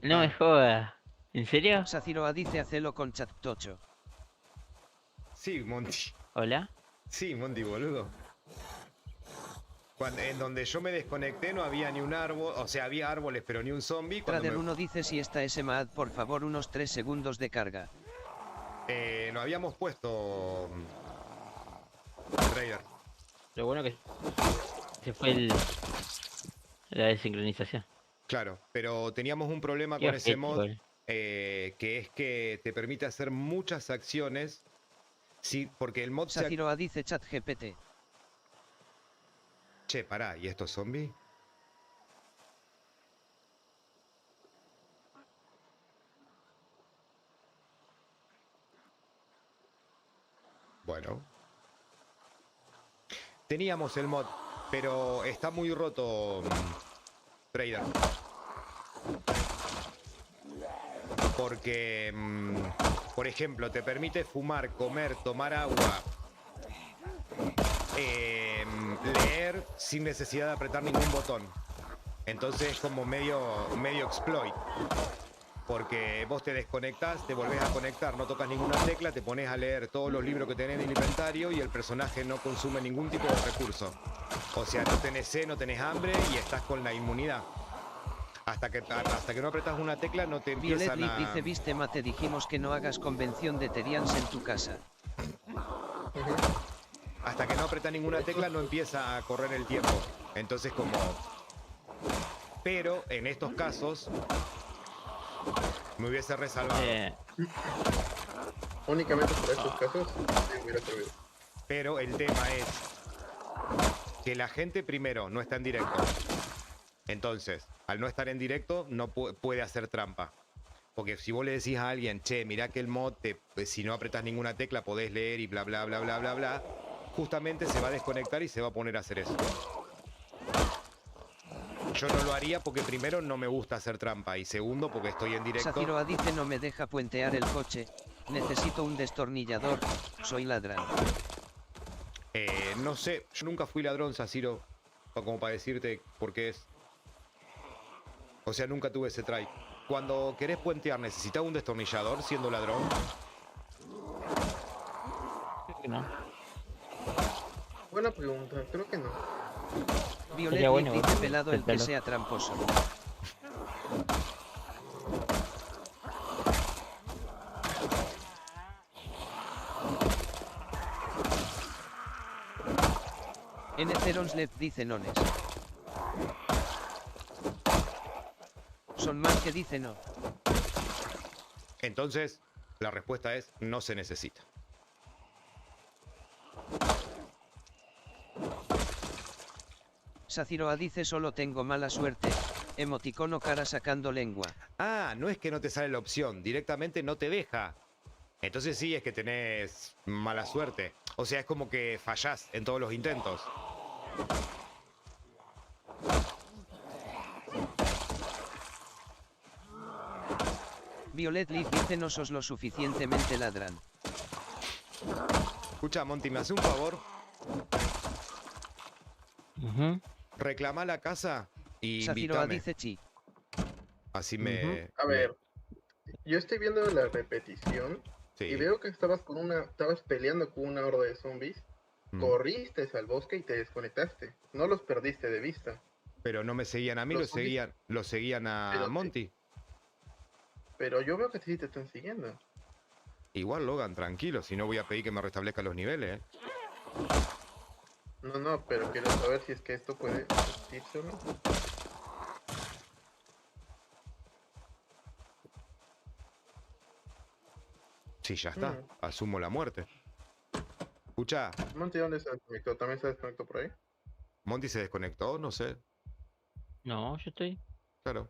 no me jodas. ¿En serio? Saciroa dice hacelo con chat tocho. Sí, Monty. Hola. Sí, Monty, boludo. En donde yo me desconecté no había ni un árbol, o sea, había árboles pero ni un zombie. Trader 1 dice si está ese MAD por favor unos 3 segundos de carga. Nos habíamos puesto... Raider. Lo bueno que se fue la desincronización. Claro, pero teníamos un problema Qué con ese ojete, mod, igual. que es que te permite hacer muchas acciones, sí, porque el mod se... Saciroa dice chat GPT. Che, pará, ¿y estos zombies? Bueno. Teníamos el mod, pero está muy roto, Trader. Porque, por ejemplo, te permite fumar, comer, tomar agua, leer sin necesidad de apretar ningún botón. Entonces es como medio exploit. Porque vos te desconectás, te volvés a conectar, no tocas ninguna tecla, te pones a leer todos los libros que tenés en el inventario y el personaje no consume ningún tipo de recurso. O sea, no tenés sed, no tenés hambre y estás con la inmunidad. Hasta que no apretas una tecla no te Violet empiezan Leaf a... dice viste ma te dijimos que no hagas convención de Terians en tu casa. Hasta que no apretas ninguna tecla no empieza a correr el tiempo. Entonces como... Pero en estos casos... Me hubiese resalvado. Únicamente por estos casos me hubiera servido. Pero el tema es que la gente primero no está en directo. Entonces, al no estar en directo, no puede hacer trampa. Porque si vos le decís a alguien, che, mirá que el mod, si no apretas ninguna tecla, podés leer y bla, bla, bla, bla, bla, bla, justamente se va a desconectar y se va a poner a hacer eso. Yo no lo haría porque primero no me gusta hacer trampa y segundo porque estoy en directo. Saciroa dice no me deja puentear el coche, necesito un destornillador, soy ladrón. No sé, yo nunca fui ladrón, Saciro, como para decirte por qué es. O sea, nunca tuve ese try. Cuando querés puentear, ¿necesitas un destornillador siendo ladrón? Creo que no. Buena pregunta, creo que no. Violet Sería bueno, Leaf dice pelado el que intentarlo. sea tramposo. N0nslep dice nones. Son más que dice no. Entonces, la respuesta es no se necesita. Saciroa dice solo tengo mala suerte, emoticono cara sacando lengua. Ah, no es que no te sale la opción, directamente no te deja. Entonces sí es que tenés mala suerte. O sea, es como que fallás en todos los intentos. Violet Leaf dice no sos lo suficientemente ladrán. Escucha, Monty, ¿me hace un favor? Ujú. Reclama la casa y Saciroa invítame. dice chi. Así me... A ver, yo estoy viendo la repetición Y Sí. veo que estabas peleando con una horda de zombies, Mm. corriste al bosque y te desconectaste. No los perdiste de vista. Pero no me seguían a mí, Los zombies, lo seguían a pero, Monty. pero yo veo que sí te están siguiendo. Igual, Logan, tranquilo, si no voy a pedir que me restablezca los niveles, ¿eh? No, pero quiero saber si es que esto puede resistirse o no. Sí, ya está. Asumo la muerte. Escucha, Monty, ¿dónde se desconectó? ¿También se desconectó por ahí? Monty se desconectó, no sé. No, yo estoy. Claro.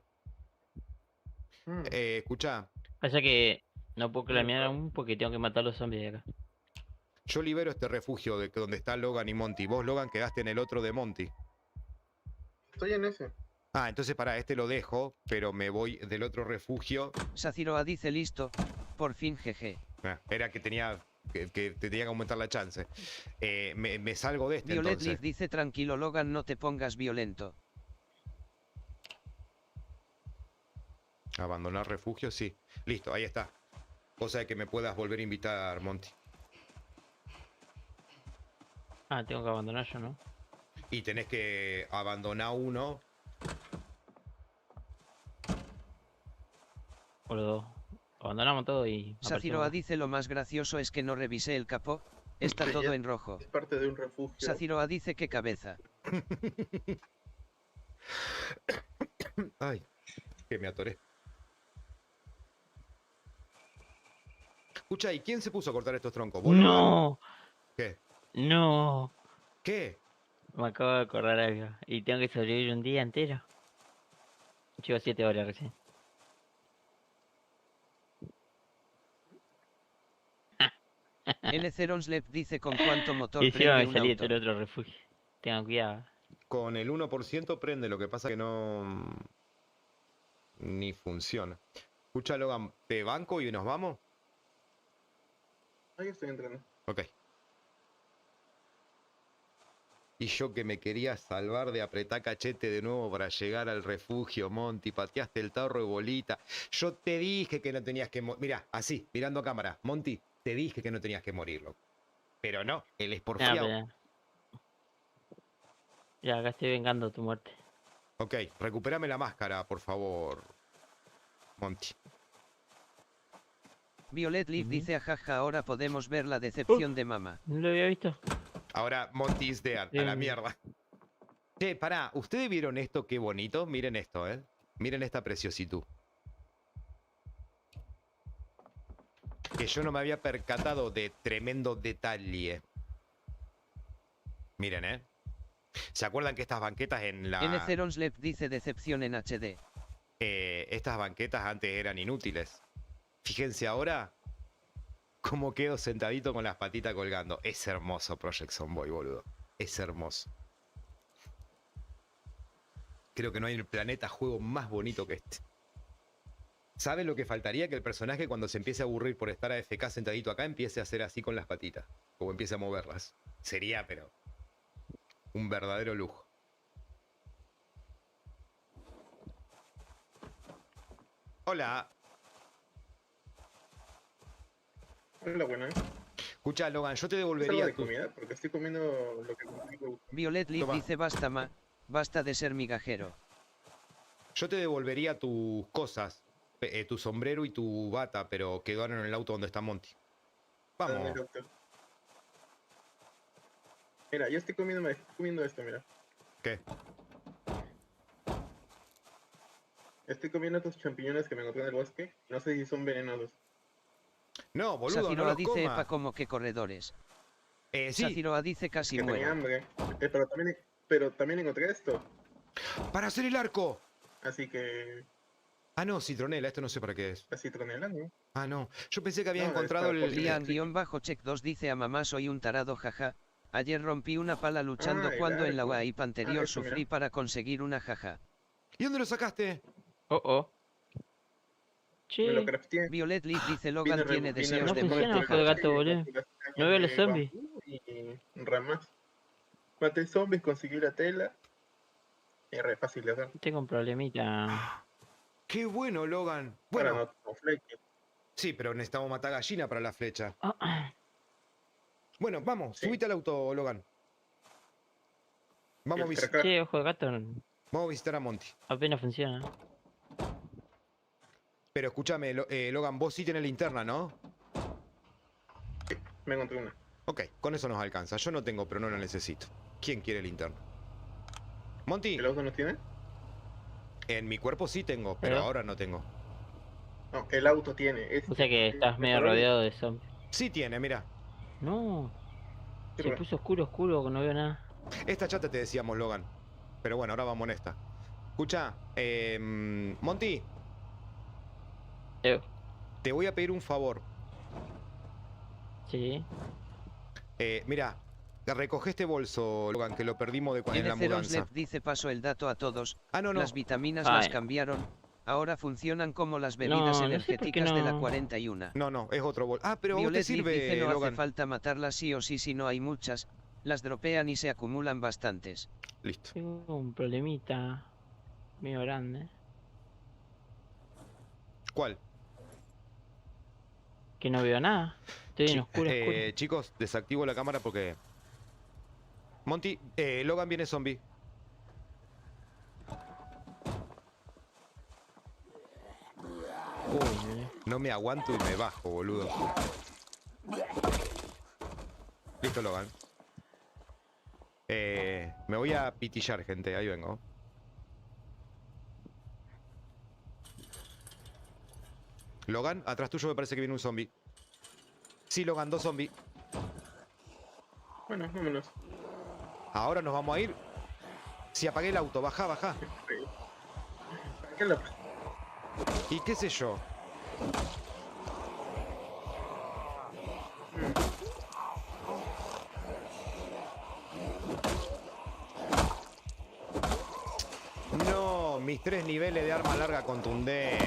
Mm, Escucha, Pasa que no puedo Dime, clamear Pablo. aún porque tengo que matar a los zombies de acá. yo libero este refugio de donde está Logan y Monty. Vos, Logan, quedaste en el otro de Monty. Estoy en ese. Ah, entonces para este lo dejo, pero me voy del otro refugio. Saciroa dice listo. Por fin jeje. Era que tenía que te tenía que aumentar la chance. Me salgo de este Violet entonces. Leaf dice tranquilo Logan, no te pongas violento. Abandonar refugio, sí. Listo, ahí está. Cosa de que me puedas volver a invitar, Monty. Ah, tengo que abandonar yo, ¿no? Y tenés que abandonar uno. O los dos. Abandonamos todo y Saciroa aparecemos. dice lo más gracioso es que no revisé el capó. Está Sí, todo ya en rojo. es parte de un refugio. Saciroa dice que cabeza. Ay, que me atoré. Escucha, ¿y quién se puso a cortar estos troncos? ¿Vos, Logan? ¡No! ¿Qué? ¡No! ¿Qué? Me acabo de acordar algo. Y tengo que sobrevivir un día entero. Llevo 7 horas recién. L. Zeronslep dice con cuánto motor Y encima prende me un salí de auto. todo el otro refugio. Tengan cuidado. Con el 1% prende, lo que pasa que no... Ni funciona. Escucha, Logan, ¿te banco y nos vamos? Ahí estoy entrando. Ok. Y yo que me quería salvar de apretar cachete de nuevo para llegar al refugio, Monty, pateaste el tarro de bolita. Yo te dije que no tenías que morir. Mirá, así, mirando a cámara. Monty, te dije que no tenías que morirlo. Pero no, él es No, porfiado. pero... Ya, acá estoy vengando tu muerte. Ok, recupérame la máscara, por favor, Monty. Violet Leaf Ujú. dice ajaja ahora podemos ver la decepción de mamá. ¿No lo había visto? Ahora Monty is dead, a la mierda. Che, pará, ¿ustedes vieron esto? Qué bonito. Miren esto, Miren esta preciositud. Que yo no me había percatado de tremendo detalle. Miren, ¿Se acuerdan que estas banquetas en la... N. Zeronslep dice decepción en HD. estas banquetas antes eran inútiles. Fíjense ahora cómo quedo sentadito con las patitas colgando. Es hermoso Project Zomboid, boludo. Es hermoso. Creo que no hay en el planeta juego más bonito que este. ¿Saben lo que faltaría? Que el personaje cuando se empiece a aburrir por estar AFK sentadito acá empiece a hacer así con las patitas. Como empiece a moverlas. Sería, pero... un verdadero lujo. Hola. Hola, buena. Escucha, Logan, yo te ¿Es algo devolvería de tu... comida? Porque estoy comiendo lo que consigo. Violet Leaf Toma. dice basta ma. Basta de ser migajero. Yo te devolvería tus cosas. Tu sombrero y tu bata, pero quedaron en el auto donde está Monty. Vamos. Mira, yo estoy comiendo esto, mira. ¿Qué? Estoy comiendo estos champiñones que me encontré en el bosque. No sé si son venenosos. No, boludo, no Saciroa los dice comas. epa como que corredores. Sí, Saciroa dice casi Que tenía muero. hambre. Pero también encontré esto. para hacer el arco. Así que... Ah, no, citronela, esto no sé para qué es. La citronela, ¿no? Ah, no. Yo pensé que había No, es encontrado para el... cocinar. Lian-check 2 dice a mamá soy un tarado jaja. Ayer rompí una pala luchando Ah, el cuando en la arco. WAIP anterior Eso, mira. sufrí para conseguir una jaja. ¿Y dónde lo sacaste? Oh, oh. Me lo Che, crafteé. Violet Leaf dice Logan tiene deseos No de funciona muerte ojo de jaja. gato, boludo. No veo los zombies. Y ramas. Maté zombies, conseguí la tela. Es re fácil de hacer. Tengo un problemita. Qué bueno, Logan. Para Bueno, no conflicto. Sí, pero necesitamos matar gallina para la flecha. Ah, Bueno, vamos, Sí. subite al auto, Logan. Vamos a, El vis- cracker. che, ojo de gato vamos a visitar a Monty. apenas funciona. Pero escúchame, Logan, vos sí tenés linterna, ¿no? Me encontré una. Ok, con eso nos alcanza. Yo no tengo, pero no la necesito. ¿Quién quiere linterna? Monty, ¿El auto no tiene? en mi cuerpo sí tengo, pero ¿Pero? ahora no tengo. No, el auto tiene. O sea que estás medio rodeado de zombies. Sí tiene, mira. No, se Sirve. puso oscuro, que no veo nada. Esta chata te decíamos, Logan. Pero bueno, ahora vamos en esta. Escucha, Monty, Eh, te voy a pedir un favor. sí. Mira, recoge este bolso, Logan, que lo perdimos en la mudanza. N0slet dice paso el dato a todos. Ah, no, no. Las vitaminas Ah, las ya. cambiaron. Ahora funcionan como las bebidas No sé por qué energéticas de la no. 41. No, no, es otro bolso. Ah, pero a vos te Violet Leaf sirve, dice no hace Logan. falta matarlas sí o sí si no hay muchas. Las dropean y se acumulan bastantes. Listo. Tengo un problemita medio grande. ¿Cuál? Que no veo nada. Estoy en oscuro. Chicos, desactivo la cámara porque... Monty, Logan viene zombie. Uy, mirá. No me aguanto y me bajo, boludo. Listo, Logan. Me voy a pitillar, gente. Ahí vengo. Logan, atrás tuyo me parece que viene un zombie. Sí, Logan, 2 zombies. Bueno, vámonos. Ahora nos vamos a ir. Si apagué el auto, baja, baja. ¿Qué lo... Y qué sé yo. No, mis 3 niveles de arma larga contundente.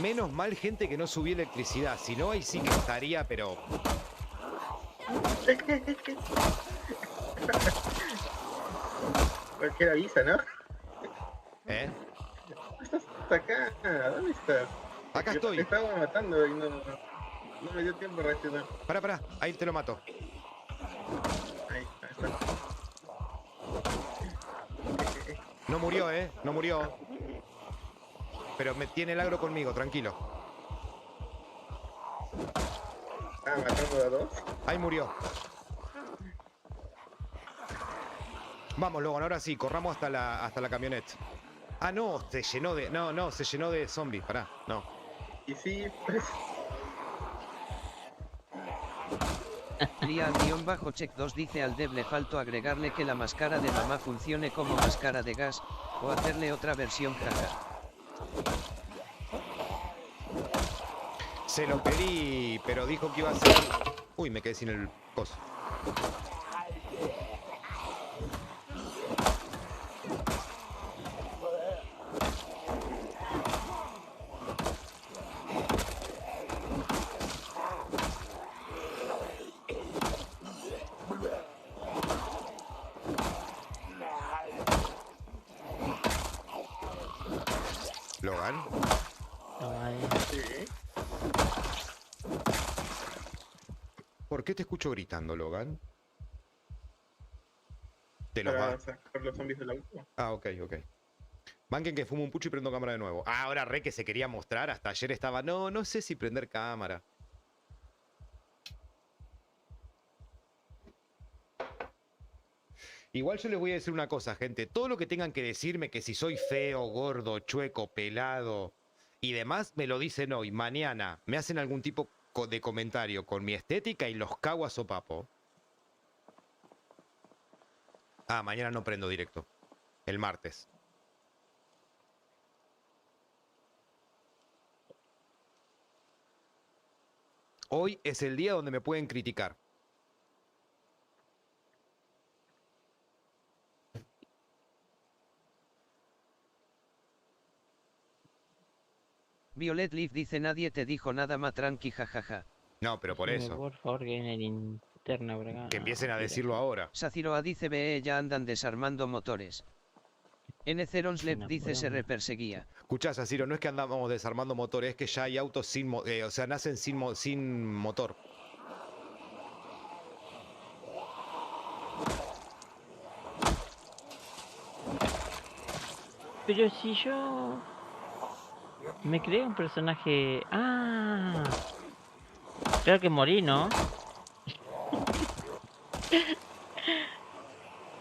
Menos mal, gente, que no subí electricidad. Si no, ahí sí que estaría, pero... Cualquier avisa, ¿no? ¿Eh? Estás acá. ¿Dónde estás? Acá Yo estoy. te estaba matando y no me dio tiempo a reaccionar. Pará, ahí te lo mato. Ahí está. No murió, ¿eh? No murió. Pero me tiene el agro conmigo, tranquilo. Ah, matando a 2. Ahí murió. Vamos, Logan, ahora sí, corramos hasta la camioneta. Ah, no, se llenó de... No, se llenó de zombies, pará, no. Y sí, pues. Lian-check 2 dice al dev le faltó agregarle que la máscara de mamá funcione como máscara de gas, o hacerle otra versión jaja. Se lo pedí, pero dijo que iba a ser... Uy, me quedé sin el coso. Logan. No, ahí. Sí. ¿Por qué te escucho gritando, Logan? Te los va... Para sacar los zombies del auto. Ah, ok. Banquen que fumo un pucho y prendo cámara de nuevo. Ah, ahora re que se quería mostrar. Hasta ayer estaba... No sé si prender cámara. Igual yo les voy a decir una cosa, gente. Todo lo que tengan que decirme, que si soy feo, gordo, chueco, pelado y demás, me lo dicen hoy. Mañana me hacen algún tipo de comentario con mi estética y los cago a sopapo. Ah, mañana no prendo directo. El martes. Hoy es el día donde me pueden criticar. Violet Leaf dice nadie te dijo nada más tranqui jajaja. No, pero por Dime, eso. por favor, que viene linterna por acá. Que empiecen a Mentira. decirlo ahora. Saciroa dice ve ya andan desarmando motores. N0nslep No dice se podemos. reperseguía. Escuchá, Saciro, no es que andamos desarmando motores, es que ya hay autos sin, o sea, nacen sin motor. Pero si yo me creé un personaje. Ah, creo que morí, ¿no?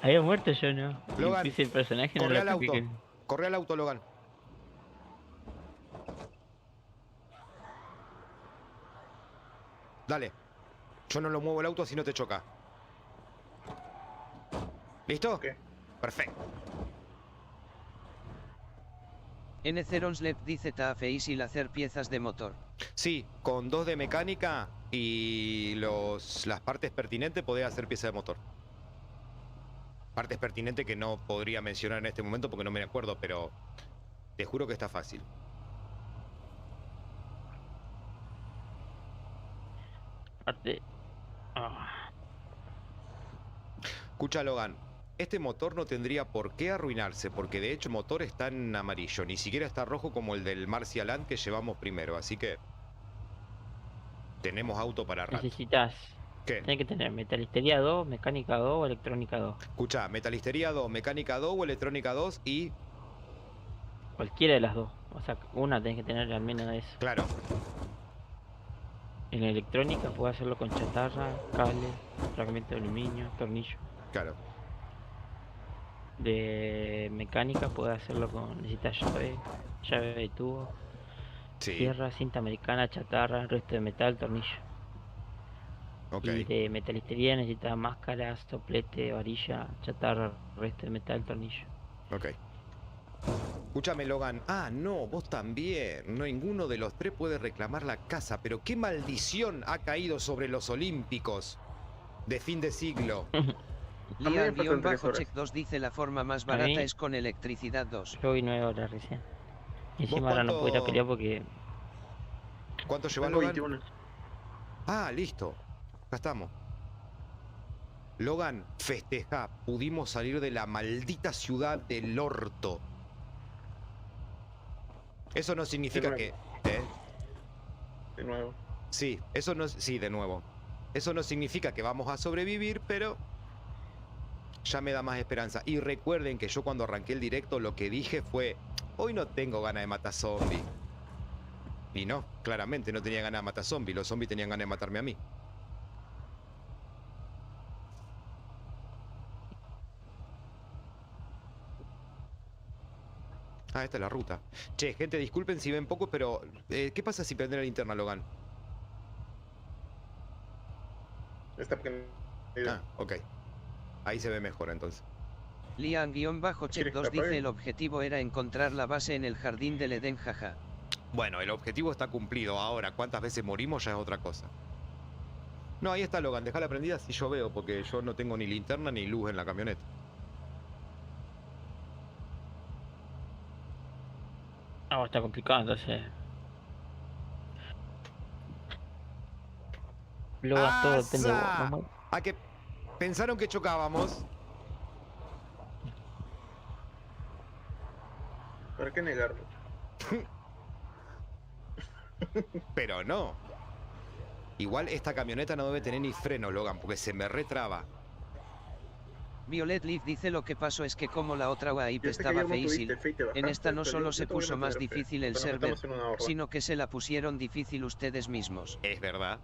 Había muerto yo, ¿no? Y Logan, puse el personaje, no corre lo al auto. piqué. Corre al auto, Logan. Dale. Yo no lo muevo el auto si no te choca. ¿Listo? Ok. Perfecto. N0nslep dice Taafeis hacer piezas de motor. Sí, con 2 de mecánica y las partes pertinentes podés hacer pieza de motor. Partes pertinentes que no podría mencionar en este momento porque no me acuerdo, pero te juro que está fácil. Aparte. Ah, Escucha, Logan, este motor no tendría por qué arruinarse, porque de hecho el motor está en amarillo, ni siquiera está rojo como el del Marcia Land que llevamos primero, así que tenemos auto para rato. necesitas. ¿Qué? Tenés que tener metalistería 2, mecánica 2 o electrónica 2. Escucha, metalistería 2, mecánica 2 o electrónica 2 y... Cualquiera de las dos. O sea, una tenés que tener al menos de eso. Claro, En electrónica puedo hacerlo con chatarra, cable, fragmento de aluminio, tornillo. claro. De mecánica puedo hacerlo con. Necesitas llave de tubo, Sí, sierra, cinta americana, chatarra, resto de metal, tornillo. ok. Y de metalistería necesitas máscara, soplete, varilla, chatarra, resto de metal, tornillo. Ok. Escúchame, Logan. Ah, no, vos también. No, ninguno de los tres puede reclamar la casa, pero qué maldición ha caído sobre los olímpicos de fin de siglo. mí me faltan 3 horas. Lian-Check2 dice la forma más A barata mí- es con electricidad 2. Yo voy 9 horas recién. Y encima ahora no puedo ir a cuánto- pelear porque. ¿Cuánto lleva Tengo Logan? 21. Ah, listo. Acá estamos. Logan, festeja. Pudimos salir de la maldita ciudad del orto. Eso no significa De que... nuevo. De nuevo. Sí, eso no... Sí, de nuevo. Eso no significa que vamos a sobrevivir, pero... Ya me da más esperanza. Y recuerden que yo cuando arranqué el directo lo que dije fue... Hoy no tengo ganas de matar zombies. Y no, claramente no tenía ganas de matar zombies. Los zombies tenían ganas de matarme a mí. Ah, esta es la ruta. Che, gente, disculpen si ven poco, pero... ¿qué pasa si prende la linterna, Logan? Está pequeño. Ah, ok. Ahí se ve mejor entonces. Lian-Check2 dice el objetivo era encontrar la base en el jardín del Edén, jaja. Bueno, el objetivo está cumplido. Ahora, ¿cuántas veces morimos? Ya es otra cosa. No, ahí está Logan. Dejala prendida si yo veo, porque yo no tengo ni linterna ni luz en la camioneta. Ahora está complicado, entonces. Luego todo depende de vos. ¡Asa! Vamos. ¿A que pensaron que chocábamos? ¿Para qué negarlo? Pero no. Igual esta camioneta no debe tener ni freno, Logan, porque se me retraba. Violet Leaf dice lo que pasó es que como la otra WAIP Yo sé que estaba ayer no tuviste feísil, fe y te en bajaste, esta no pero solo yo se te voy a puso más meter fe. difícil el Pero nos server, metemos en una horda. sino que se la pusieron difícil ustedes mismos. Es verdad.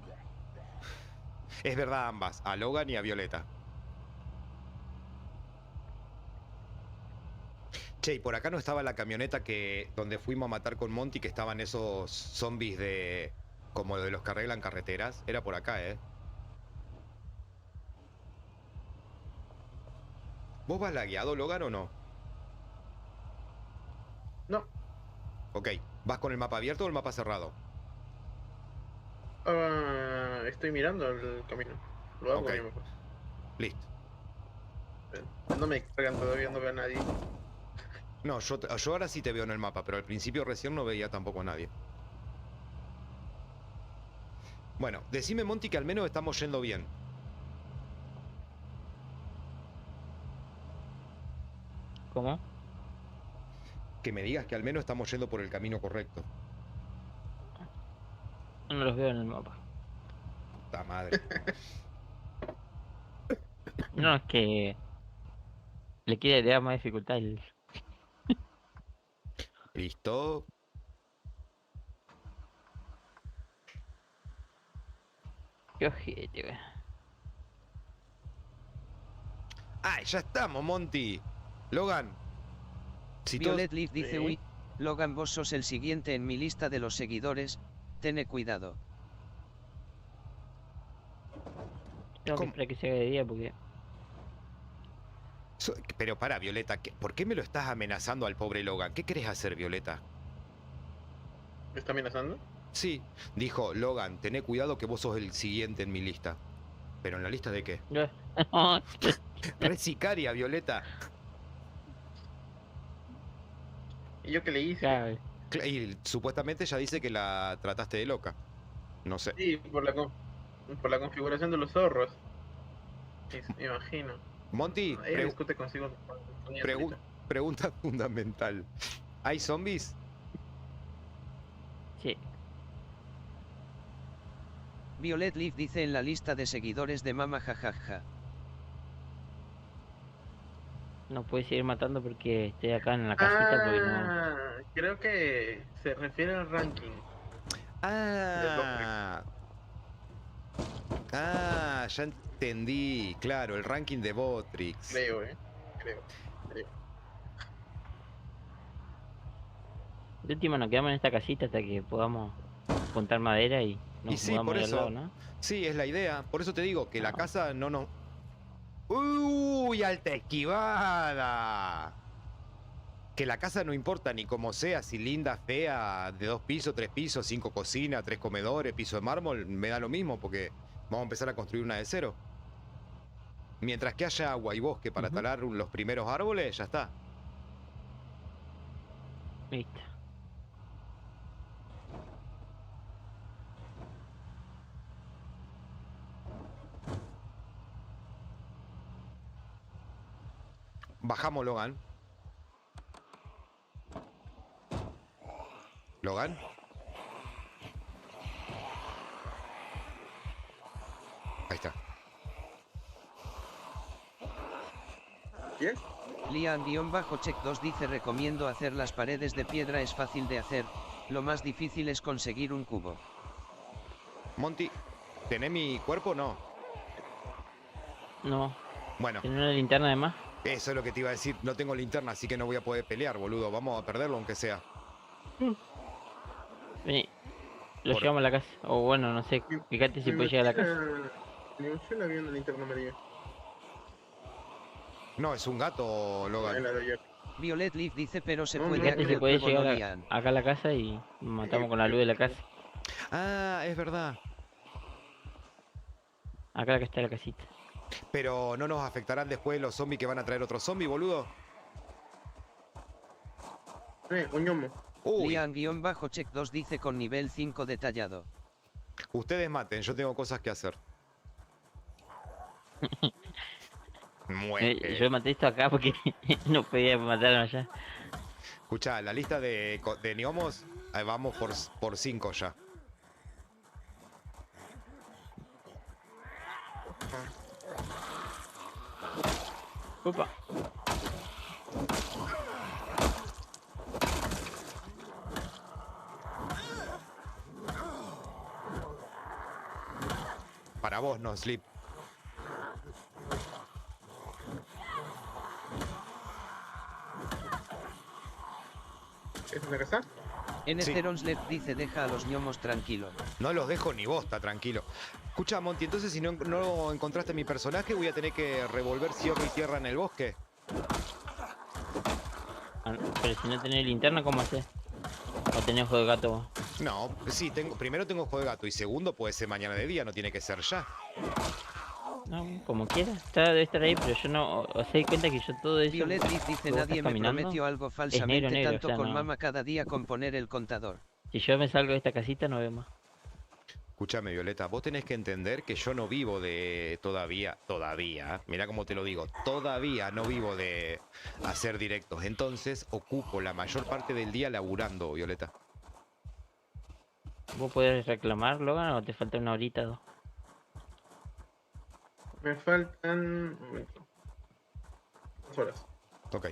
Es verdad ambas, a Logan y a Violeta. Che, y por acá no estaba la camioneta donde fuimos a matar con Monty, que estaban esos zombies de... como de los que arreglan carreteras. Era por acá, ¿eh? ¿Vos vas lagueado, Logan, o no? No. Ok, ¿vas con el mapa abierto o el mapa cerrado? Estoy mirando el camino. Lo hago Ok. yo mejor. Listo. No me cargan todavía, no veo a nadie. No, yo ahora sí te veo en el mapa, pero al principio recién no veía tampoco a nadie. Bueno, decime, Monty, que al menos estamos yendo bien. ¿Cómo? Que me digas que al menos estamos yendo por el camino correcto. No los veo en el mapa. Puta madre. No, es que le da más dificultad el... ¿Listo? Qué ojete, weón. ¡Ay, ya estamos, Monty! Logan. Si todos- Violet Leaf dice: Sí. uy, Logan, vos sos el siguiente en mi lista de los seguidores, ten cuidado. Tengo que ¿Cómo? esperar que se haga de día porque... Pero para, Violeta, ¿por qué me lo estás amenazando al pobre Logan? ¿Qué querés hacer, Violeta? ¿Me está amenazando? Sí, dijo, Logan, tené cuidado que vos sos el siguiente en mi lista. ¿Pero en la lista de qué? No, Re sicaria, Violeta. ¿Y yo qué le hice? claro, Y supuestamente ella dice que la trataste de loca. No sé. Sí, por la configuración de los zorros. Sí, me imagino. Monty, Ella discute consigo. con ella pregu- solita. pregunta fundamental. ¿Hay zombies? sí. Violet Leaf dice: en la lista de seguidores de Mama jajaja. No puedes seguir matando porque estoy acá en la casita porque no... Creo que se refiere al ranking. Ah, ya entendí. Claro, el ranking de Botrix. Creo, creo. De última nos quedamos en esta casita hasta que podamos juntar madera y nos sí, mudamos por ahí al eso. lado, ¿no? Sí, es la idea. Por eso te digo que la Ah. casa no nos... ¡Uy, alta esquivada! Que la casa no importa ni cómo sea, si linda, fea, de 2 pisos, 3 pisos, 5 cocinas, 3 comedores, piso de mármol, me da lo mismo porque vamos a empezar a construir una de cero. Mientras que haya agua y bosque para Ujú. talar los primeros árboles, ya está. Listo. Bajamos, Logan. ¿Logan? Ahí está. ¿Yes? Lian-check2 dice: recomiendo hacer las paredes de piedra, es fácil de hacer, lo más difícil es conseguir un cubo. Monty, ¿tenés mi cuerpo o no? No, Bueno, ¿tiene una linterna además? eso es lo que te iba a decir. No tengo linterna, así que no voy a poder pelear, boludo. Vamos a perderlo aunque sea. Vení, lo Por- llevamos a la casa. O bueno, no sé, fíjate si puede llegar a la casa. Mi mochila había una linterna amarilla. No, es un gato, En Logan. la de ayer. Violet Leaf dice: pero se No, puede Fíjate abrir si el puede cubo, no, llegar Lian. acá a la casa y matamos con la luz de la casa. Ah, es verdad. Acá que está la casita. Pero no nos afectarán después los zombies que van a traer otros zombies, boludo. Un ñomo. Uy, Lian-check2 dice: con nivel 5 detallado. ustedes maten, yo tengo cosas que hacer. Muere. Yo maté esto acá porque no podía matarlo allá. Escucha, la lista de gnomos, ahí vamos por 5 ya. Opa. Para vos, no, Sleep. ¿Es una casa? Enerons dice: deja a los gnomos tranquilos. No los dejo ni bosta, tranquilo. Escucha, Monty, entonces si no encontraste mi personaje, voy a tener que revolver cielo y tierra en el bosque. Ah, pero si no tenés linterna, ¿cómo haces? ¿O tenés ojo de gato vos? No, sí, primero tengo ojo de gato y segundo puede ser mañana de día, no tiene que ser ya. No, como quieras. Debe estar ahí, pero yo no... ¿Os dais cuenta que yo todo eso... Violet Leaf dice: que vos nadie estás me caminando, prometió algo falsamente negro, tanto o sea, con no. Mama cada día con poner el contador. Si yo me salgo de esta casita, no veo más. Escúchame, Violeta, vos tenés que entender que yo no vivo de todavía, mira cómo te lo digo, todavía no vivo de hacer directos. Entonces ocupo la mayor parte del día laburando, Violeta. ¿Vos podés reclamar, Logan, o te falta una horita o dos? Me faltan... un momento. 2 horas. Ok.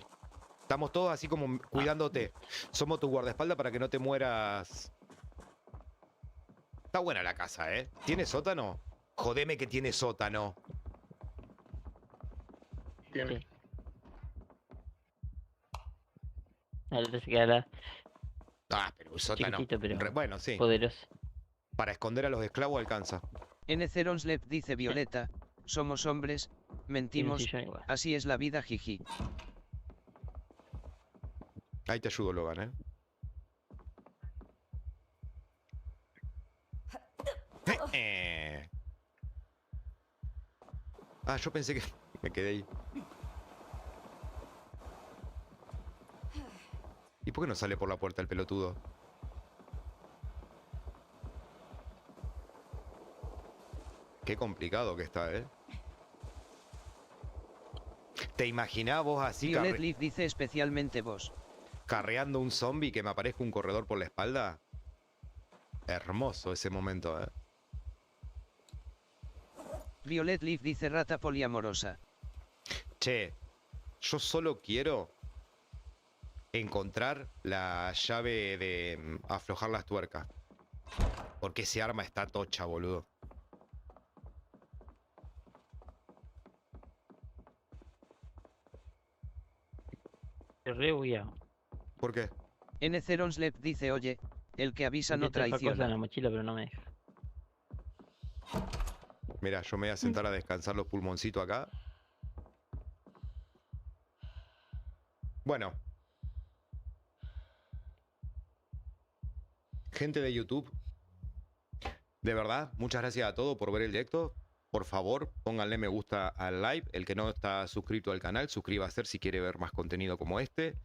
Estamos todos así como cuidándote. Somos tu guardaespaldas para que no te mueras. Está buena la casa, ¿eh? ¿Tiene sótano? Jodeme que tiene sótano. Tiene. Sí. El otro se queda Ah, pero un sótano. chiquitito, pero Bueno, sí. poderoso. Para esconder a los esclavos alcanza. N. dice Violeta, somos hombres, Tiene un mentimos, sillón igual. así es la vida, jiji. Ahí te ayudo, Logan, ¿eh? Ah, yo pensé que me quedé ahí. ¿Y por qué no sale por la puerta el pelotudo? Qué complicado que está, ¿eh? ¿Te imaginás vos así Violet Leaf dice especialmente vos. carreando un zombie que me aparezca un corredor por la espalda? Hermoso ese momento, ¿eh? Violet Leaf dice rata poliamorosa. Che, yo solo quiero encontrar la llave de aflojar las tuercas. Porque ese arma está tocha, boludo. Re bugueado. ¿Por qué? N. dice oye, el que avisa no Intenté otra cosa en la traiciona. mochila, pero no me deja. Mira, yo me voy a sentar a descansar los pulmoncitos acá. Bueno. Gente de YouTube, de verdad, muchas gracias a todos por ver el directo. Por favor, pónganle me gusta al live. El que no está suscrito al canal, suscríbase si quiere ver más contenido como este.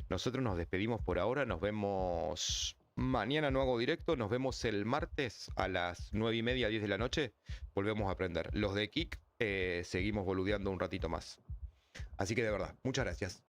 Nosotros nos despedimos por ahora. Nos vemos mañana, no hago directo. Nos vemos el martes a las 9:30, 10 de la noche. Volvemos a aprender. Los de Kik seguimos boludeando un ratito más. Así que de verdad, muchas gracias.